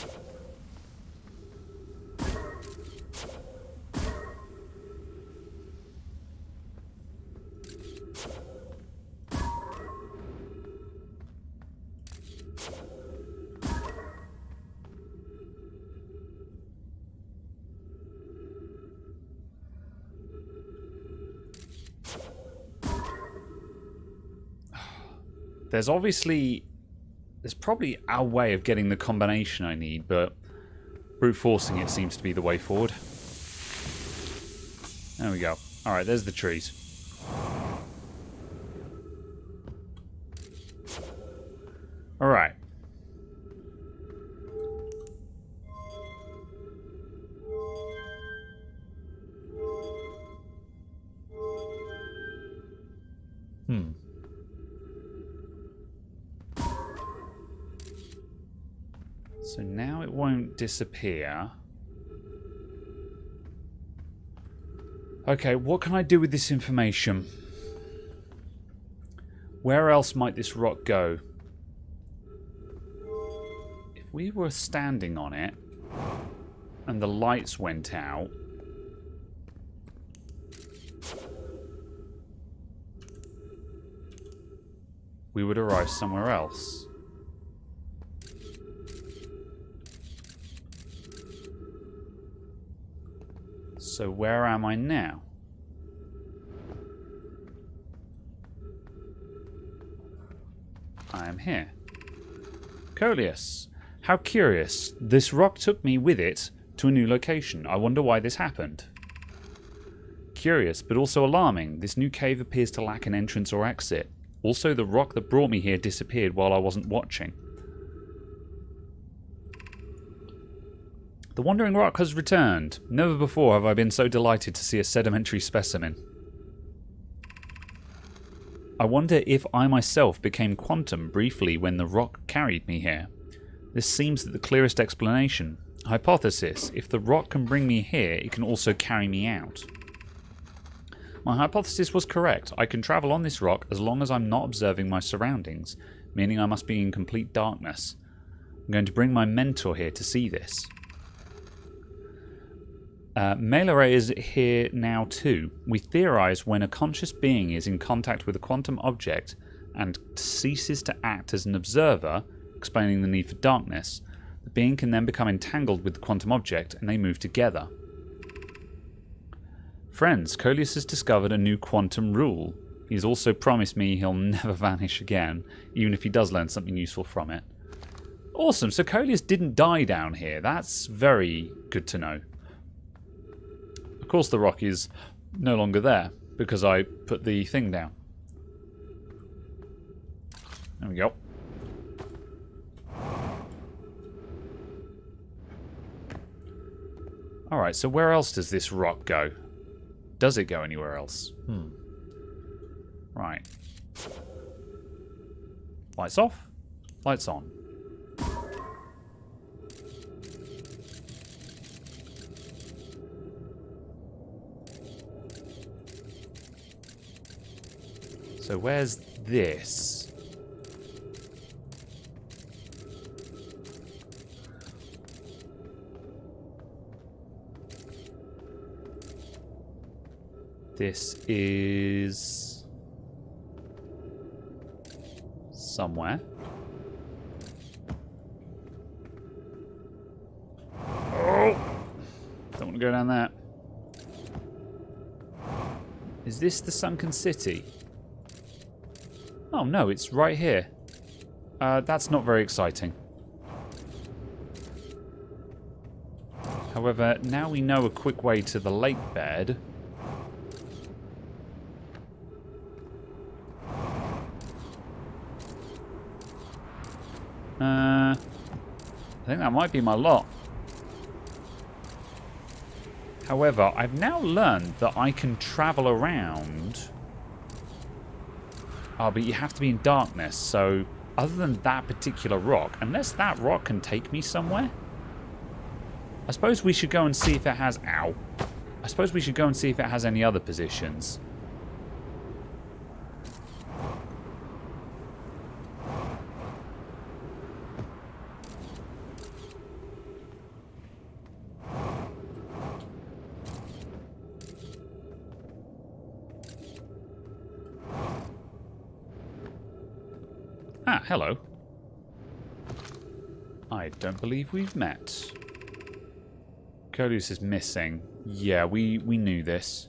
There's probably our way of getting the combination I need, but brute forcing it seems to be the way forward. There we go. Alright, there's the trees. Alright. So now it won't disappear. Okay, what can I do with this information? Where else might this rock go? If we were standing on it and the lights went out, we would arrive somewhere else. So where am I now? I am here. Coleus. How curious. This rock took me with it to a new location. I wonder why this happened. Curious, but also alarming. This new cave appears to lack an entrance or exit. Also, the rock that brought me here disappeared while I wasn't watching. The Wandering Rock has returned. Never before have I been so delighted to see a sedimentary specimen. I wonder if I myself became quantum briefly when the rock carried me here. This seems the clearest explanation. Hypothesis: if the rock can bring me here, it can also carry me out. My hypothesis was correct. I can travel on this rock as long as I'm not observing my surroundings, meaning I must be in complete darkness. I'm going to bring my mentor here to see this. Melee is here now too. We theorize when a conscious being is in contact with a quantum object and ceases to act as an observer, explaining the need for darkness, the being can then become entangled with the quantum object and they move together. Friends, Coleus has discovered a new quantum rule. He's also promised me he'll never vanish again, even if he does learn something useful from it. Awesome, so Coleus didn't die down here. That's very good to know. Of course the rock is no longer there, because I put the thing down. There we go. Alright, so where else does this rock go? Does it go anywhere else? Right. Lights off. Lights on. So where's this? This is somewhere. Oh! Don't want to go down there. Is this the sunken city? Oh no, it's right here. That's not very exciting. However, now we know a quick way to the lake bed. I think that might be my lot. However, I've now learned that I can travel around. Oh, but you have to be in darkness, so other than that particular rock, unless that rock can take me somewhere, I suppose we should go and see if it has... Ow. I suppose we should go and see if it has any other positions. Ah, hello. I don't believe we've met. Coleus is missing. Yeah, we knew this.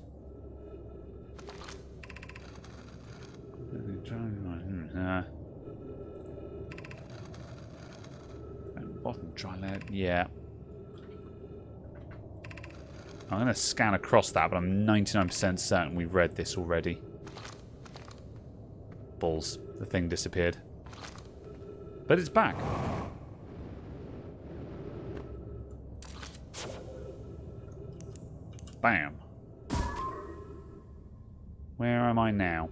Bottom dry lead. Yeah. I'm going to scan across that, but I'm 99% certain we've read this already. Balls. The thing disappeared. But it's back. Bam. Where am I now?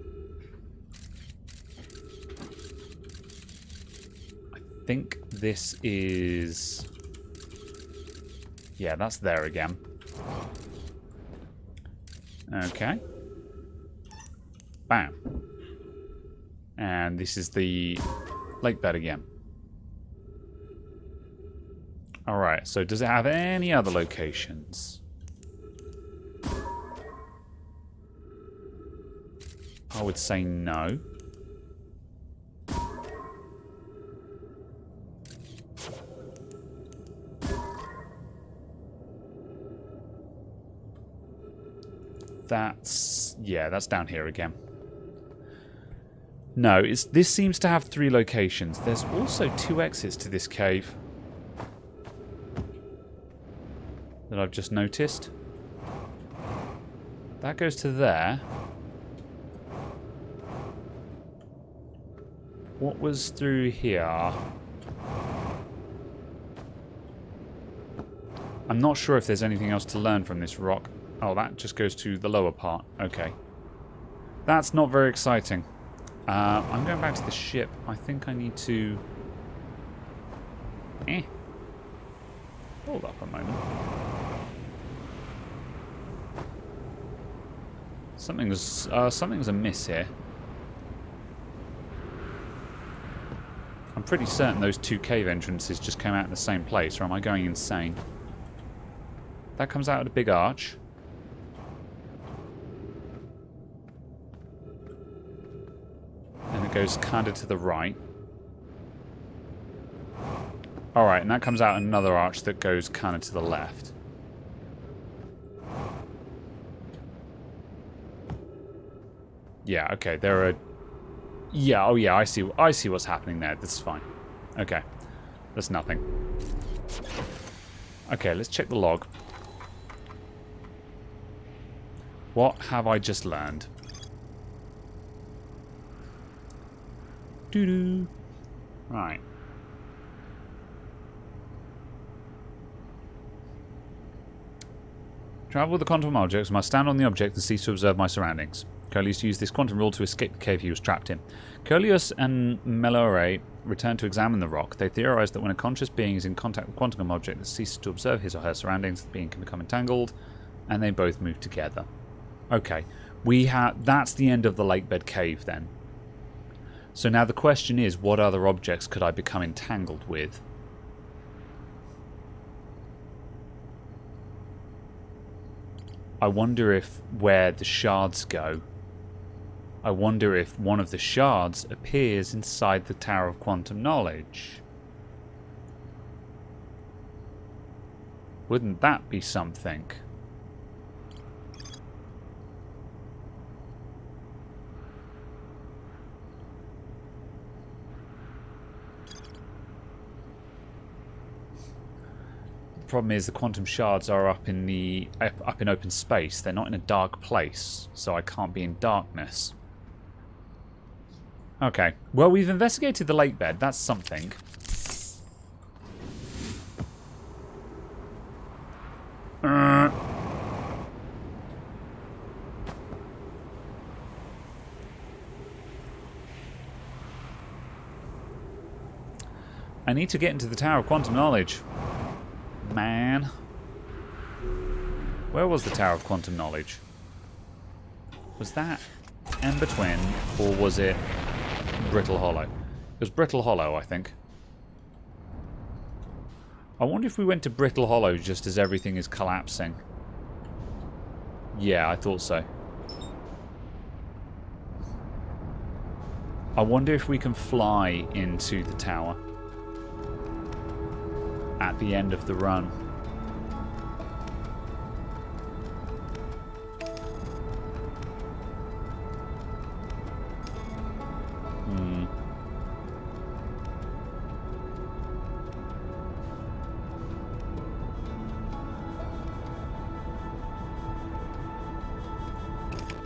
I think this is... Yeah, that's there again. Okay. Bam. And this is the lake bed again. Alright, so does it have any other locations? I would say no. That's down here again. No, this seems to have 3 locations. There's also 2 exits to this cave that I've just noticed. That goes to there. What was through here? I'm not sure if there's anything else to learn from this rock. Oh, that just goes to the lower part. Okay. That's not very exciting. I'm going back to the ship. I think I need to... Hold up a moment. Something's amiss here. I'm pretty certain those 2 cave entrances just came out in the same place, or am I going insane? That comes out of a big arch. And it goes kind of to the right. Alright, and that comes out another arch that goes kind of to the left. Yeah, okay, there are... Yeah, oh yeah, I see what's happening there. That's fine. Okay. That's nothing. Okay, let's check the log. What have I just learned? Doo-doo. Right. Travel with the quantum objects. Must stand on the object and cease to observe my surroundings. Coelius used this quantum rule to escape the cave he was trapped in. Coelius and Melore returned to examine the rock. They theorized that when a conscious being is in contact with a quantum object that ceases to observe his or her surroundings, the being can become entangled, and they both move together. Okay, that's the end of the lakebed cave then. So now the question is, what other objects could I become entangled with? I wonder if where the shards go. I wonder if one of the shards appears inside the Tower of Quantum Knowledge. Wouldn't that be something? Problem is the quantum shards are up in open space. They're not in a dark place, so I can't be in darkness. Okay, well, we've investigated the lake bed. That's something. I need to get into the Tower of Quantum Knowledge. Man. Where was the Tower of Quantum Knowledge? Was that Ember Twin, or was it Brittle Hollow? It was Brittle Hollow, I think. I wonder if we went to Brittle Hollow just as everything is collapsing. Yeah, I thought so. I wonder if we can fly into the tower at the end of the run.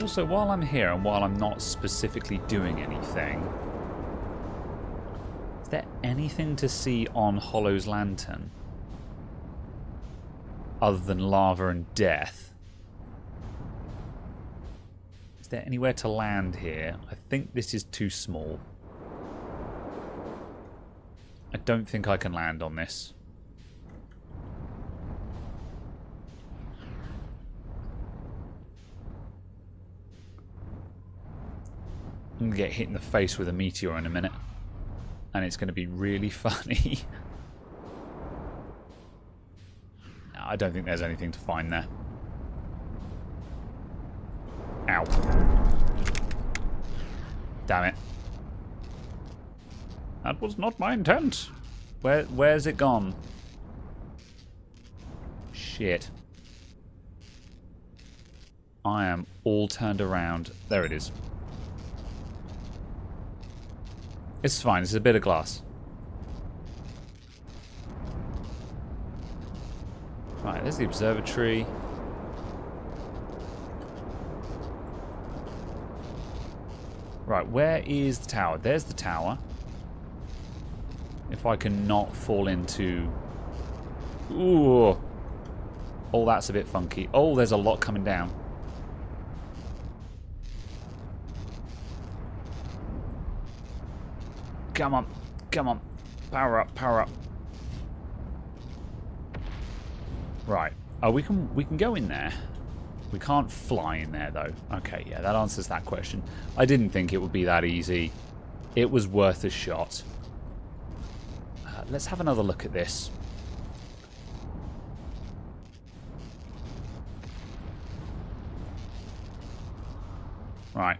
Also, while I'm here and while I'm not specifically doing anything, is there anything to see on Hollow's lantern other than lava and death. Is there anywhere to land here? I think this is too small. I don't think I can land on this. I'm going to get hit in the face with a meteor in a minute. And it's going to be really funny. No, I don't think there's anything to find there. Ow. Damn it. That was not my intent. Where's it gone? Shit. I am all turned around. There it is. It's fine. It's a bit of glass. Right, there's the observatory. Right, where is the tower? There's the tower. If I can not fall into... Ooh. Oh, that's a bit funky. Oh, there's a lot coming down. Come on. Come on. Power up, power up. Right. Oh, we can go in there. We can't fly in there, though. Okay, yeah, that answers that question. I didn't think it would be that easy. It was worth a shot. Let's have another look at this. Right.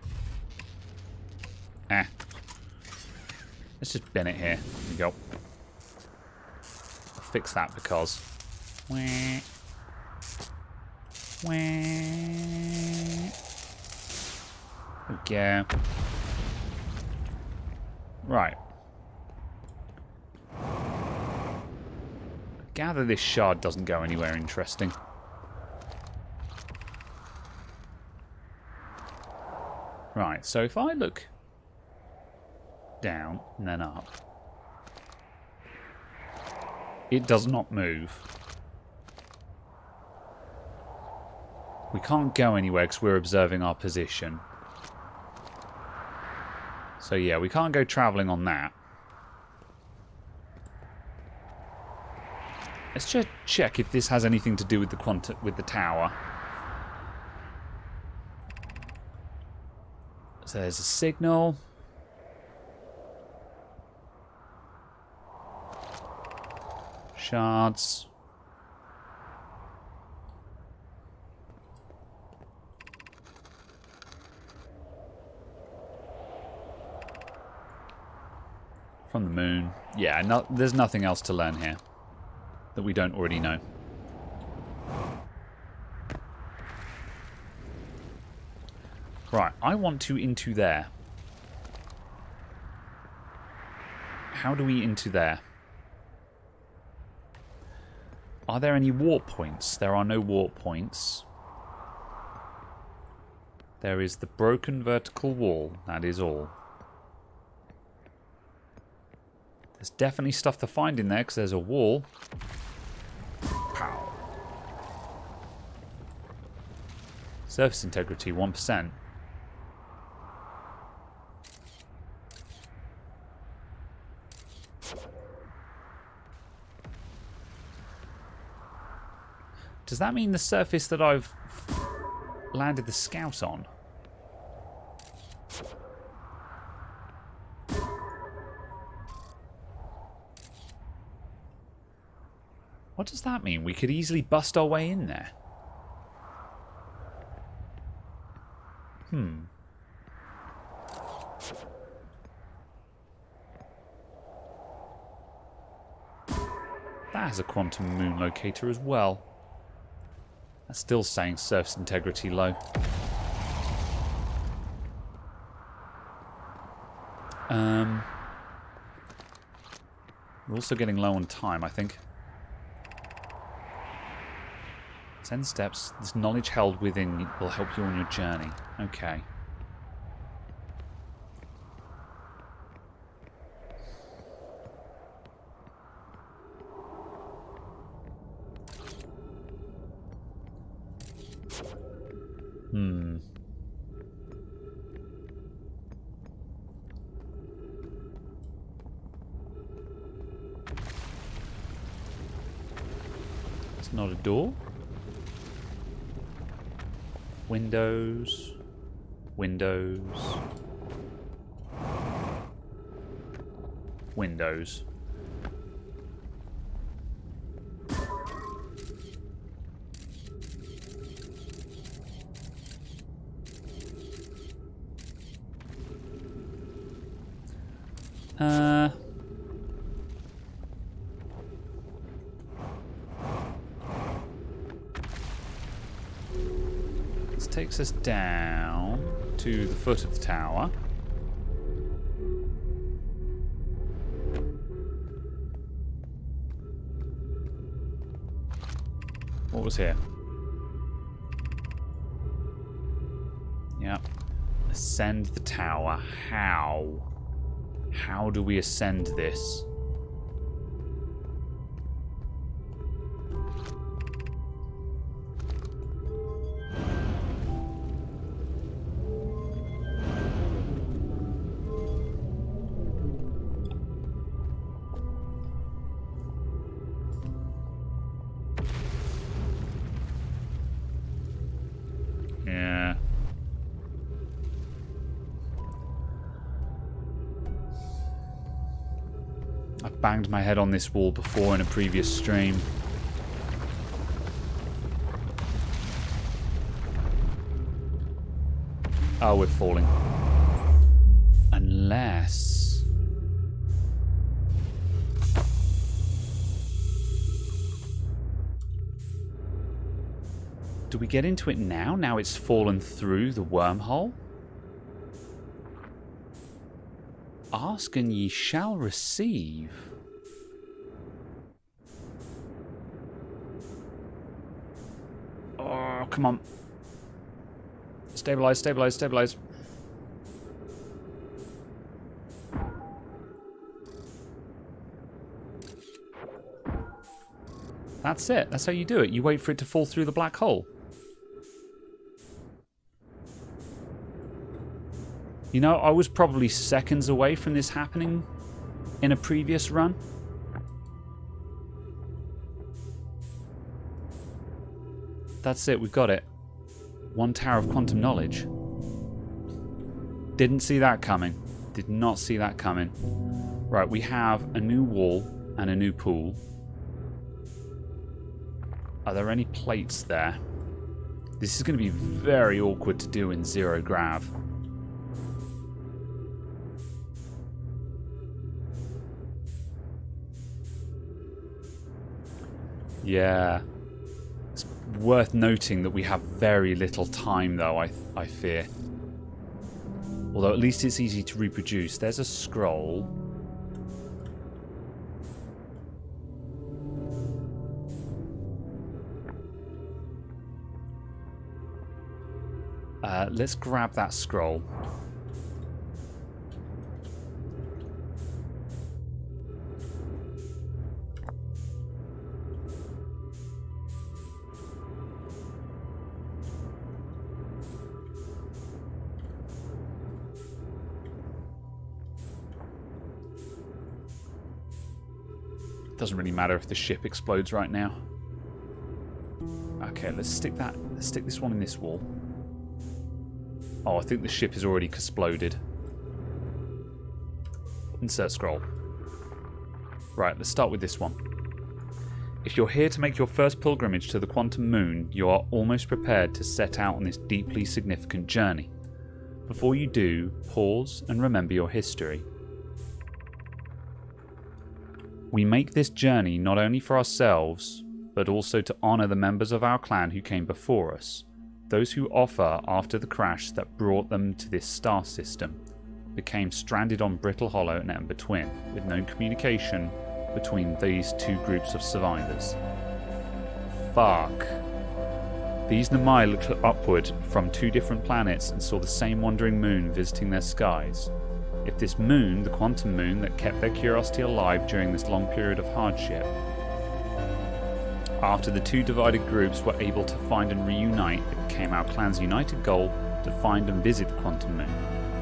Let's just bin it here. There we go. I'll fix that because... There we go. Right. Gather this shard doesn't go anywhere interesting. Right, so if I look down and then up, it does not move. We can't go anywhere because we're observing our position. So yeah, we can't go travelling on that. Let's just check if this has anything to do with the tower. So there's a signal. Shards. From the moon. Yeah, there's nothing else to learn here that we don't already know. Right, I want to into there. How do we into there? Are there any warp points? There are no warp points. There is the broken vertical wall. That is all. There's definitely stuff to find in there because there's a wall. Pow. Surface integrity, 1%. Does that mean the surface that I've landed the scout on? What does that mean? We could easily bust our way in there. That has a quantum moon locator as well. That's still saying surface integrity low. We're also getting low on time, I think. 10 steps. This knowledge held within will help you on your journey. Okay. not a door. Windows. Windows. Windows. This takes us down to the foot of the tower. What was here? Yep. Ascend the tower. How? How do we ascend this? Yeah. I've banged my head on this wall before in a previous stream. Oh, we're falling. Unless... Do we get into it now? Now it's fallen through the wormhole? Ask and ye shall receive. Oh, come on. Stabilize, stabilize, stabilize. That's it. That's how you do it. You wait for it to fall through the black hole. You know, I was probably seconds away from this happening in a previous run. That's it, we've got it. One tower of quantum knowledge. Didn't see that coming. Did not see that coming. Right, we have a new wall and a new pool. Are there any plates there? This is going to be very awkward to do in zero grav. Yeah. It's worth noting that we have very little time, though, I fear. Although at least it's easy to reproduce. There's a scroll. Let's grab that scroll. Doesn't really matter if the ship explodes right now. Okay, let's stick this one in this wall. Oh, I think the ship has already exploded. Insert scroll. Right, let's start with this one. If you're here to make your first pilgrimage to the Quantum Moon, you are almost prepared to set out on this deeply significant journey. Before you do, pause and remember your history. We make this journey not only for ourselves, but also to honour the members of our clan who came before us. Those who offer after the crash that brought them to this star system became stranded on Brittle Hollow and Ember Twin, with no communication between these two groups of survivors. Fuck. These Namai looked upward from two different planets and saw the same wandering moon visiting their skies. If this moon, the quantum moon that kept their curiosity alive during this long period of hardship, after the two divided groups were able to find and reunite, it became our clan's united goal to find and visit the quantum moon.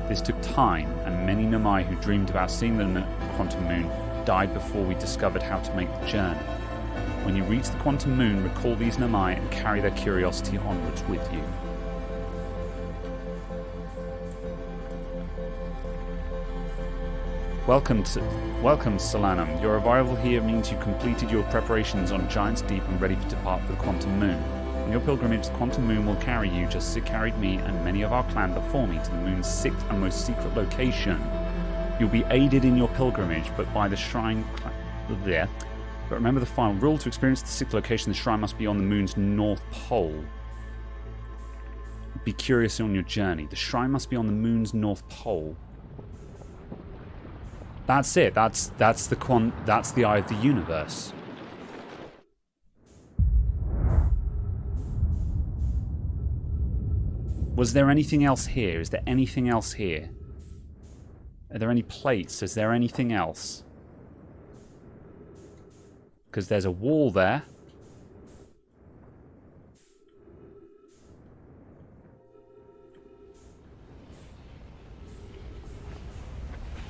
This took time, and many Namai who dreamed about seeing the quantum moon died before we discovered how to make the journey. When you reach the quantum moon, recall these Namai and carry their curiosity onwards with you. Welcome, Solanum. Your arrival here means you completed your preparations on Giant's Deep and ready to depart for the quantum moon. On your pilgrimage, the quantum moon will carry you, just as it carried me and many of our clan before me, to the moon's sixth and most secret location. You'll be aided in your pilgrimage, but by the shrine there. But remember the final rule: to experience the sixth location, the shrine must be on the moon's north pole. Be curious on your journey. The shrine must be on the moon's north pole. That's it. That's the eye of the universe. Was there anything else here? Is there anything else here? Are there any plates? Is there anything else? Because there's a wall there.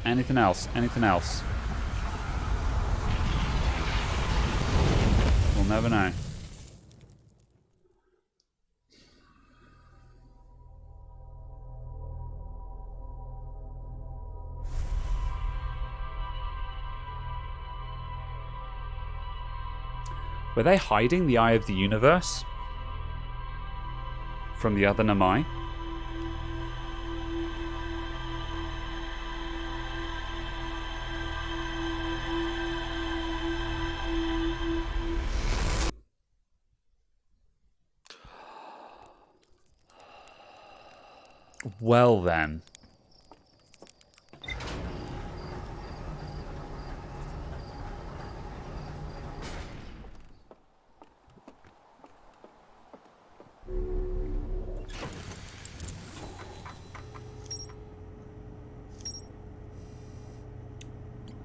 Anything else? Anything else? We'll never know. Were they hiding the eye of the universe from the other Namai? Well then.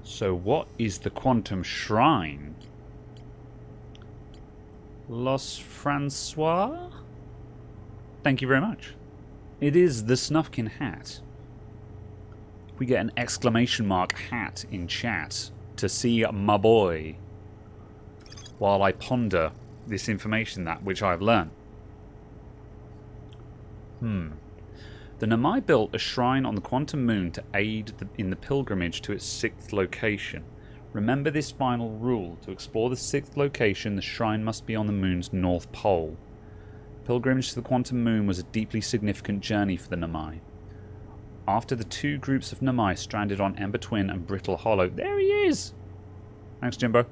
So what is the Quantum Shrine? Los Francois? Thank you very much. It is the Snufkin hat. We get an exclamation mark hat in chat to see my boy while I ponder this information that which I've learned. The Namai built a shrine on the quantum moon to aid in the pilgrimage to its sixth location. Remember this final rule: to explore the sixth location, the shrine must be on the moon's north pole. Pilgrimage to the quantum moon was a deeply significant journey for the Namai. After the two groups of Namai stranded on Ember Twin and Brittle Hollow... There he is! Thanks, Jimbo.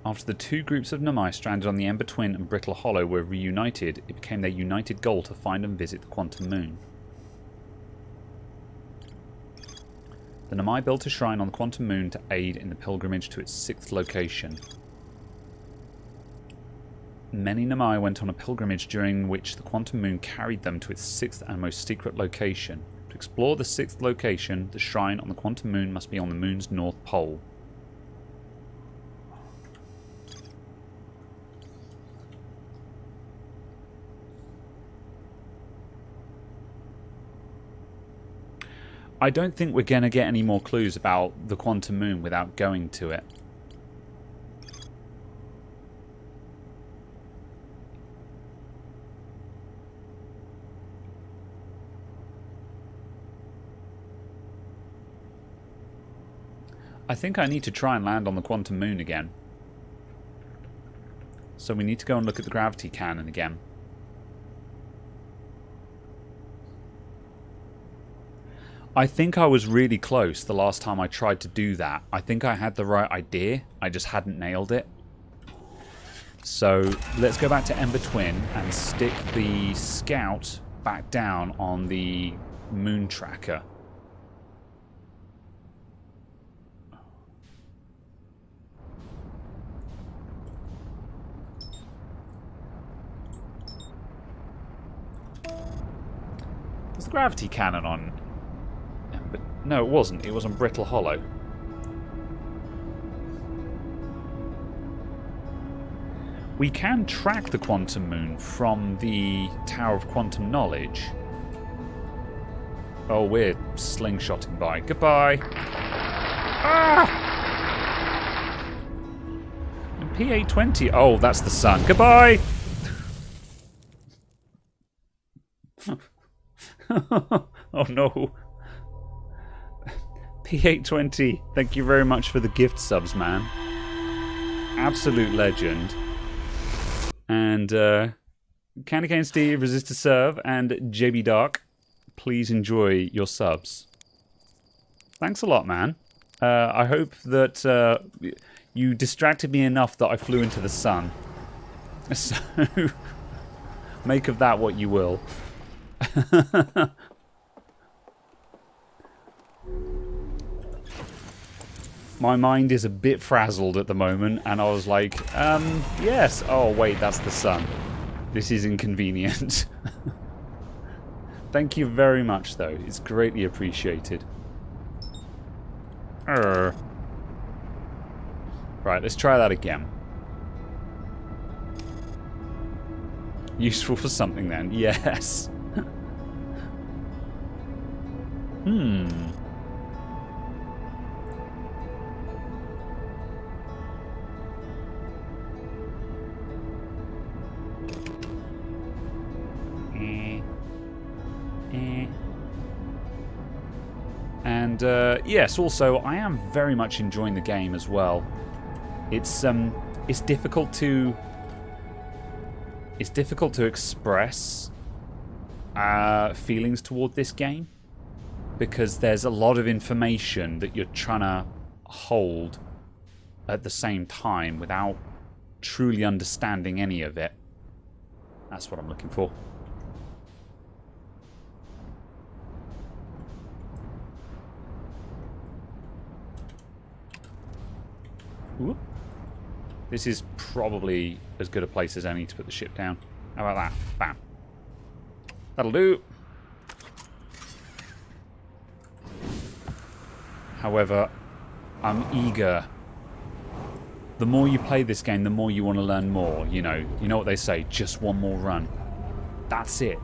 After the two groups of Namai stranded on the Ember Twin and Brittle Hollow were reunited, it became their united goal to find and visit the quantum moon. The Namai built a shrine on the quantum moon to aid in the pilgrimage to its sixth location. Many Namai went on a pilgrimage during which the quantum moon carried them to its sixth and most secret location. To explore the sixth location, the shrine on the quantum moon must be on the moon's north pole. I don't think we're going to get any more clues about the quantum moon without going to it. I think I need to try and land on the quantum moon again. So we need to go and look at the gravity cannon again. I think I was really close the last time I tried to do that. I think I had the right idea. I just hadn't nailed it. So let's go back to Ember Twin and stick the scout back down on the moon tracker. Was the gravity cannon on? No, it wasn't. It was on Brittle Hollow. We can track the quantum moon from the Tower of Quantum Knowledge. Oh, we're slingshotting by. Goodbye. Ah! P820. Oh, that's the sun. Goodbye! Oh no. P820, thank you very much for the gift subs, man. Absolute legend. And Candy Cane Steve, Resist to Serve, and JB Dark, please enjoy your subs. Thanks a lot, man. I hope that you distracted me enough that I flew into the sun. So, make of that what you will. My mind is a bit frazzled at the moment, and I was like, yes. Oh, wait, that's the sun. This is inconvenient. Thank you very much, though. It's greatly appreciated. Right, let's try that again. Useful for something, then. Yes. And yes, also I am very much enjoying the game as well. It's difficult to express feelings toward this game because there's a lot of information that you're trying to hold at the same time without truly understanding any of it. That's what I'm looking for. Whoop. This is probably as good a place as any to put the ship down. How about that? Bam. That'll do. However, I'm eager. The more you play this game, the more you want to learn more. You know what they say, just one more run. That's it.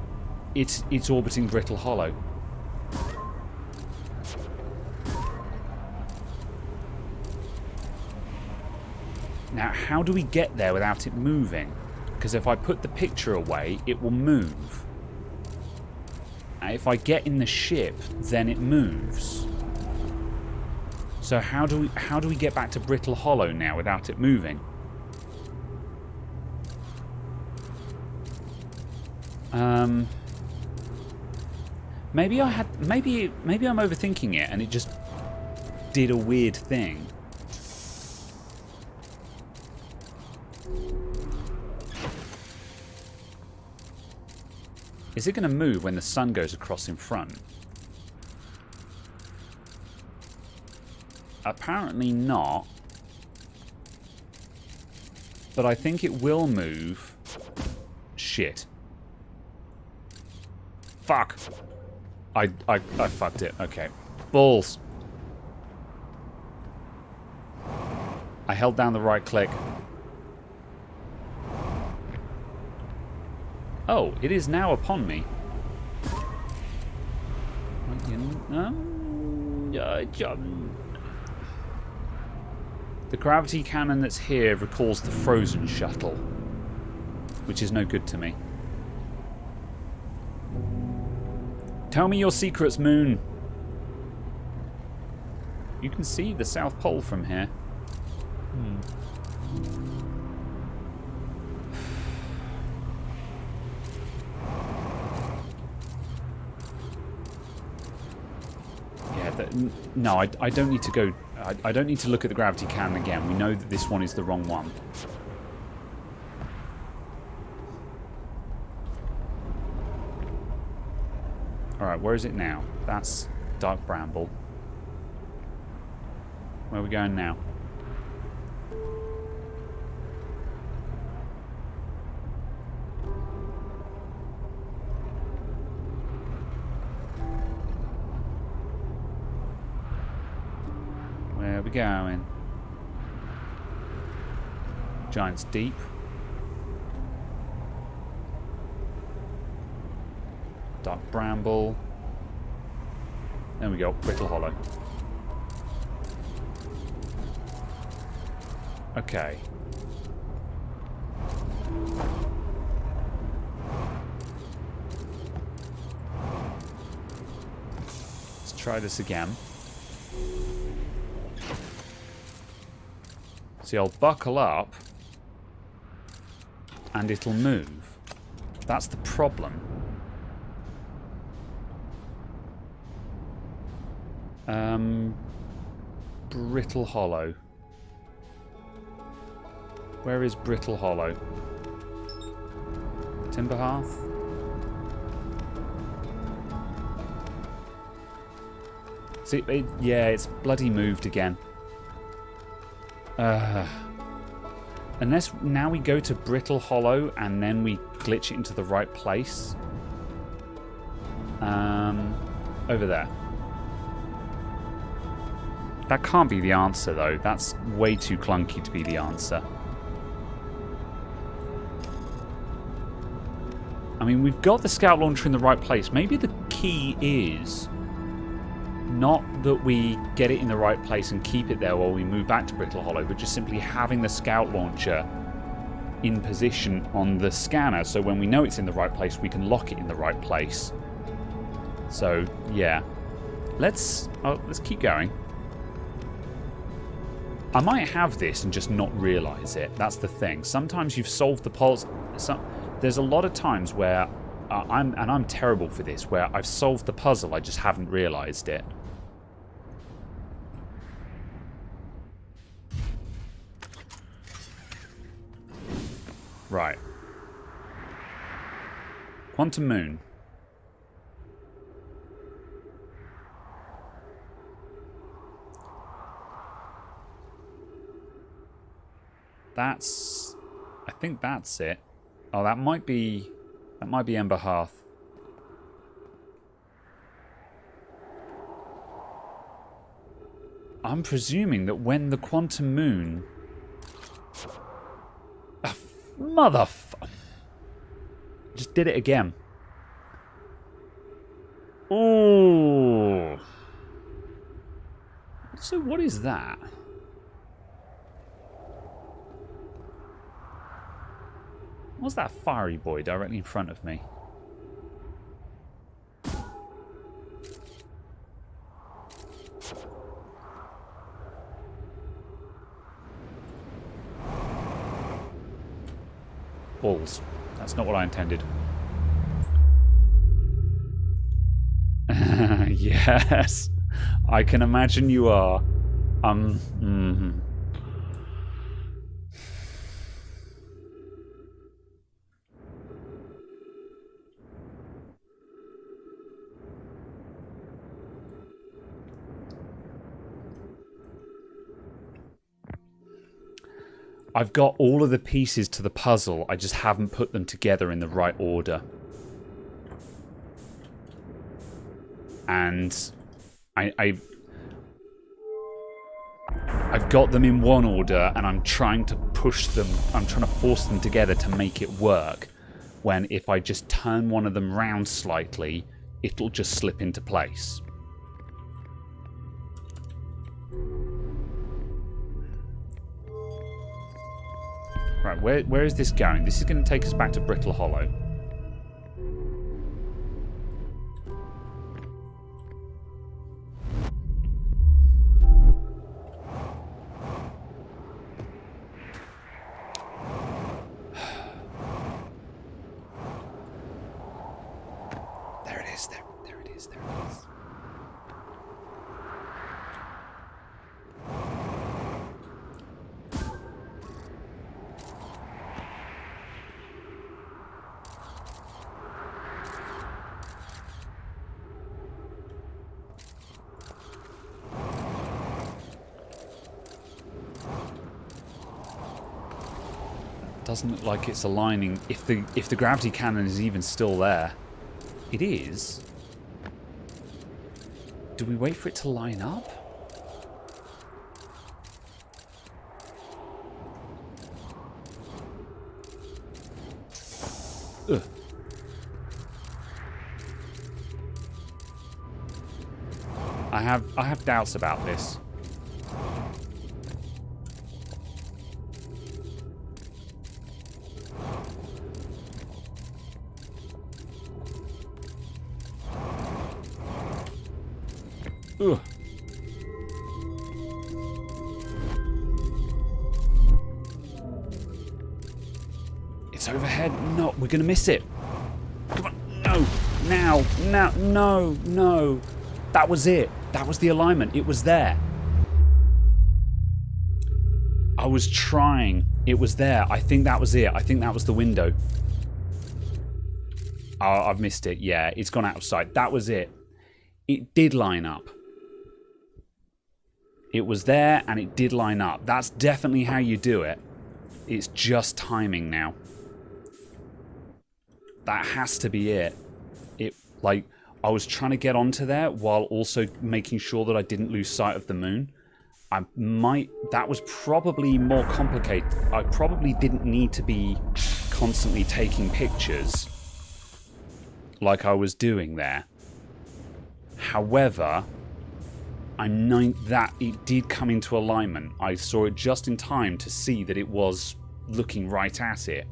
It's orbiting Brittle Hollow. Now, how do we get there without it moving? Because if I put the picture away, it will move. And if I get in the ship, then it moves. So how do we get back to Brittle Hollow now without it moving? Maybe I'm overthinking it and it just did a weird thing. Is it going to move when the sun goes across in front? Apparently not. But I think it will move. Shit. Fuck. I fucked it. Okay. Balls. I held down the right click. Oh, it is now upon me. The gravity cannon that's here recalls the frozen shuttle, which is no good to me. Tell me your secrets, Moon. You can see the South Pole from here. No, I don't need to go. I don't need to look at the gravity cannon again. We know that this one is the wrong one. Alright, where is it now? That's Dark Bramble. Where are we going now? Where are we going? Giant's Deep. Dark Bramble. There we go, Brittle Hollow. Okay. try this again. See, I'll buckle up and it'll move. That's the problem. Brittle Hollow. Where is Brittle Hollow? Timber Hearth? See, yeah, it's bloody moved again. Unless now we go to Brittle Hollow and then we glitch it into the right place. Over there. That can't be the answer, though. That's way too clunky to be the answer. I mean, we've got the scout launcher in the right place. Maybe the key is not that we get it in the right place and keep it there while we move back to Brittle Hollow, but just simply having the scout launcher in position on the scanner, so when we know it's in the right place, we can lock it in the right place. So, yeah. Let's keep going. I might have this and just not realise it. That's the thing. Sometimes you've solved the puzzle. There's a lot of times where I'm terrible for this, where I've solved the puzzle, I just haven't realised it. Right. Quantum Moon. I think that's it. Oh, that might be Ember Hearth. I'm presuming that when the Quantum Moon... Just did it again. Oh. So what is that? What's that fiery boy directly in front of me? Balls. That's not what I intended. Yes. I can imagine you are. I've got all of the pieces to the puzzle, I just haven't put them together in the right order. And I've got them in one order and I'm trying to push them, I'm trying to force them together to make it work. When if I just turn one of them round slightly, it'll just slip into place. Right, where is this going? This is going to take us back to Brittle Hollow. There it is, there it is, there it is. Doesn't look like it's aligning. If the gravity cannon is even still there. It is. Do we wait for it to line up? Ugh. I have doubts about this. Ugh. It's overhead. No, we're going to miss it. Come on. No. Now. Now. No. No. That was it. That was the alignment. It was there. I was trying. It was there. I think that was it. I think that was the window. Oh, I've missed it. Yeah, it's gone out of sight. That was it. It did line up. It was there and it did line up. That's definitely how you do it. It's just timing now. That has to be it. Like, I was trying to get onto there while also making sure that I didn't lose sight of the moon. That was probably more complicated. I probably didn't need to be constantly taking pictures like I was doing there. However, I know that it did come into alignment. I saw it just in time to see that it was looking right at it.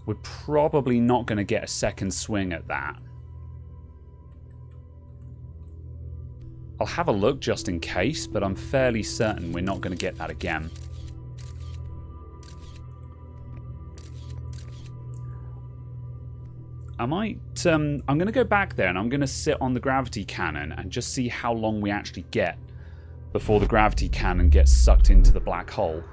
We're probably not going to get a second swing at that. I'll have a look just in case, but I'm fairly certain we're not going to get that again. I'm going to go back there and I'm going to sit on the gravity cannon and just see how long we actually get before the gravity cannon gets sucked into the black hole.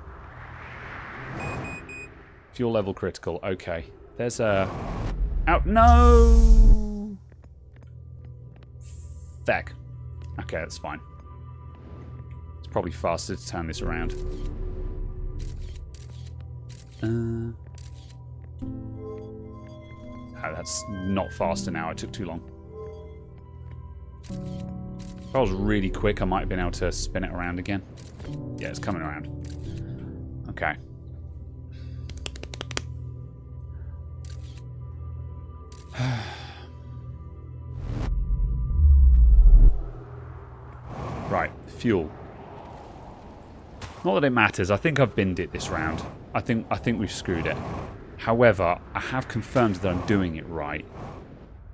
Fuel level critical. Okay. There's a... Out. No! Feck. Okay, that's fine. It's probably faster to turn this around. Oh, that's not faster now. It took too long. If I was really quick, I might have been able to spin it around again. Yeah, it's coming around. Okay. Right, fuel. Not that it matters. I think I've binned it this round. I think we've screwed it. However, I have confirmed that I'm doing it right,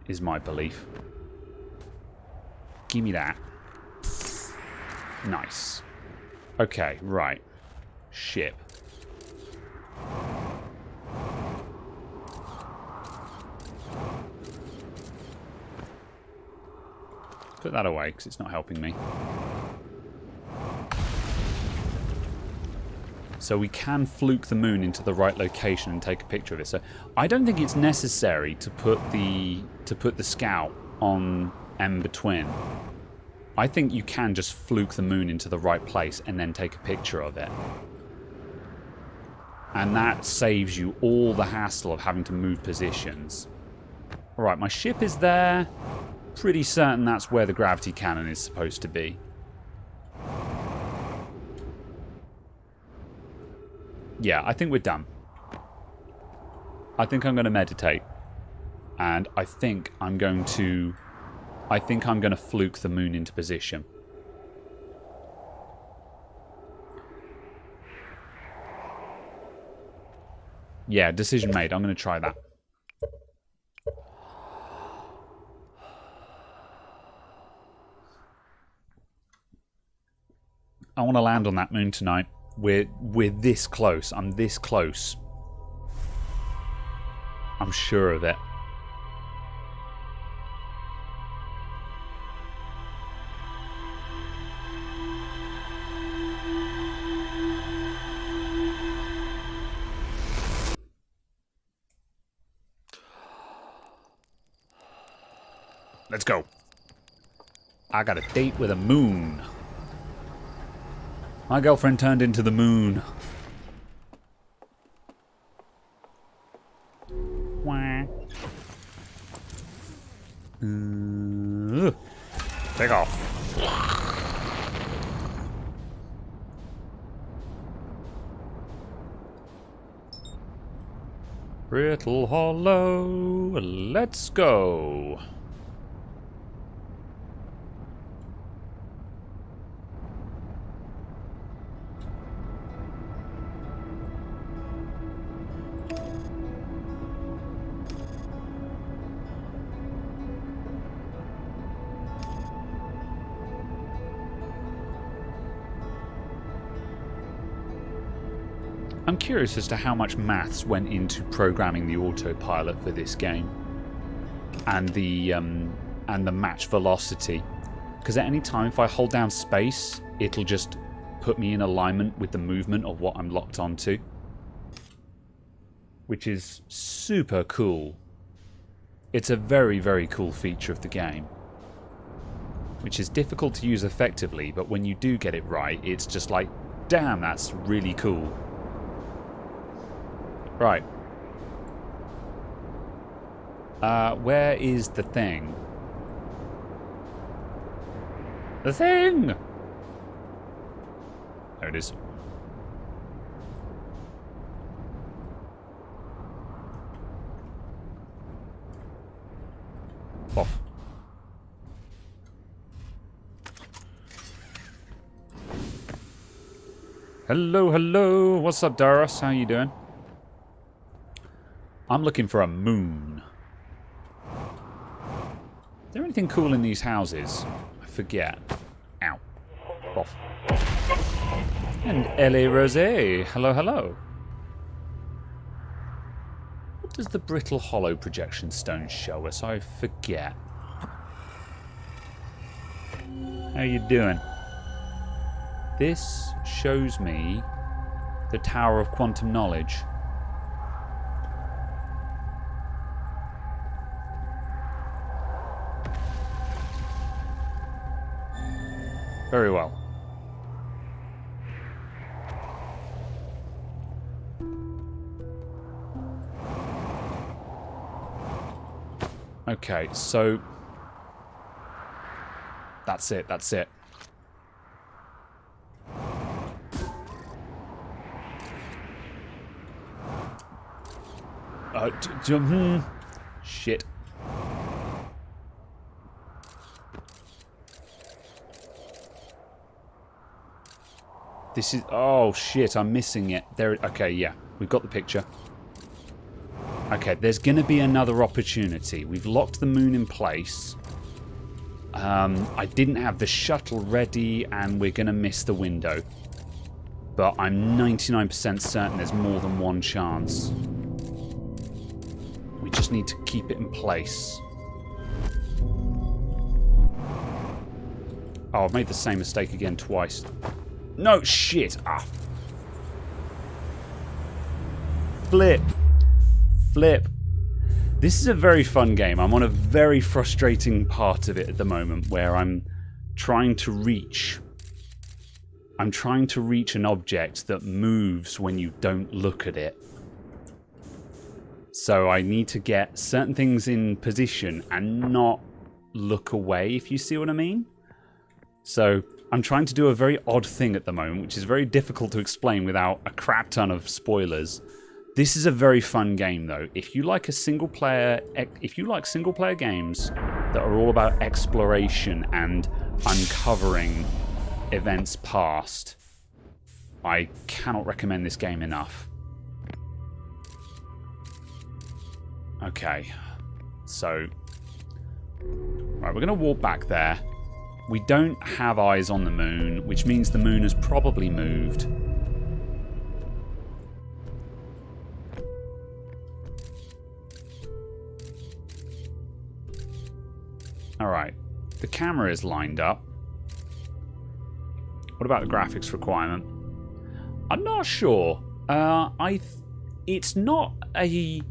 is my belief. Give me that. Nice. Okay, right. Ship. Put that away, because it's not helping me. So we can fluke the moon into the right location and take a picture of it. So I don't think it's necessary to put the scout on Ember Twin. I think you can just fluke the moon into the right place and then take a picture of it. And that saves you all the hassle of having to move positions. Alright, my ship is there. Pretty certain that's where the gravity cannon is supposed to be. Yeah, I think we're done. I think I'm going to meditate. And I think I'm going to fluke the moon into position. Yeah, decision made. I'm going to try that. I want to land on that moon tonight. We're this close. I'm this close. I'm sure of it. Let's go. I got a date with a moon. My girlfriend turned into the moon. Wah. Take off. Brittle Hollow, let's go. I'm curious as to how much maths went into programming the autopilot for this game. And the match velocity. Because at any time, if I hold down space, it'll just put me in alignment with the movement of what I'm locked onto. Which is super cool. It's a very, very cool feature of the game. Which is difficult to use effectively, but when you do get it right, it's just like, damn, that's really cool. Right. Where is the thing? The thing! There it is. Off. Hello, hello. What's up, Daros? How you doing? I'm looking for a moon. Is there anything cool in these houses? I forget. Ow. Off. And Ellie Rosé. Hello, hello. What does the brittle hollow projection stone show us? I forget. How you doing? This shows me the Tower of Quantum Knowledge. Very well. Okay, so that's it, that's it. Shit. This is... Oh, shit, I'm missing it. There. Okay, yeah. We've got the picture. Okay, there's going to be another opportunity. We've locked the moon in place. I didn't have the shuttle ready, and we're going to miss the window. But I'm 99% certain there's more than one chance. We just need to keep it in place. Oh, I've made the same mistake again twice. No, shit. Ah. Flip. Flip. This is a very fun game. I'm on a very frustrating part of it at the moment where I'm trying to reach an object that moves when you don't look at it. So I need to get certain things in position and not look away, if you see what I mean. So I'm trying to do a very odd thing at the moment, which is very difficult to explain without a crap ton of spoilers. This is a very fun game, though. If you like single player games that are all about exploration and uncovering events past, I cannot recommend this game enough. Okay, so right, we're going to walk back there. We don't have eyes on the moon, which means the moon has probably moved. Alright, the camera is lined up. What about the graphics requirement? I'm not sure. It's not a...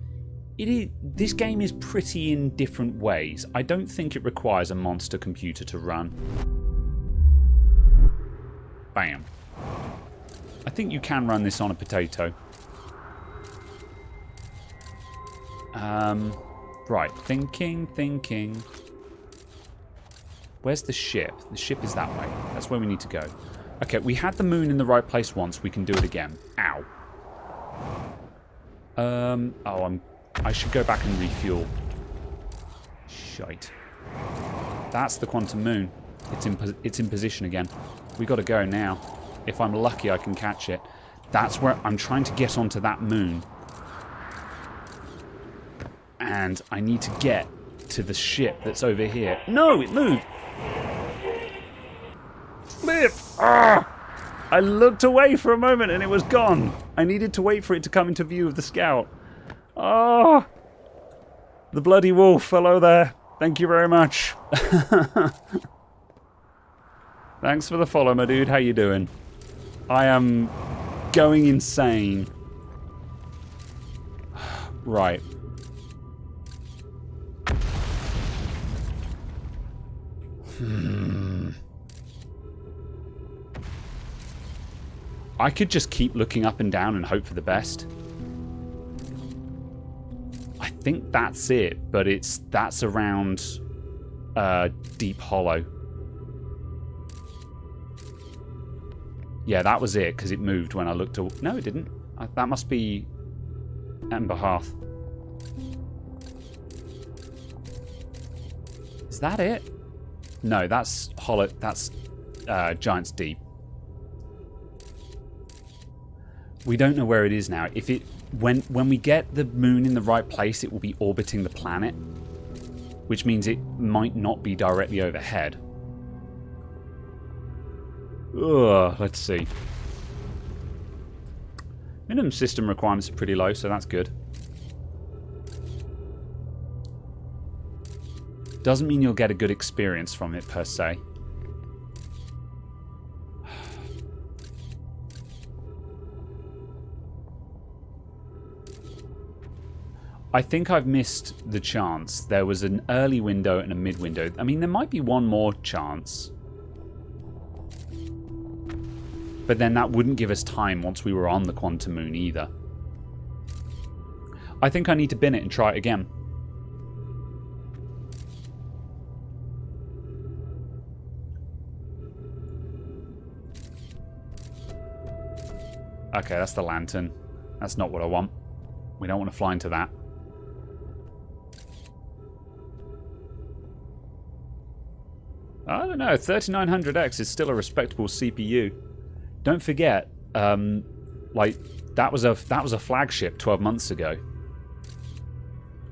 This game is pretty in different ways. I don't think it requires a monster computer to run. Bam. I think you can run this on a potato. Right, thinking. Where's the ship? The ship is that way. That's where we need to go. Okay, we had the moon in the right place once. We can do it again. Ow. I should go back and refuel. Shite. That's the quantum moon. It's in position again. We got to go now. If I'm lucky, I can catch it. That's where I'm trying to get onto that moon. And I need to get to the ship that's over here. No, it moved. Flip! Ah! I looked away for a moment and it was gone. I needed to wait for it to come into view of the scout. Oh, the bloody wolf. Hello there. Thank you very much. Thanks for the follow, my dude. How you doing? I am going insane. Right. I could just keep looking up and down and hope for the best. I think that's it, but that's around Deep Hollow. Yeah, that was it, because it moved when I looked. No, it didn't. That must be Ember Hearth. Is that it? No, that's Hollow. That's Giant's Deep. We don't know where it is now. If it when we get the moon in the right place, it will be orbiting the planet, which means it might not be directly overhead. Ugh, let's see. Minimum system requirements are pretty low, so that's good. Doesn't mean you'll get a good experience from it, per se. I think I've missed the chance. There was an early window and a mid window. I mean, there might be one more chance. But then that wouldn't give us time once we were on the quantum moon either. I think I need to bin it and try it again. Okay, that's the lantern. That's not what I want. We don't want to fly into that. I don't know, 3900X is still a respectable CPU. Don't forget, like that was a flagship 12 months ago.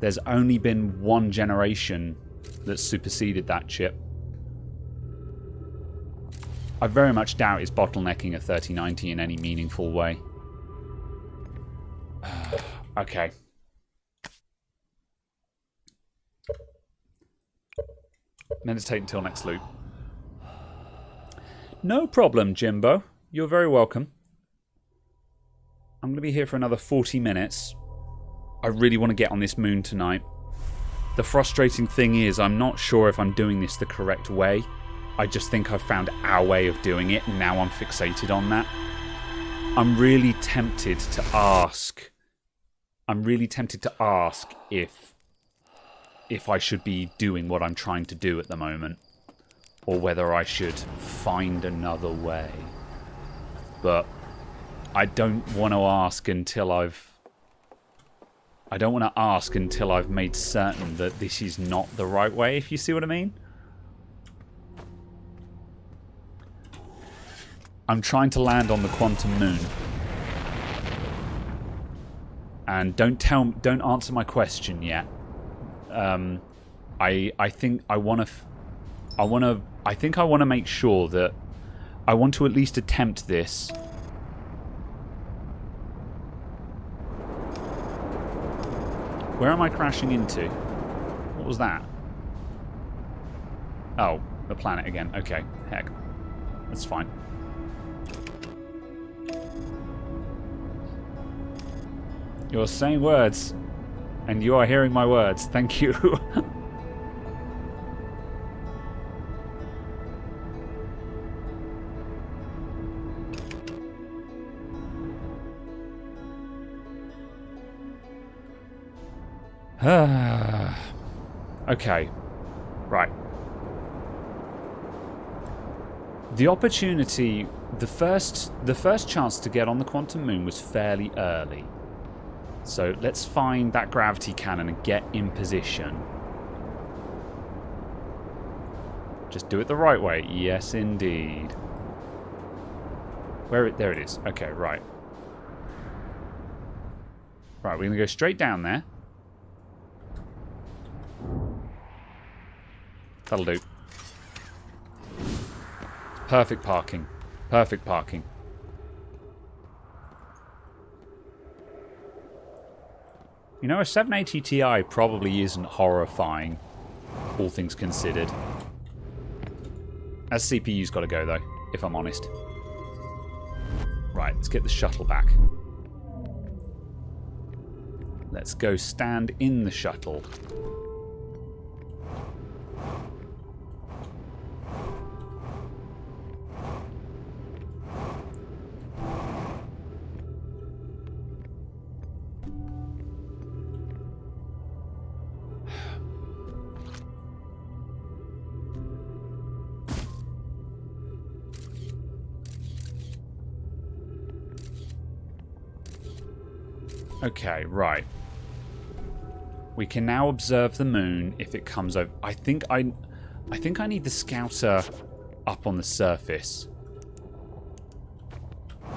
There's only been one generation that superseded that chip. I very much doubt it's bottlenecking a 3090 in any meaningful way. Okay. Meditate until next loop. No problem, Jimbo. You're very welcome. I'm going to be here for another 40 minutes. I really want to get on this moon tonight. The frustrating thing is I'm not sure if I'm doing this the correct way. I just think I've found our way of doing it, and now I'm fixated on that. I'm really tempted to ask if I should be doing what I'm trying to do at the moment, or whether I should find another way. But I don't want to ask until I've made certain that this is not the right way, if you see what I mean. I'm trying to land on the quantum moon. And don't answer my question yet. I think I want to make sure that I want to at least attempt this. Where am I crashing into? What was that? Oh, the planet again. Okay, heck. That's fine. You're saying words, and you are hearing my words. Thank you. Okay. Right. The opportunity, the first chance to get on the quantum moon was fairly early. So let's find that gravity cannon and get in position. Just do it the right way. Yes, indeed. There it is. Okay, right. Right, we're going to go straight down there. That'll do. Perfect parking. Perfect parking. You know, a 780 Ti probably isn't horrifying, all things considered. As CPU's got to go, though, if I'm honest. Right, let's get the shuttle back. Let's go stand in the shuttle. Okay, right. We can now observe the moon if it comes over. I think I need the scouter up on the surface.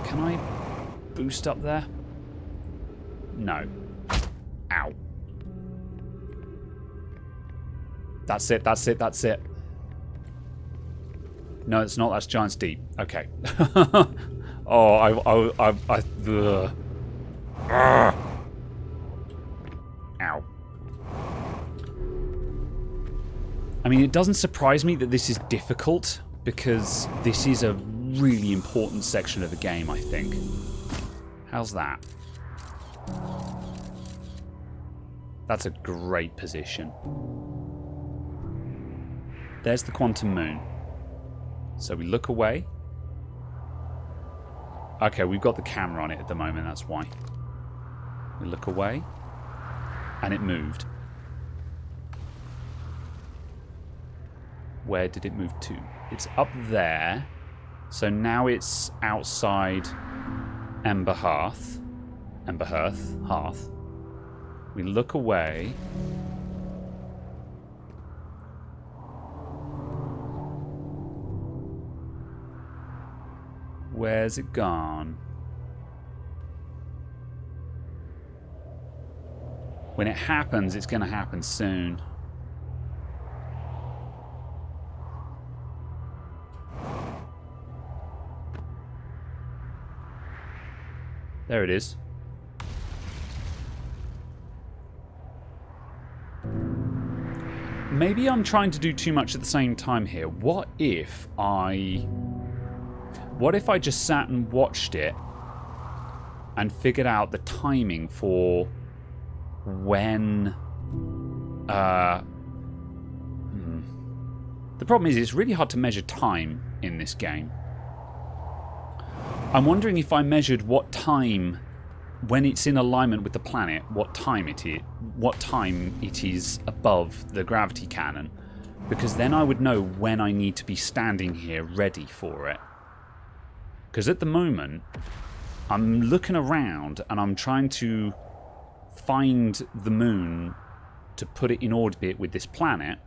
Can I boost up there? No. Ow. That's it, that's it, that's it. No, it's not. That's Giant's Deep. Okay. Oh, ugh. Ow. I mean, it doesn't surprise me that this is difficult, because this is a really important section of the game, I think. How's that? That's a great position. There's the quantum moon. So we look away. Okay, we've got the camera on it at the moment, that's why. We look away, and it moved. Where did it move to? It's up there. So now it's outside Ember Hearth. Hearth. We look away. Where's it gone? When it happens, it's going to happen soon. There it is. Maybe I'm trying to do too much at the same time here. What if I just sat and watched it and figured out the timing for when the problem is it's really hard to measure time in this game. I'm wondering if I measured what time, when it's in alignment with the planet, what time it is above the gravity cannon, because then I would know when I need to be standing here ready for it. Because at the moment I'm looking around and I'm trying to find the moon to put it in orbit with this planet,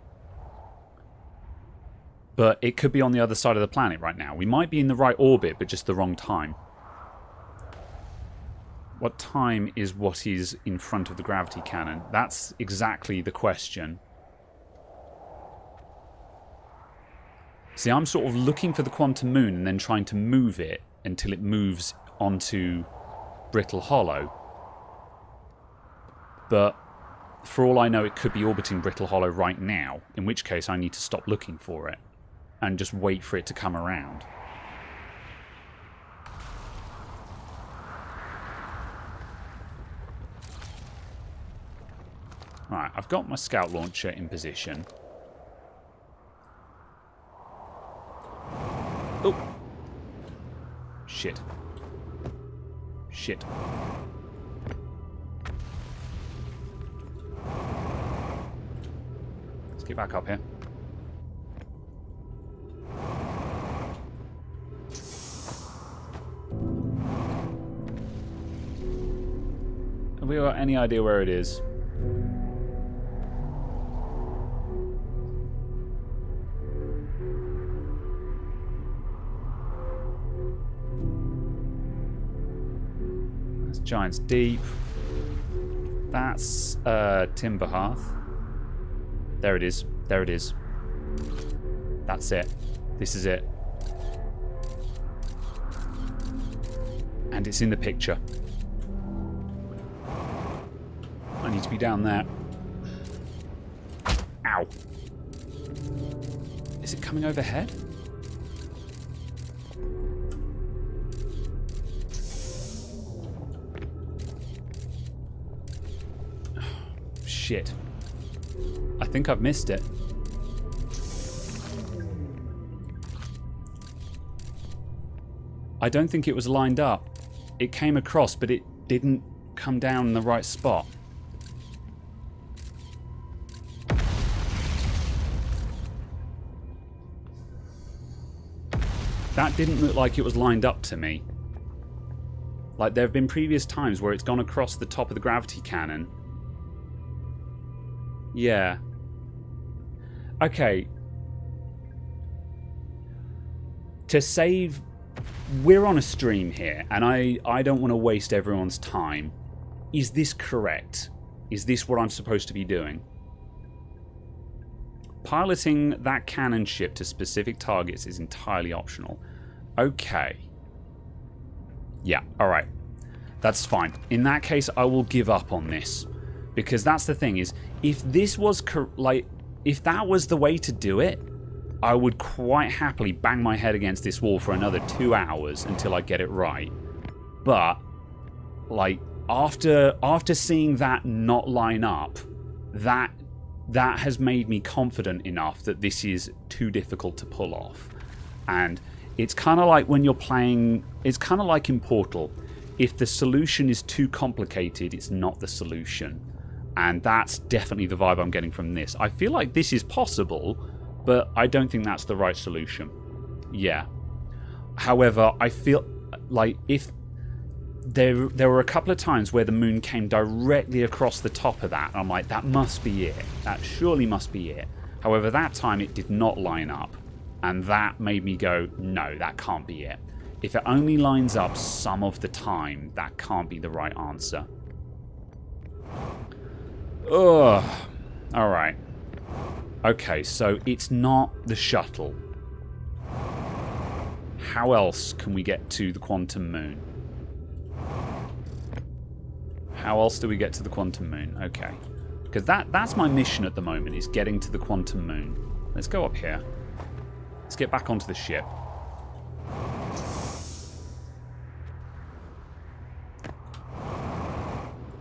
but it could be on the other side of the planet right now. We might be in the right orbit, but just the wrong time. What time is what is in front of the gravity cannon? That's exactly the question. See, I'm sort of looking for the quantum moon and then trying to move it until it moves onto Brittle Hollow. But for all I know, it could be orbiting Brittle Hollow right now, in which case I need to stop looking for it and just wait for it to come around. Right, I've got my scout launcher in position. Oh! Shit. Shit. Let's get back up here. Have we got any idea where it is? That's Giant's Deep. That's Timber Hearth. There it is. There it is. That's it. This is it. And it's in the picture. I need to be down there. Ow. Is it coming overhead? Shit. I think I've missed it. I don't think it was lined up. It came across, but it didn't come down in the right spot. That didn't look like it was lined up to me. Like, there have been previous times where it's gone across the top of the gravity cannon. Yeah. Okay. To save... We're on a stream here, and I don't want to waste everyone's time. Is this correct? Is this what I'm supposed to be doing? Piloting that cannon ship to specific targets is entirely optional. Okay. Yeah, alright. That's fine. In that case, I will give up on this. Because that's the thing is, if this was, if that was the way to do it, I would quite happily bang my head against this wall for another 2 hours until I get it right. But, like, after seeing that not line up, that has made me confident enough that this is too difficult to pull off. And it's kind of like when you're playing... It's kind of like in Portal. If the solution is too complicated, it's not the solution. And that's definitely the vibe I'm getting from this. I feel like this is possible, but I don't think that's the right solution. Yeah. However, I feel like if... There were a couple of times where the moon came directly across the top of that. And I'm like, that must be it. That surely must be it. However, that time it did not line up. And that made me go, no, that can't be it. If it only lines up some of the time, that can't be the right answer. Ugh. Alright. Okay, so it's not the shuttle. How else can we get to the quantum moon? How else do we get to the quantum moon? Okay. Because that's my mission at the moment, is getting to the quantum moon. Let's go up here. Let's get back onto the ship.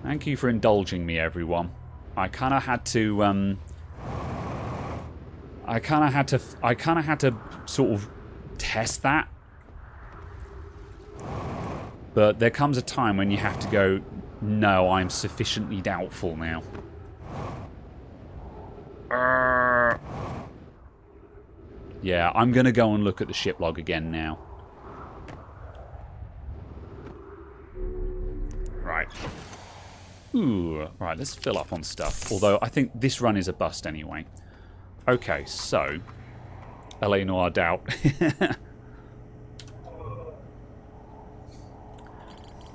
Thank you for indulging me, everyone. I kind of had to... I kind of had to sort of test that. But there comes a time when you have to go, no, I'm sufficiently doubtful now. Yeah, I'm going to go and look at the ship log again now. Right. Ooh, right, let's fill up on stuff. Although, I think this run is a bust anyway. Okay, so... LA Noir doubt.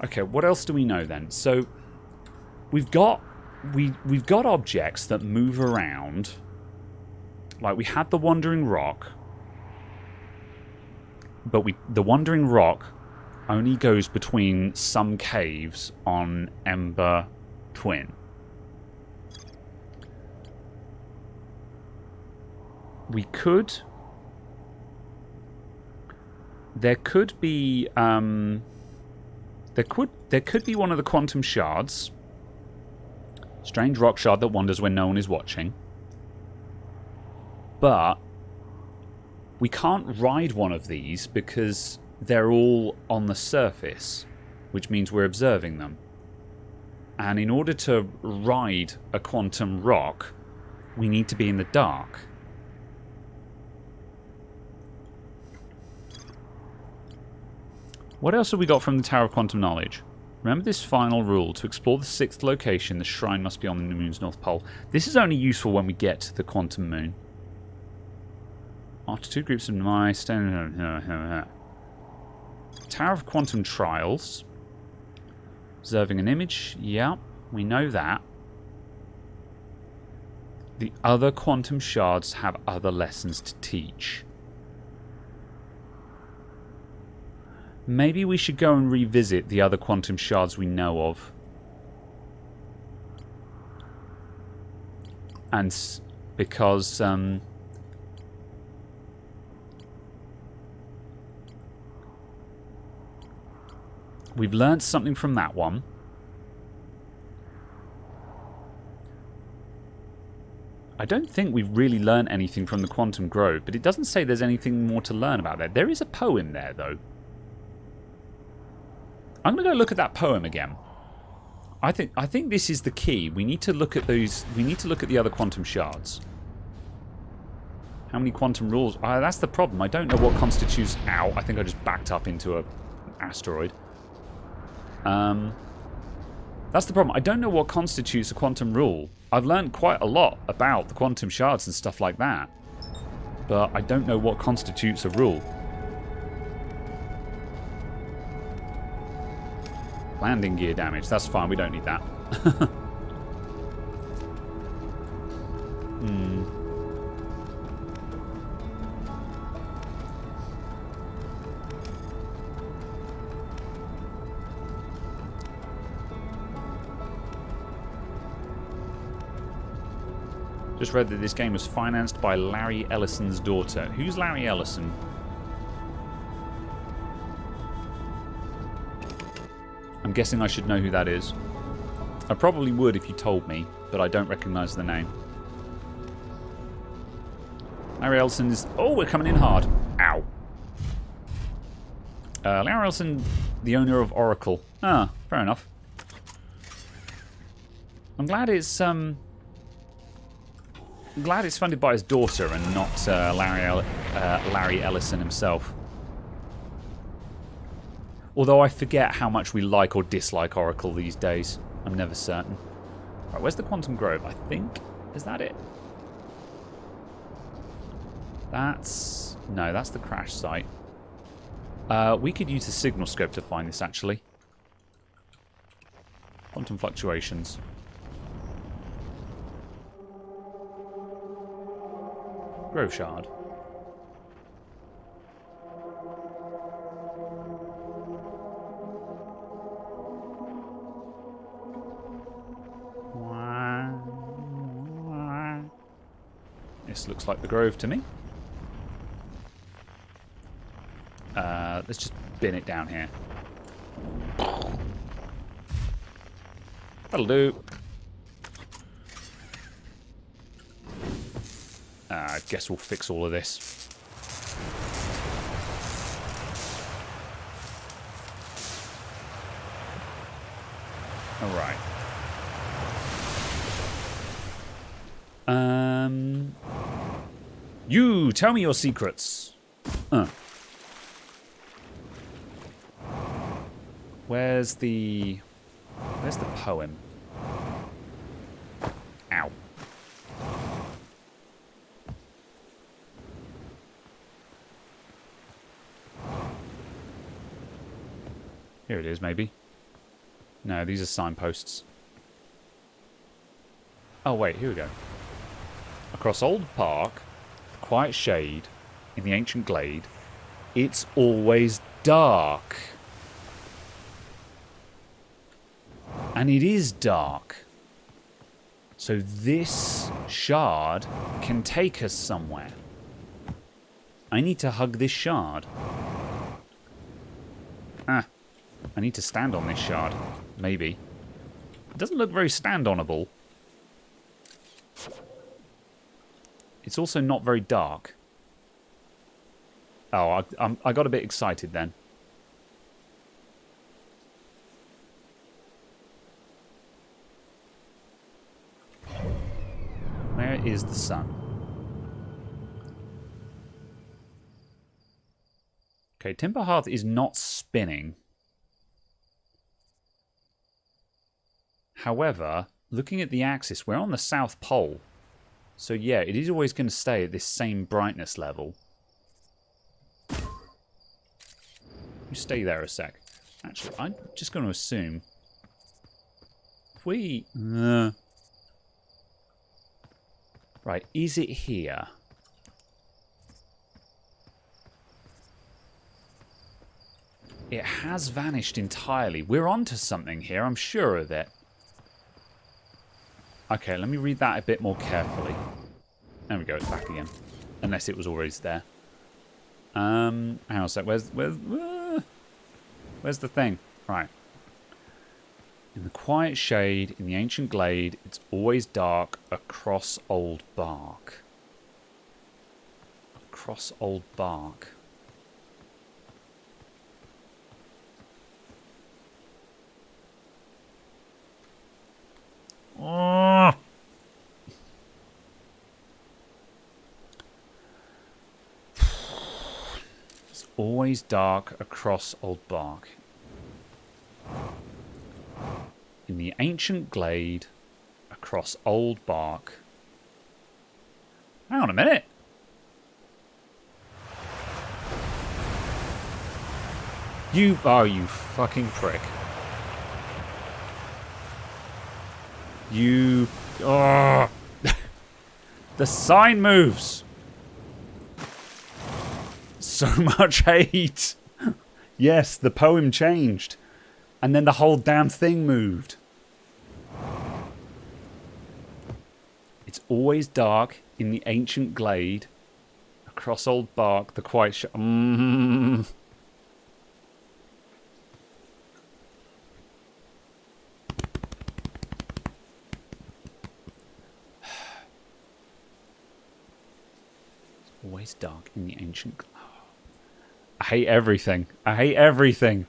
Okay, what else do we know then? So, we've got objects that move around. Like, we had the Wandering Rock. But the Wandering Rock only goes between some caves on Ember Twin. We could... There could be... There could be one of the quantum shards. Strange rock shard that wanders when no one is watching. But we can't ride one of these because they're all on the surface, which means we're observing them. And in order to ride a quantum rock, we need to be in the dark. What else have we got from the Tower of Quantum Knowledge? Remember this final rule. To explore the 6th location, the shrine must be on the moon's north pole. This is only useful when we get to the quantum moon. After 2 groups of mice... Tower of Quantum Trials. Observing an image. Yeah, we know that. The other quantum shards have other lessons to teach. Maybe we should go and revisit the other quantum shards we know of. And because we've learned something from that one. I don't think we've really learned anything from the Quantum Grove, but it doesn't say there's anything more to learn about there. There is a poem there, though. I'm going to go look at that poem again. I think this is the key. We need to look at those. We need to look at the other quantum shards. How many quantum rules? That's the problem. I don't know what constitutes... Ow, I think I just backed up into an asteroid. That's the problem. I don't know what constitutes a quantum rule. I've learned quite a lot about the quantum shards and stuff like that. But I don't know what constitutes a rule. Landing gear damage. That's fine. We don't need that. Just read that this game was financed by Larry Ellison's daughter. Who's Larry Ellison? I'm guessing I should know who that is. I probably would if you told me, but I don't recognise the name. Larry Ellison is... Oh, we're coming in hard. Ow. Larry Ellison, the owner of Oracle. Ah, fair enough. I'm glad it's... glad it's funded by his daughter and not Larry Ellison himself. Although I forget how much we like or dislike Oracle these days. I'm never certain. Right, where's the Quantum Grove? I think... Is that it? That's... No, that's the crash site. We could use the signal scope to find this, actually. Quantum fluctuations. Grove Shard. This looks like the Grove to me. Let's just bin it down here. That'll do. I guess we'll fix all of this. Alright. You, tell me your secrets. Where's the poem? Ow. Here it is, maybe. No, these are signposts. Oh, wait, here we go. Across Old Park, quiet shade, in the ancient glade, it's always dark. And it is dark. So this shard can take us somewhere. I need to hug this shard. Ah. I need to stand on this shard. Maybe. It doesn't look very stand-onable. It's also not very dark. Oh, I got a bit excited then. Where is the sun? Okay, Timber Hearth is not spinning. However, looking at the axis, we're on the South Pole. So yeah, it is always going to stay at this same brightness level. You stay there a sec. Actually, I'm just going to assume... If we... Right, is it here? It has vanished entirely. We're onto something here, I'm sure of it. Okay, let me read that a bit more carefully. There we go, it's back again. Unless it was always there. Hang on a sec. Where's the thing? Right. In the quiet shade, in the ancient glade, it's always dark across old bark. Across old bark. Oh! It's always dark across old bark. In the ancient glade, across old bark. Hang on a minute. You fucking prick. You... Oh. The sign moves. So much hate. Yes, the poem changed. And then the whole damn thing moved. It's always dark in the ancient glade. Across old bark, the quiet Always dark in the ancient... I hate everything. I hate everything.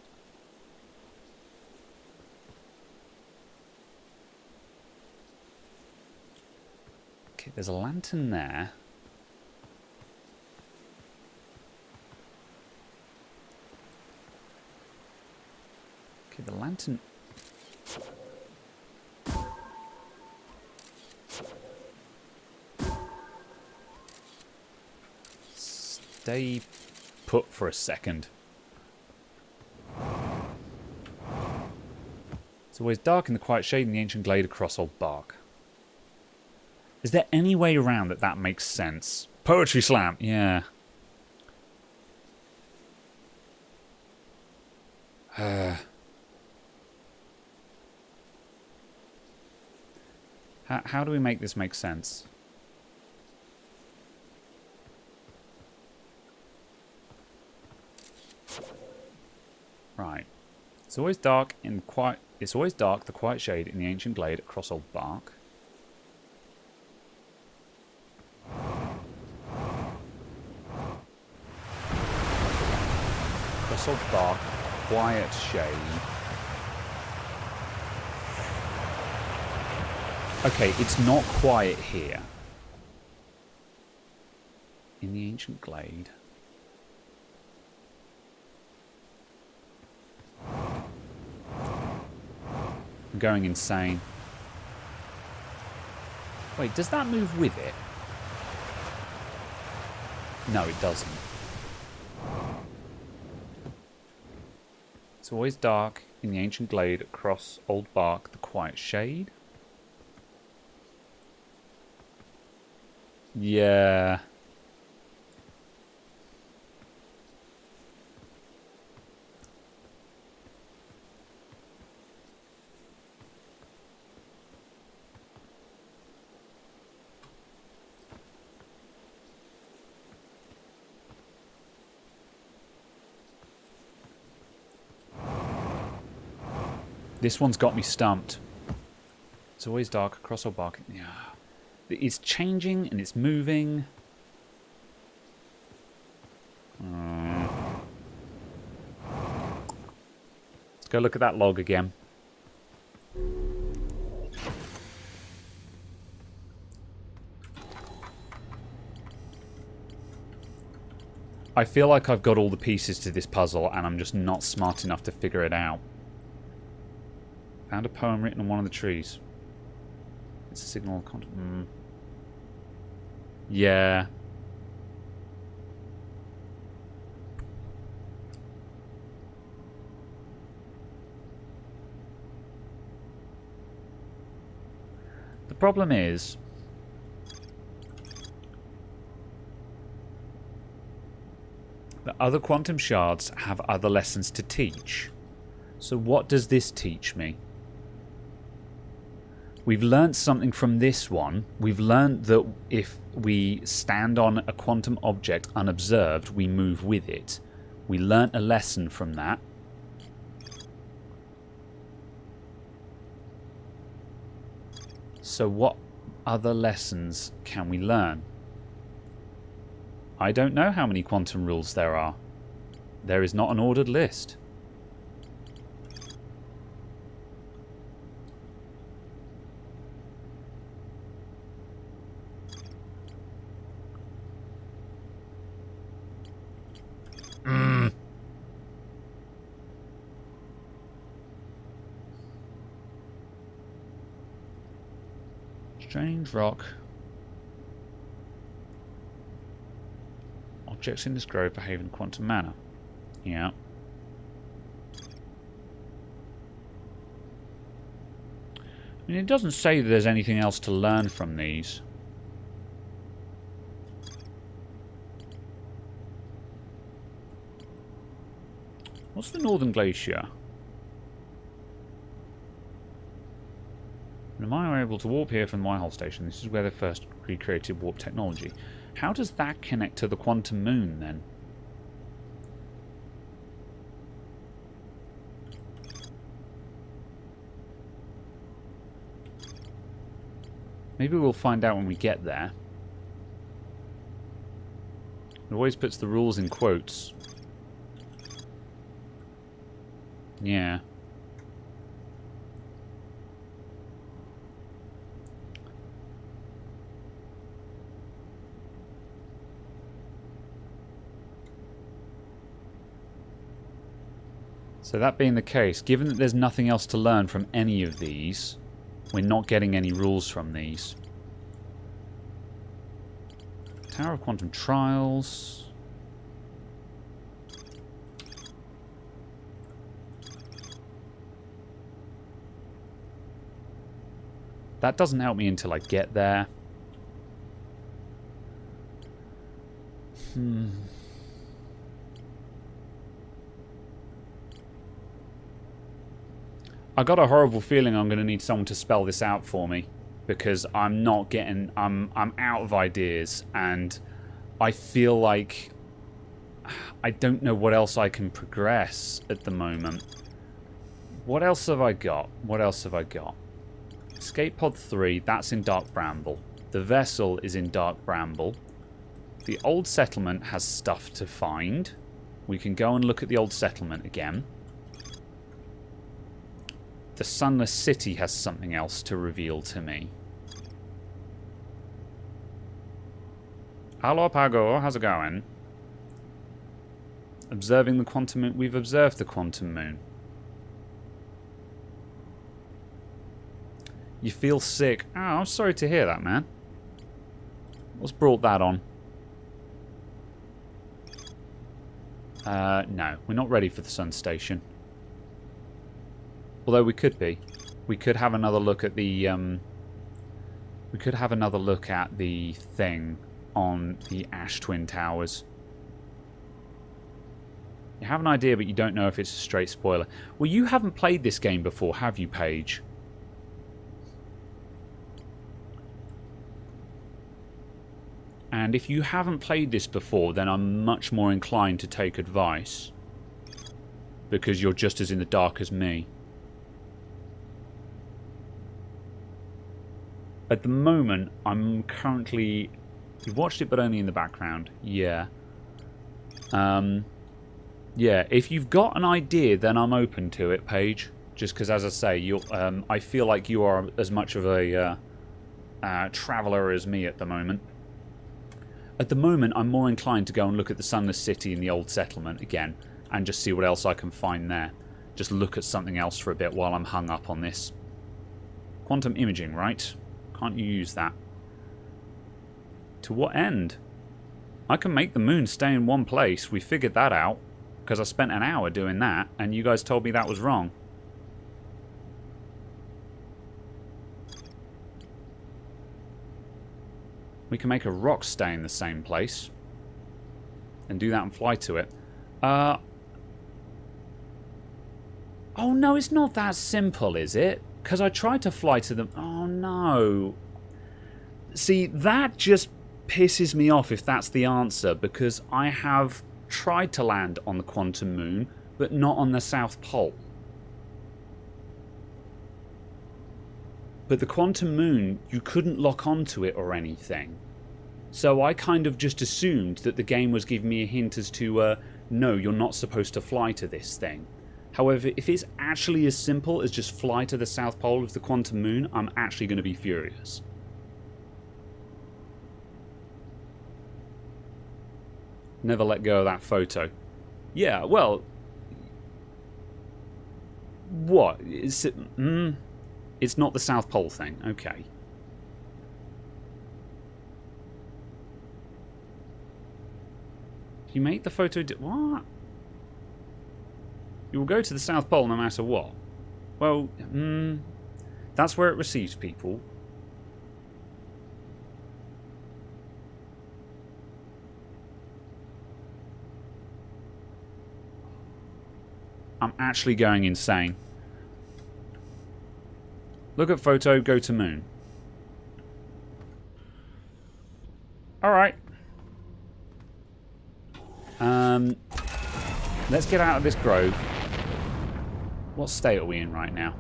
Okay, there's a lantern there. Okay, the lantern... Stay put for a second. It's always dark in the quiet shade in the ancient glade across old bark. Is there any way around that makes sense? Poetry slam, yeah. How do we make this make sense? Right. It's always dark in quiet. It's always dark, the quiet shade in the ancient glade across old bark. Across old bark, quiet shade. Okay, it's not quiet here. In the ancient glade. I'm going insane. Wait, does that move with it? No, it doesn't. It's always dark in the ancient glade across old bark, the quiet shade. Yeah. This one's got me stumped. It's always dark across old bark. Yeah. It's changing and it's moving. Let's go look at that log again. I feel like I've got all the pieces to this puzzle and I'm just not smart enough to figure it out. Found a poem written on one of the trees. It's a signal of content. Yeah. The problem is... the other quantum shards have other lessons to teach. So what does this teach me? We've learnt something from this one. We've learnt that if we stand on a quantum object unobserved, we move with it. We learnt a lesson from that. So what other lessons can we learn? I don't know how many quantum rules there are. There is not an ordered list. Strange rock. Objects in this grove behave in a quantum manner. Yeah. I mean, it doesn't say that there's anything else to learn from these. What's the Northern Glacier? Am I able to warp here from the Whitehall Station? This is where they first recreated warp technology. How does that connect to the quantum moon, then? Maybe we'll find out when we get there. It always puts the rules in quotes. Yeah. So that being the case, given that there's nothing else to learn from any of these, we're not getting any rules from these. Tower of Quantum Trials. That doesn't help me until I get there. I got a horrible feeling I'm going to need someone to spell this out for me, because I'm not getting... I'm out of ideas, and I feel like I don't know what else I can progress at the moment. What else have I got? What else have I got? Escape Pod 3, that's in Dark Bramble. The vessel is in Dark Bramble. The old settlement has stuff to find. We can go and look at the old settlement again. The Sunless City has something else to reveal to me. Hello, Pago. How's it going? Observing the quantum moon. We've observed the quantum moon. You feel sick. Oh, I'm sorry to hear that, man. What's brought that on? No, we're not ready for the sun station. Although we could be. We could have another look at the we could have another look at the thing on the Ash Twin Towers. You have an idea, but you don't know if it's a straight spoiler. Well, you haven't played this game before, have you, Paige? And if you haven't played this before, then I'm much more inclined to take advice. Because you're just as in the dark as me. At the moment, I'm currently... You've watched it, but only in the background. Yeah. Yeah, if you've got an idea, then I'm open to it, Paige. Just because, as I say, you're, I feel like you are as much of a traveller as me at the moment. At the moment, I'm more inclined to go and look at the Sunless City and the old settlement again, and just see what else I can find there. Just look at something else for a bit while I'm hung up on this. Quantum imaging, right? Can't you use that? To what end? I can make the moon stay in one place. We figured that out. Because I spent an hour doing that, and you guys told me that was wrong. We can make a rock stay in the same place. And do that and fly to it. Oh no, it's not that simple, is it? Because I tried to fly to them. Oh, no. See, that just pisses me off if that's the answer, because I have tried to land on the quantum moon, but not on the South Pole. But the quantum moon, you couldn't lock onto it or anything. So I kind of just assumed that the game was giving me a hint as to, no, you're not supposed to fly to this thing. However, if it's actually as simple as just fly to the South Pole of the quantum moon, I'm actually going to be furious. Never let go of that photo. Yeah, well... What? It's not the South Pole thing. Okay. You make the photo... What? You will go to the South Pole no matter what. Well, that's where it receives people. I'm actually going insane. Look at photo, go to moon. Alright. Let's get out of this grove. What state are we in right now?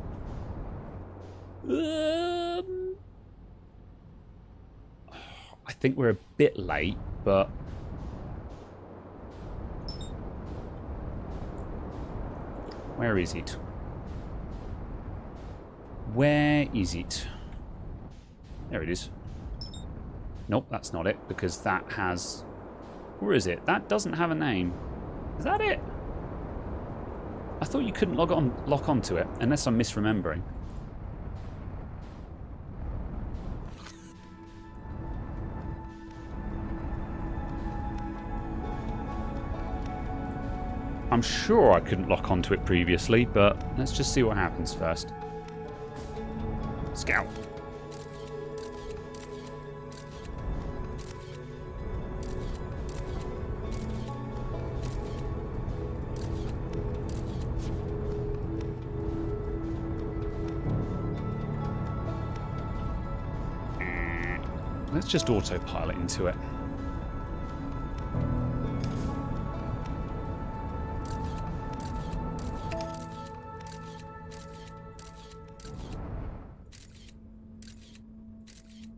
I think we're a bit late, but... Where is it? Where is it? There it is. Nope, that's not it, because that has... Where is it? That doesn't have a name. Is that it? I thought you couldn't lock onto it, unless I'm misremembering. I'm sure I couldn't lock onto it previously, but let's just see what happens first. Scout. Let's just autopilot into it.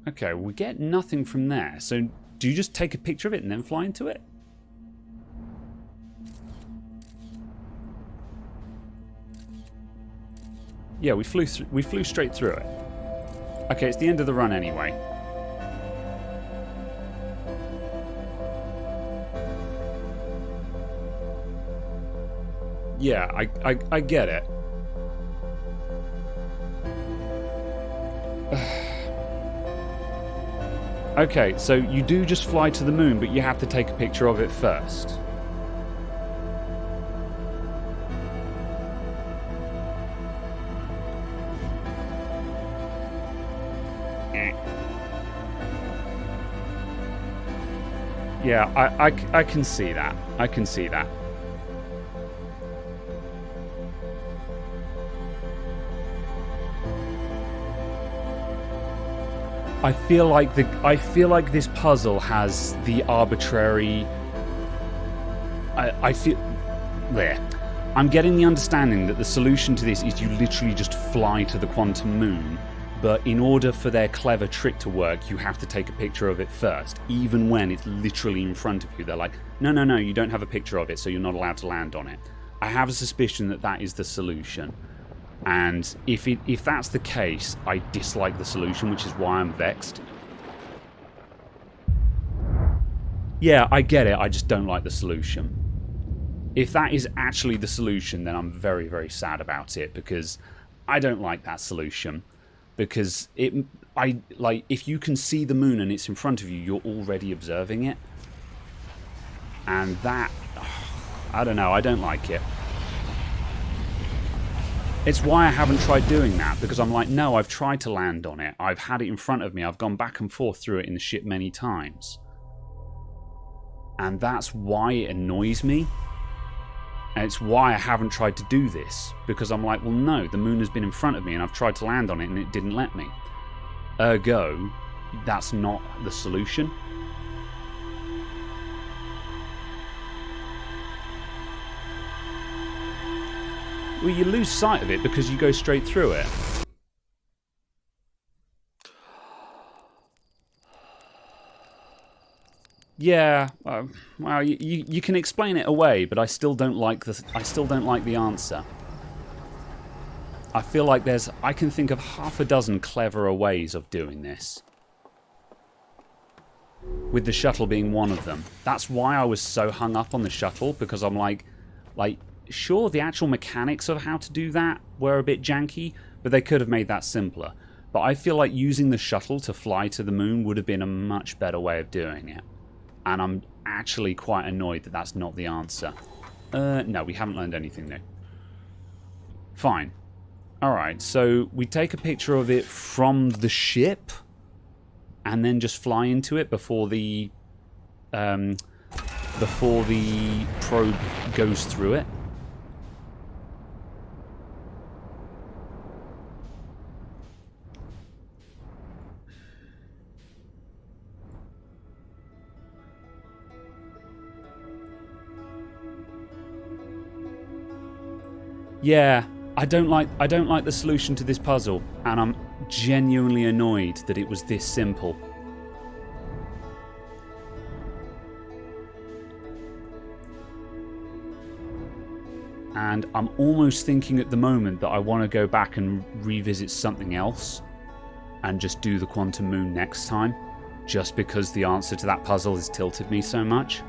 Okay, we get nothing from there. So do you just take a picture of it and then fly into it? Yeah, we flew straight through it. Okay, it's the end of the run anyway. Yeah, I get it. Okay, so you do just fly to the moon, but you have to take a picture of it first. Yeah, I can see that. I can see that. I feel like this puzzle has the arbitrary. I feel there. I'm getting the understanding that the solution to this is you literally just fly to the quantum moon, but in order for their clever trick to work, you have to take a picture of it first, even when it's literally in front of you. They're like, no, you don't have a picture of it, so you're not allowed to land on it. I have a suspicion that that is the solution. And if that's the case, I dislike the solution, which is why I'm vexed. Yeah, I get it, I just don't like the solution. If that is actually the solution, then I'm very, very sad about it, because I don't like that solution. Because if you can see the moon and it's in front of you, you're already observing it. And that, I don't know, I don't like it. It's why I haven't tried doing that, because I'm like, no, I've tried to land on it. I've had it in front of me. I've gone back and forth through it in the ship many times. And that's why it annoys me. And it's why I haven't tried to do this. Because I'm like, well, no, the moon has been in front of me and I've tried to land on it and it didn't let me. Ergo, that's not the solution. Well, you lose sight of it because you go straight through it. Yeah, well, you can explain it away, but I still don't like the answer. I feel like I can think of half a dozen cleverer ways of doing this. With the shuttle being one of them. That's why I was so hung up on the shuttle, because I'm like, sure, the actual mechanics of how to do that were a bit janky, but they could have made that simpler. But I feel like using the shuttle to fly to the moon would have been a much better way of doing it. And I'm actually quite annoyed that that's not the answer. No, we haven't learned anything new. Fine. Alright, so we take a picture of it from the ship and then just fly into it before the probe goes through it. Yeah, I don't like the solution to this puzzle, and I'm genuinely annoyed that it was this simple. And I'm almost thinking at the moment that I want to go back and revisit something else and just do the quantum moon next time, just because the answer to that puzzle has tilted me so much.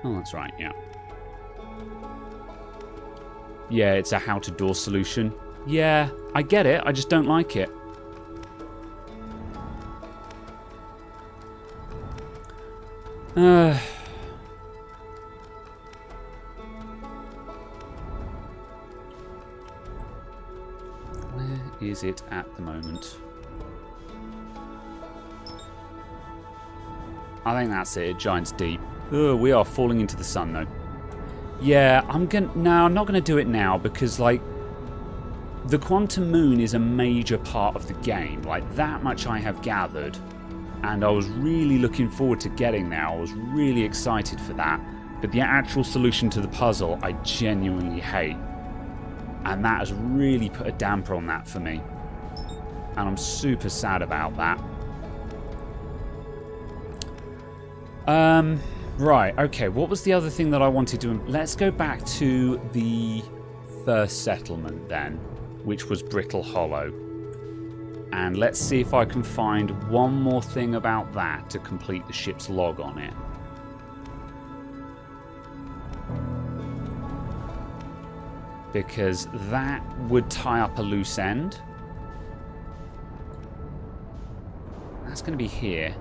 Oh, that's right, yeah. Yeah, it's a how-to-door solution. Yeah, I get it, I just don't like it. Where is it at the moment? I think that's it, Giant's Deep. Ugh, we are falling into the sun, though. Yeah, I'm not gonna do it now because, like, the quantum moon is a major part of the game. Like, that much I have gathered, and I was really looking forward to getting there. I was really excited for that. But the actual solution to the puzzle, I genuinely hate, and that has really put a damper on that for me. And I'm super sad about that. Right, okay, what was the other thing that I wanted to... Let's go back to the first settlement then, which was Brittle Hollow. And let's see if I can find one more thing about that to complete the ship's log on it. Because that would tie up a loose end. That's going to be here.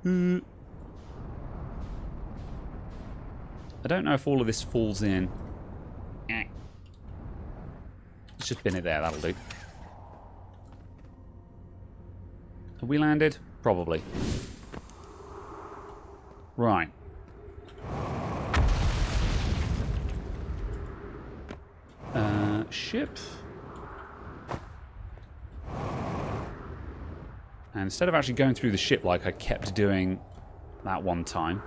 I don't know if all of this falls in. Let's just bin it there, that'll do. Have we landed? Probably. Right. Ship. And instead of actually going through the ship like I kept doing that one time,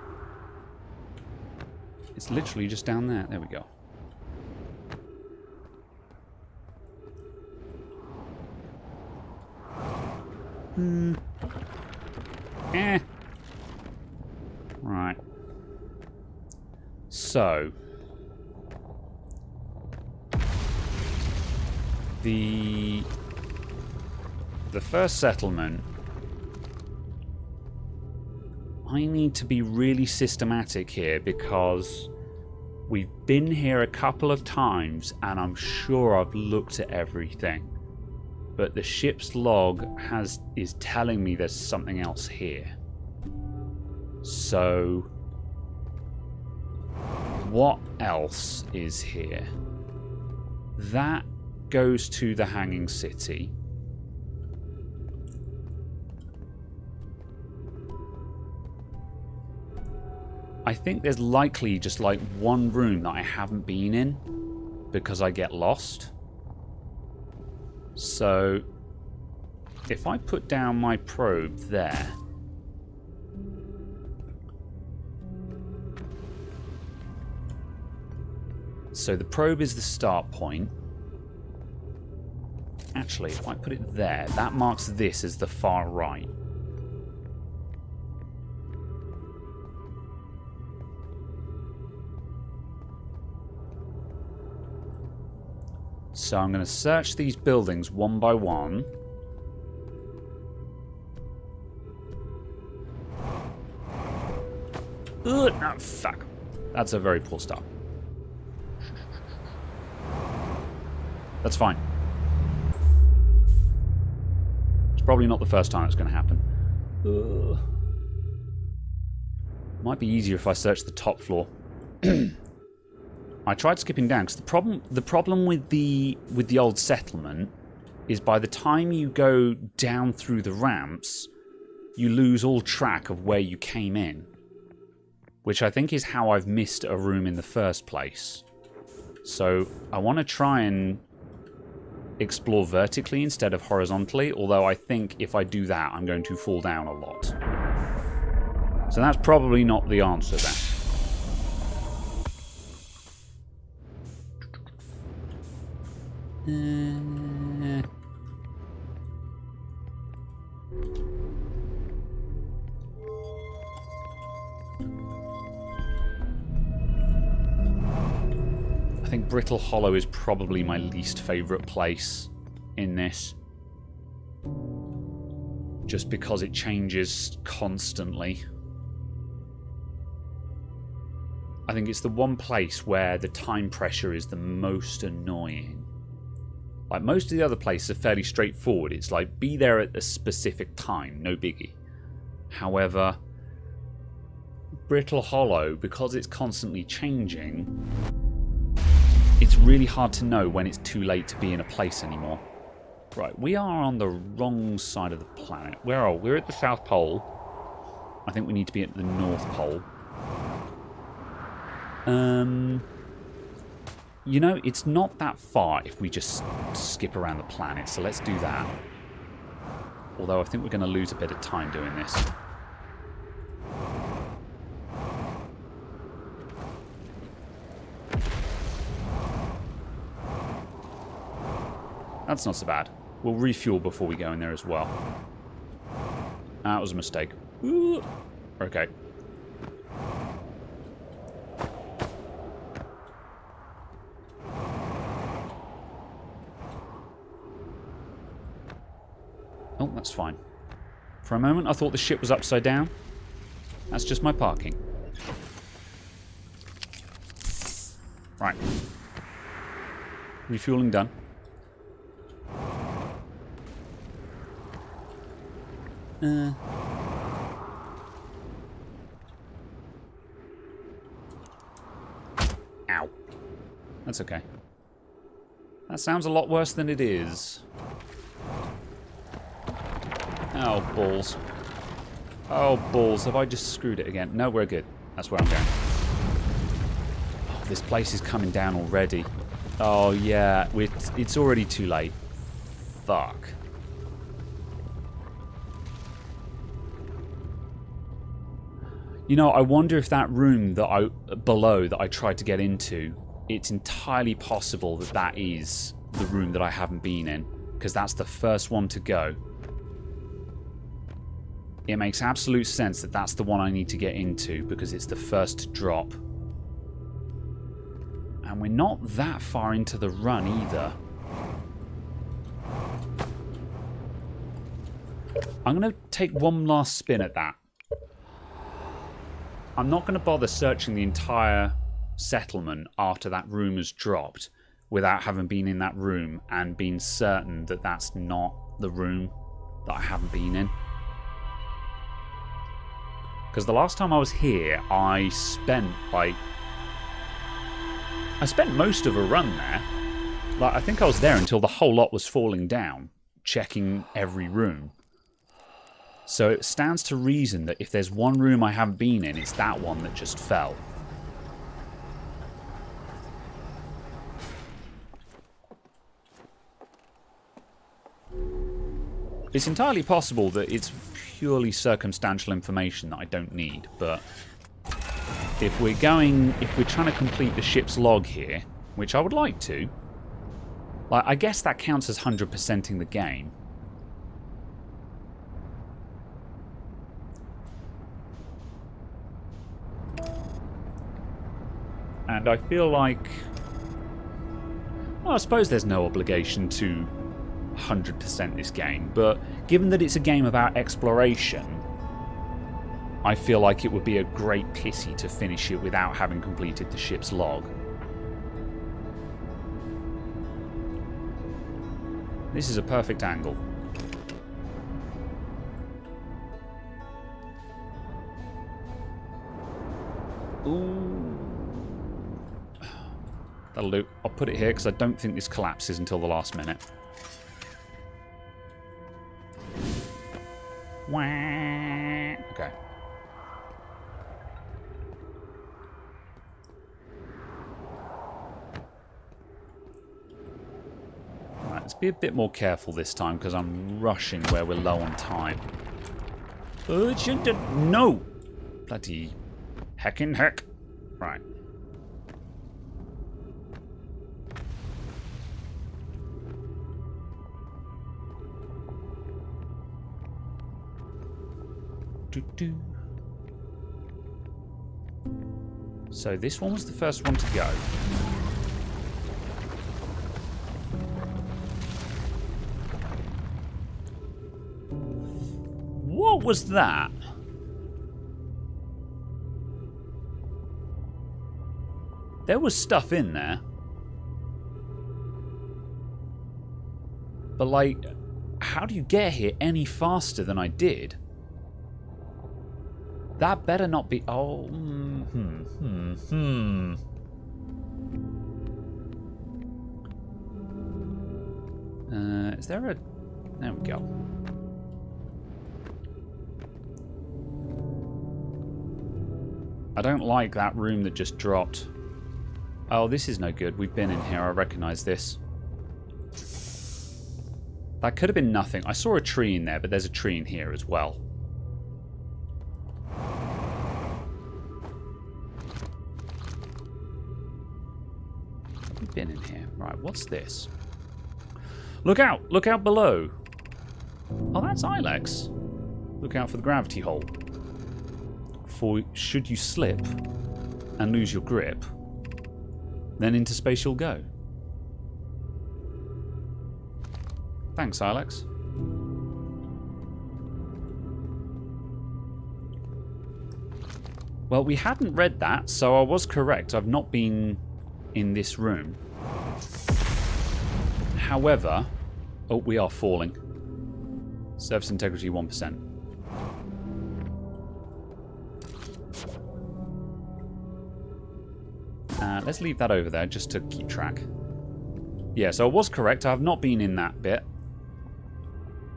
it's literally just down there. There we go. Right. So the first settlement, I need to be really systematic here because we've been here a couple of times and I'm sure I've looked at everything. But the ship's log is telling me there's something else here. So what else is here? That goes to the Hanging City. I think there's likely just like one room that I haven't been in because I get lost. So if I put down my probe there, so the probe is the start point. Actually, if I put it there, that marks this as the far right. So I'm going to search these buildings one by one. Ugh, oh, fuck. That's a very poor start. That's fine. It's probably not the first time it's going to happen. Ugh. Might be easier if I search the top floor. I tried skipping down because the problem with the old settlement is by the time you go down through the ramps, you lose all track of where you came in, which I think is how I've missed a room in the first place. So I want to try and explore vertically instead of horizontally, although I think if I do that, I'm going to fall down a lot. So that's probably not the answer then. I think Brittle Hollow is probably my least favourite place in this. Just because it changes constantly. I think it's the one place where the time pressure is the most annoying. Like, most of the other places are fairly straightforward. It's like, be there at a specific time, no biggie. However, Brittle Hollow, because it's constantly changing, it's really hard to know when it's too late to be in a place anymore. Right, we are on the wrong side of the planet. Where are we? We're at the South Pole. I think we need to be at the North Pole. You know, it's not that far if we just skip around the planet, so let's do that. Although I think we're going to lose a bit of time doing this. That's not so bad. We'll refuel before we go in there as well. That was a mistake. Ooh. Okay. Oh, that's fine. For a moment, I thought the ship was upside down. That's just my parking. Right. Refueling done. Ow. That's okay. That sounds a lot worse than it is. Oh, balls. Oh, balls. Have I just screwed it again? No, we're good. That's where I'm going. Oh, this place is coming down already. Oh, yeah. It's already too late. Fuck. You know, I wonder if that room below that I tried to get into, it's entirely possible that that is the room that I haven't been in, because that's the first one to go. It makes absolute sense that that's the one I need to get into because it's the first to drop. And we're not that far into the run either. I'm going to take one last spin at that. I'm not going to bother searching the entire settlement after that room has dropped without having been in that room and being certain that that's not the room that I haven't been in. Because the last time I was here, I spent most of a run there. Like, I think I was there until the whole lot was falling down, checking every room. So it stands to reason that if there's one room I haven't been in, it's that one that just fell. It's entirely possible that it's purely circumstantial information that I don't need, but if we're trying to complete the ship's log here, which I would like to, like, I guess that counts as 100%ing the game. And I feel like, well, I suppose there's no obligation to 100% this game, but given that it's a game about exploration, I feel like it would be a great pity to finish it without having completed the ship's log. This is a perfect angle. Ooh. That'll do. I'll put it here because I don't think this collapses until the last minute. Okay. Right, let's be a bit more careful this time because I'm rushing where we're low on time. Urgent. No! Bloody heckin' heck. Right. So this one was the first one to go. What was that? There was stuff in there. But like, how do you get here any faster than I did? That better not be... Oh, is there a... There we go. I don't like that room that just dropped. Oh, this is no good. We've been in here. I recognise this. That could have been nothing. I saw a tree in there, but there's a tree in here as well. Been in here. Right, what's this? Look out! Look out below! Oh, that's Ilex. Look out for the gravity hole. For should you slip and lose your grip, then into space you'll go. Thanks, Ilex. Well, we hadn't read that, so I was correct. I've not been in this room. However, oh, we are falling. Surface integrity 1%. Let's leave that over there just to keep track. Yeah, so I was correct. I have not been in that bit.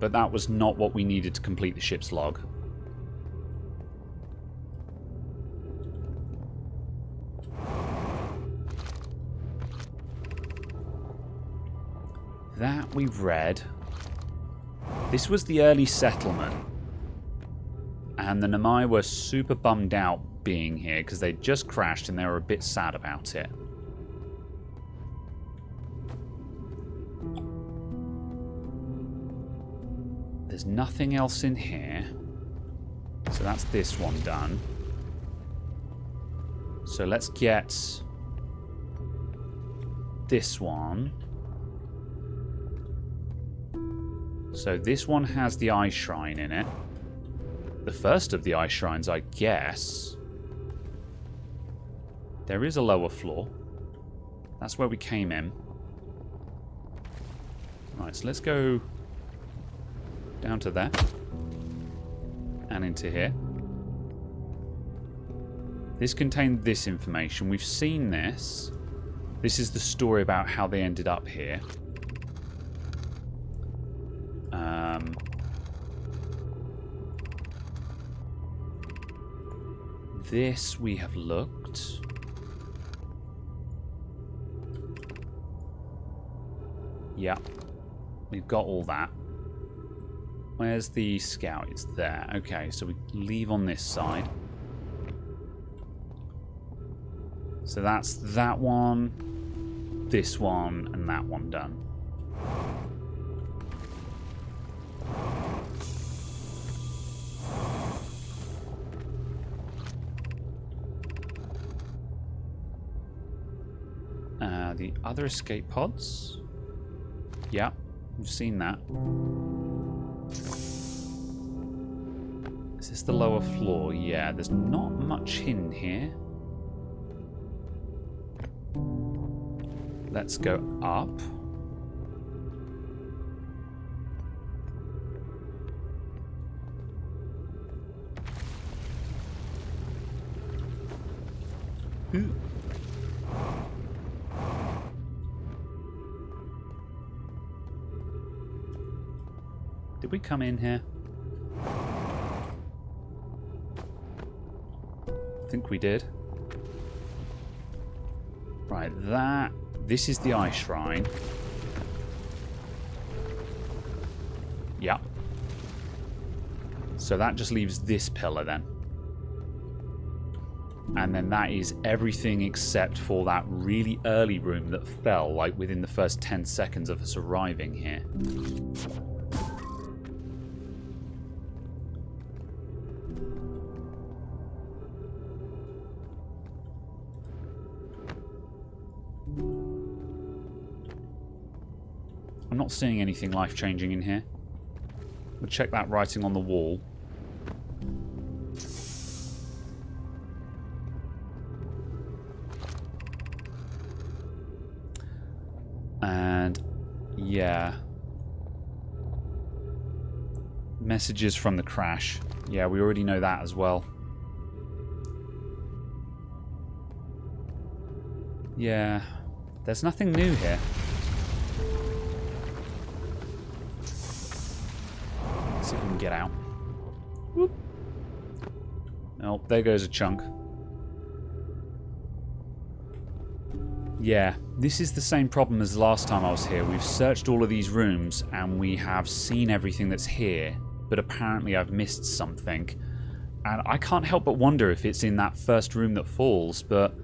But that was not what we needed to complete the ship's log. That we've read. This was the early settlement. And the Namai were super bummed out being here because they just crashed and they were a bit sad about it. There's nothing else in here. So that's this one done. So let's get this one. So this one has the eye shrine in it. The first of the eye shrines, I guess. There is a lower floor. That's where we came in. Right, so let's go down to there. And into here. This contained this information. We've seen this. This is the story about how they ended up here. This we have looked. Yeah. We've got all that. Where's the scout? It's there. Okay, so we leave on this side. So that's that one, this one, and that one done. The other escape pods. Yeah, we've seen that. Is this the lower floor? Yeah, there's not much in here. Let's go up. Ooh. Did we come in here? I think we did. Right, this is the Eye Shrine. Yeah. So that just leaves this pillar then. And then that is everything except for that really early room that fell, like within the first 10 seconds of us arriving here. I'm not seeing anything life-changing in here. We'll check that writing on the wall. And yeah. Messages from the crash. Yeah, we already know that as well. Yeah. There's nothing new here. See if we can get out. Whoop. Oh, there goes a chunk. Yeah, this is the same problem as last time I was here. We've searched all of these rooms and we have seen everything that's here, but apparently I've missed something. And I can't help but wonder if it's in that first room that falls, but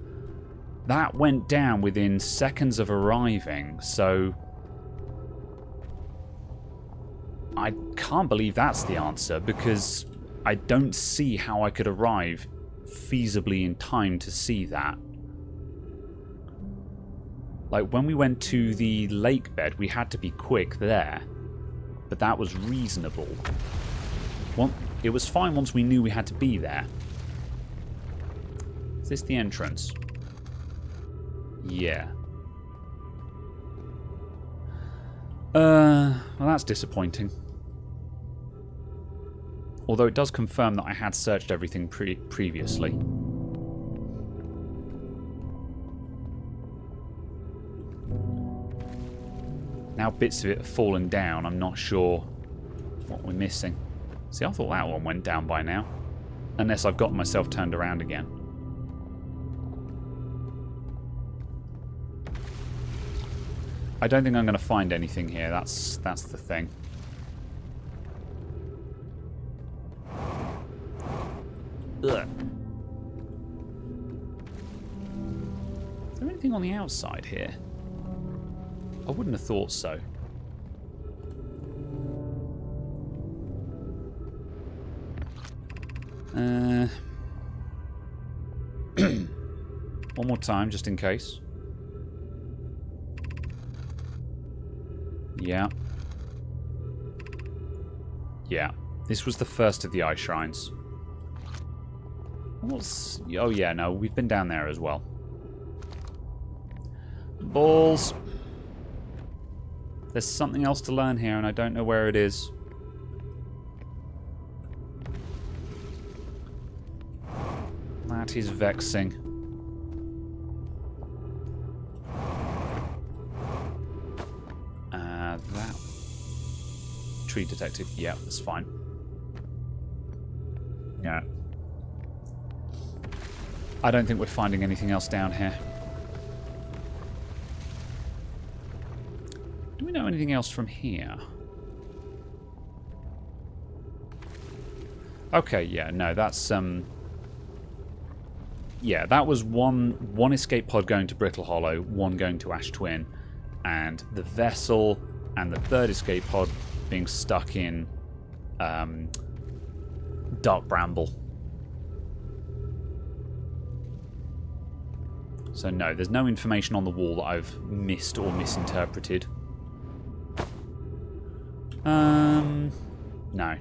that went down within seconds of arriving, so I can't believe that's the answer, because I don't see how I could arrive feasibly in time to see that. Like, when we went to the lake bed, we had to be quick there, but that was reasonable. It was fine once we knew we had to be there. Is this the entrance? Yeah. Well, that's disappointing. Although it does confirm that I had searched everything previously. Now bits of it have fallen down, I'm not sure what we're missing. See, I thought that one went down by now. Unless I've got myself turned around again. I don't think I'm going to find anything here. That's the thing. Ugh. Is there anything on the outside here? I wouldn't have thought so. One more time, just in case. Yeah. Yeah. This was the first of the Eye Shrines. Oh yeah, no, we've been down there as well. Balls. There's something else to learn here, and I don't know where it is. That is vexing. That tree detected. Yeah, that's fine. Yeah. I don't think we're finding anything else down here. Do we know anything else from here? Okay, yeah, no, that's yeah, that was one escape pod going to Brittle Hollow, one going to Ash Twin, and the vessel and the third escape pod being stuck in Dark Bramble. So no, there's no information on the wall that I've missed or misinterpreted. No.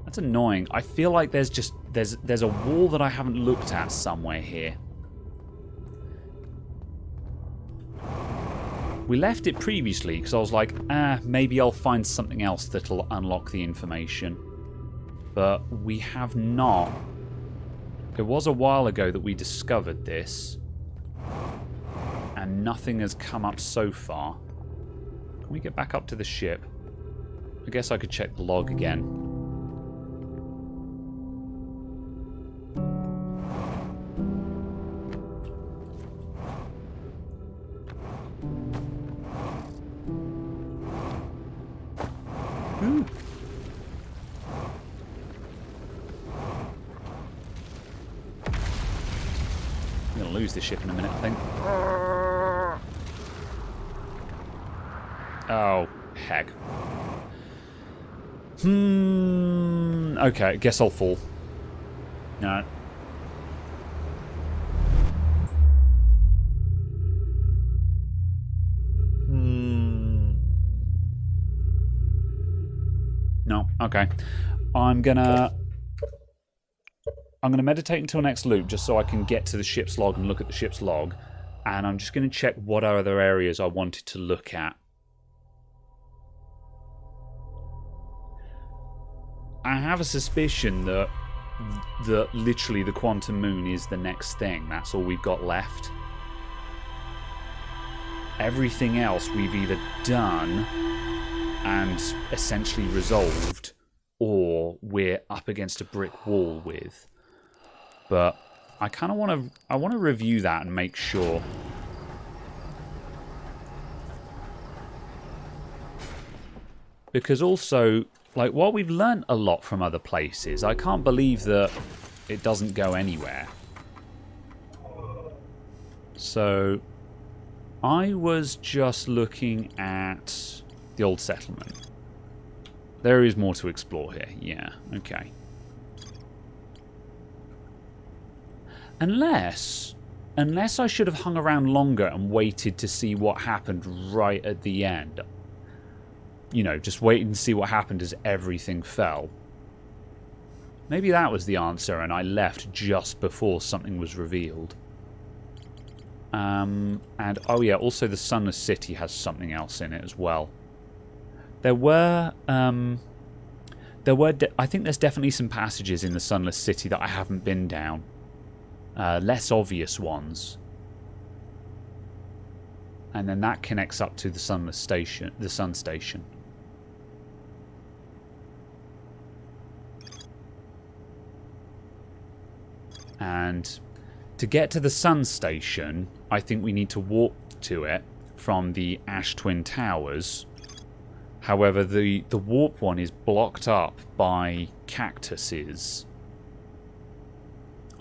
That's annoying. I feel like there's a wall that I haven't looked at somewhere here. We left it previously because I was like, maybe I'll find something else that'll unlock the information. But we have not. It was a while ago that we discovered this. And nothing has come up so far. Can we get back up to the ship? I guess I could check the log again. Ooh. I'm going to lose this ship in a minute, I think. Oh, heck. Okay, I guess I'll fall. No. No, okay. I'm gonna meditate until next loop just so I can get to the ship's log and look at the ship's log. And I'm just going to check what other areas I wanted to look at. I have a suspicion that literally the Quantum Moon is the next thing. That's all we've got left. Everything else we've either done and essentially resolved, or we're up against a brick wall with. But I kind of want to review that and make sure. Because also, like, while we've learnt a lot from other places, I can't believe that it doesn't go anywhere. So, I was just looking at the old settlement. There is more to explore here. Yeah, okay. Unless I should have hung around longer and waited to see what happened right at the end. You know, just waiting to see what happened as everything fell. Maybe that was the answer and I left just before something was revealed. And, oh yeah, also the Sunless City has something else in it as well. There were I think there's definitely some passages in the Sunless City that I haven't been down. Less obvious ones. And then that connects up to the Sunless Station, the Sun Station. And to get to the Sun Station, I think we need to walk to it from the Ash Twin Towers. However, the warp one is blocked up by cactuses.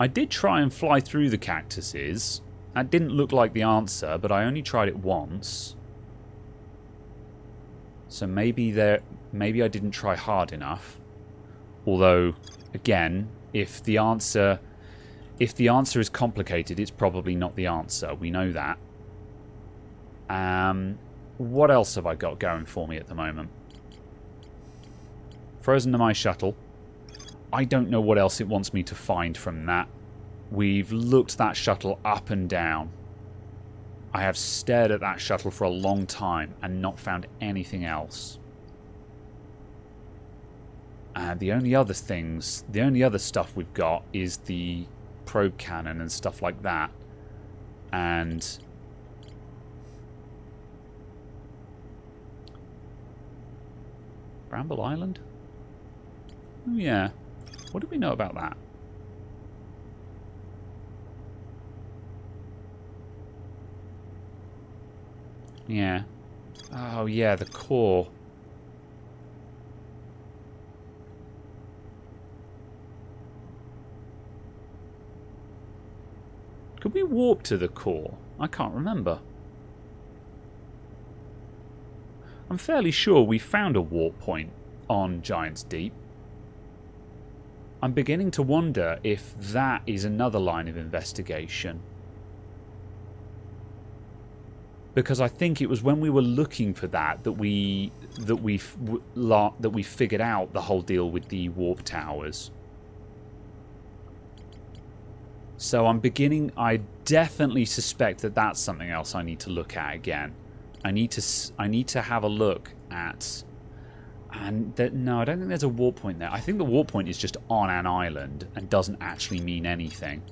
I did try and fly through the cactuses. That didn't look like the answer, but I only tried it once. So maybe I didn't try hard enough. Although, again, if the answer is complicated, it's probably not the answer. We know that. What else have I got going for me at the moment? Frozen to my shuttle. I don't know what else it wants me to find from that. We've looked that shuttle up and down. I have stared at that shuttle for a long time and not found anything else. And the only other stuff we've got is the probe cannon and stuff like that. And Bramble Island? Oh yeah. What do we know about that? Yeah. Oh, yeah, the core. Could we warp to the core? I can't remember. I'm fairly sure we found a warp point on Giant's Deep. I'm beginning to wonder if that is another line of investigation. Because I think it was when we were looking for that we figured out the whole deal with the warp towers. So I definitely suspect that that's something else I need to look at again. I need to have a look at. And no, I don't think there's a warp point there. I think the warp point is just on an island and doesn't actually mean anything.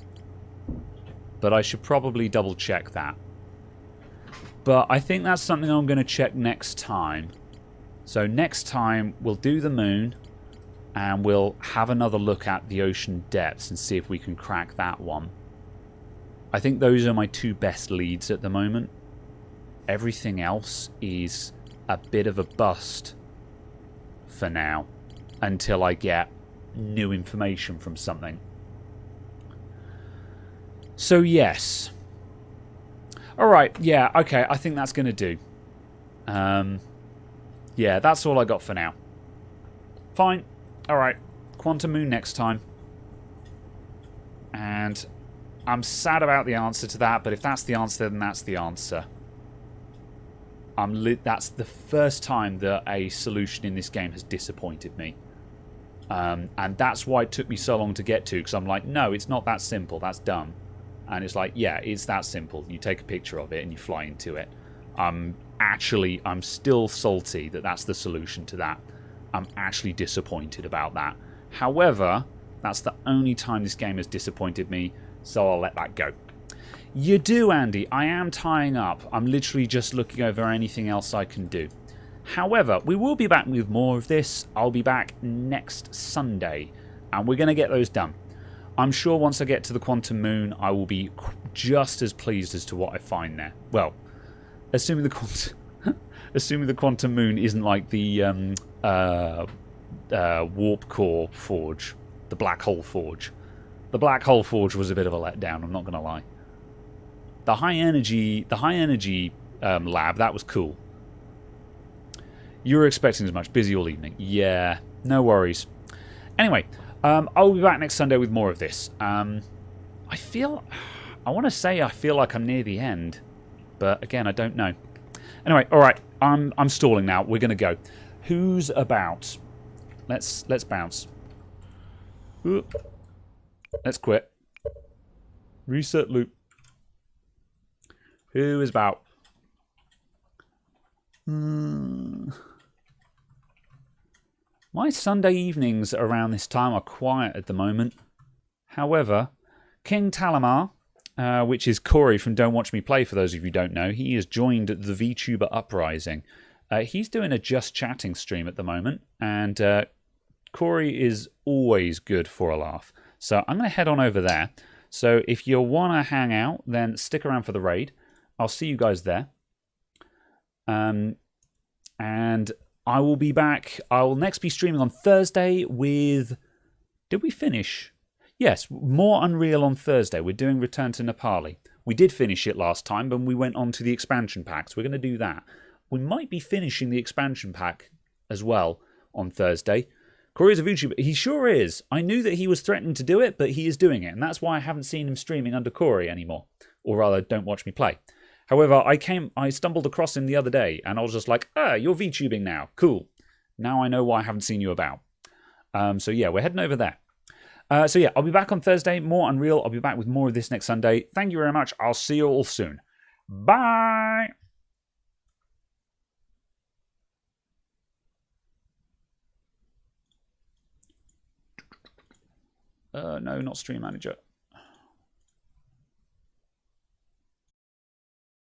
But I should probably double check that. But I think that's something I'm going to check next time. So next time we'll do the moon and we'll have another look at the ocean depths and see if we can crack that one. I think those are my two best leads at the moment. Everything else is a bit of a bust for now until I get new information from something. So yes. Alright, yeah, okay, I think that's going to do. Yeah, that's all I got for now. Fine. Alright, Quantum Moon next time. And I'm sad about the answer to that, but if that's the answer, then that's the answer. That's the first time that a solution in this game has disappointed me. And that's why it took me so long to get to, because I'm like, no, it's not that simple, that's dumb. And it's like, yeah, it's that simple. You take a picture of it and you fly into it. I'm still salty that that's the solution to that. I'm actually disappointed about that. However, that's the only time this game has disappointed me, so I'll let that go. You do, Andy. I am tying up. I'm literally just looking over anything else I can do. However, we will be back with more of this. I'll be back next Sunday, and we're going to get those done. I'm sure once I get to the Quantum Moon, I will be just as pleased as to what I find there. Well, assuming the Quantum Moon isn't like the Warp Core Forge, the Black Hole Forge. The Black Hole Forge was a bit of a letdown, I'm not going to lie. The high energy lab, that was cool. You were expecting as much. Busy all evening. Yeah, no worries. Anyway, I'll be back next Sunday with more of this. I want to say I feel like I'm near the end, but again, I don't know. Anyway, all right, I'm stalling now. We're gonna go. Who's about? Let's bounce. Oop. Let's quit. Reset loop. Who is about? My Sunday evenings around this time are quiet at the moment. However, King Talamar, which is Corey from Don't Watch Me Play, for those of you who don't know, he has joined the VTuber Uprising. He's doing a Just Chatting stream at the moment, and Corey is always good for a laugh. So I'm going to head on over there. So if you want to hang out, then stick around for the raid. I'll see you guys there. And I will be back. I will next be streaming on Thursday with... Did we finish? Yes, more Unreal on Thursday. We're doing Return to Nepali. We did finish it last time, but we went on to the expansion pack, so we're going to do that. We might be finishing the expansion pack as well on Thursday. Corey's a VTuber. He sure is. I knew that he was threatening to do it, but he is doing it, and that's why I haven't seen him streaming under Corey anymore. Or rather, Don't Watch Me Play. However, I stumbled across him the other day, and I was just like, you're VTubing now. Cool. Now I know why I haven't seen you about. So yeah, we're heading over there. So yeah, I'll be back on Thursday. More Unreal. I'll be back with more of this next Sunday. Thank you very much. I'll see you all soon. Bye! No, not Stream Manager.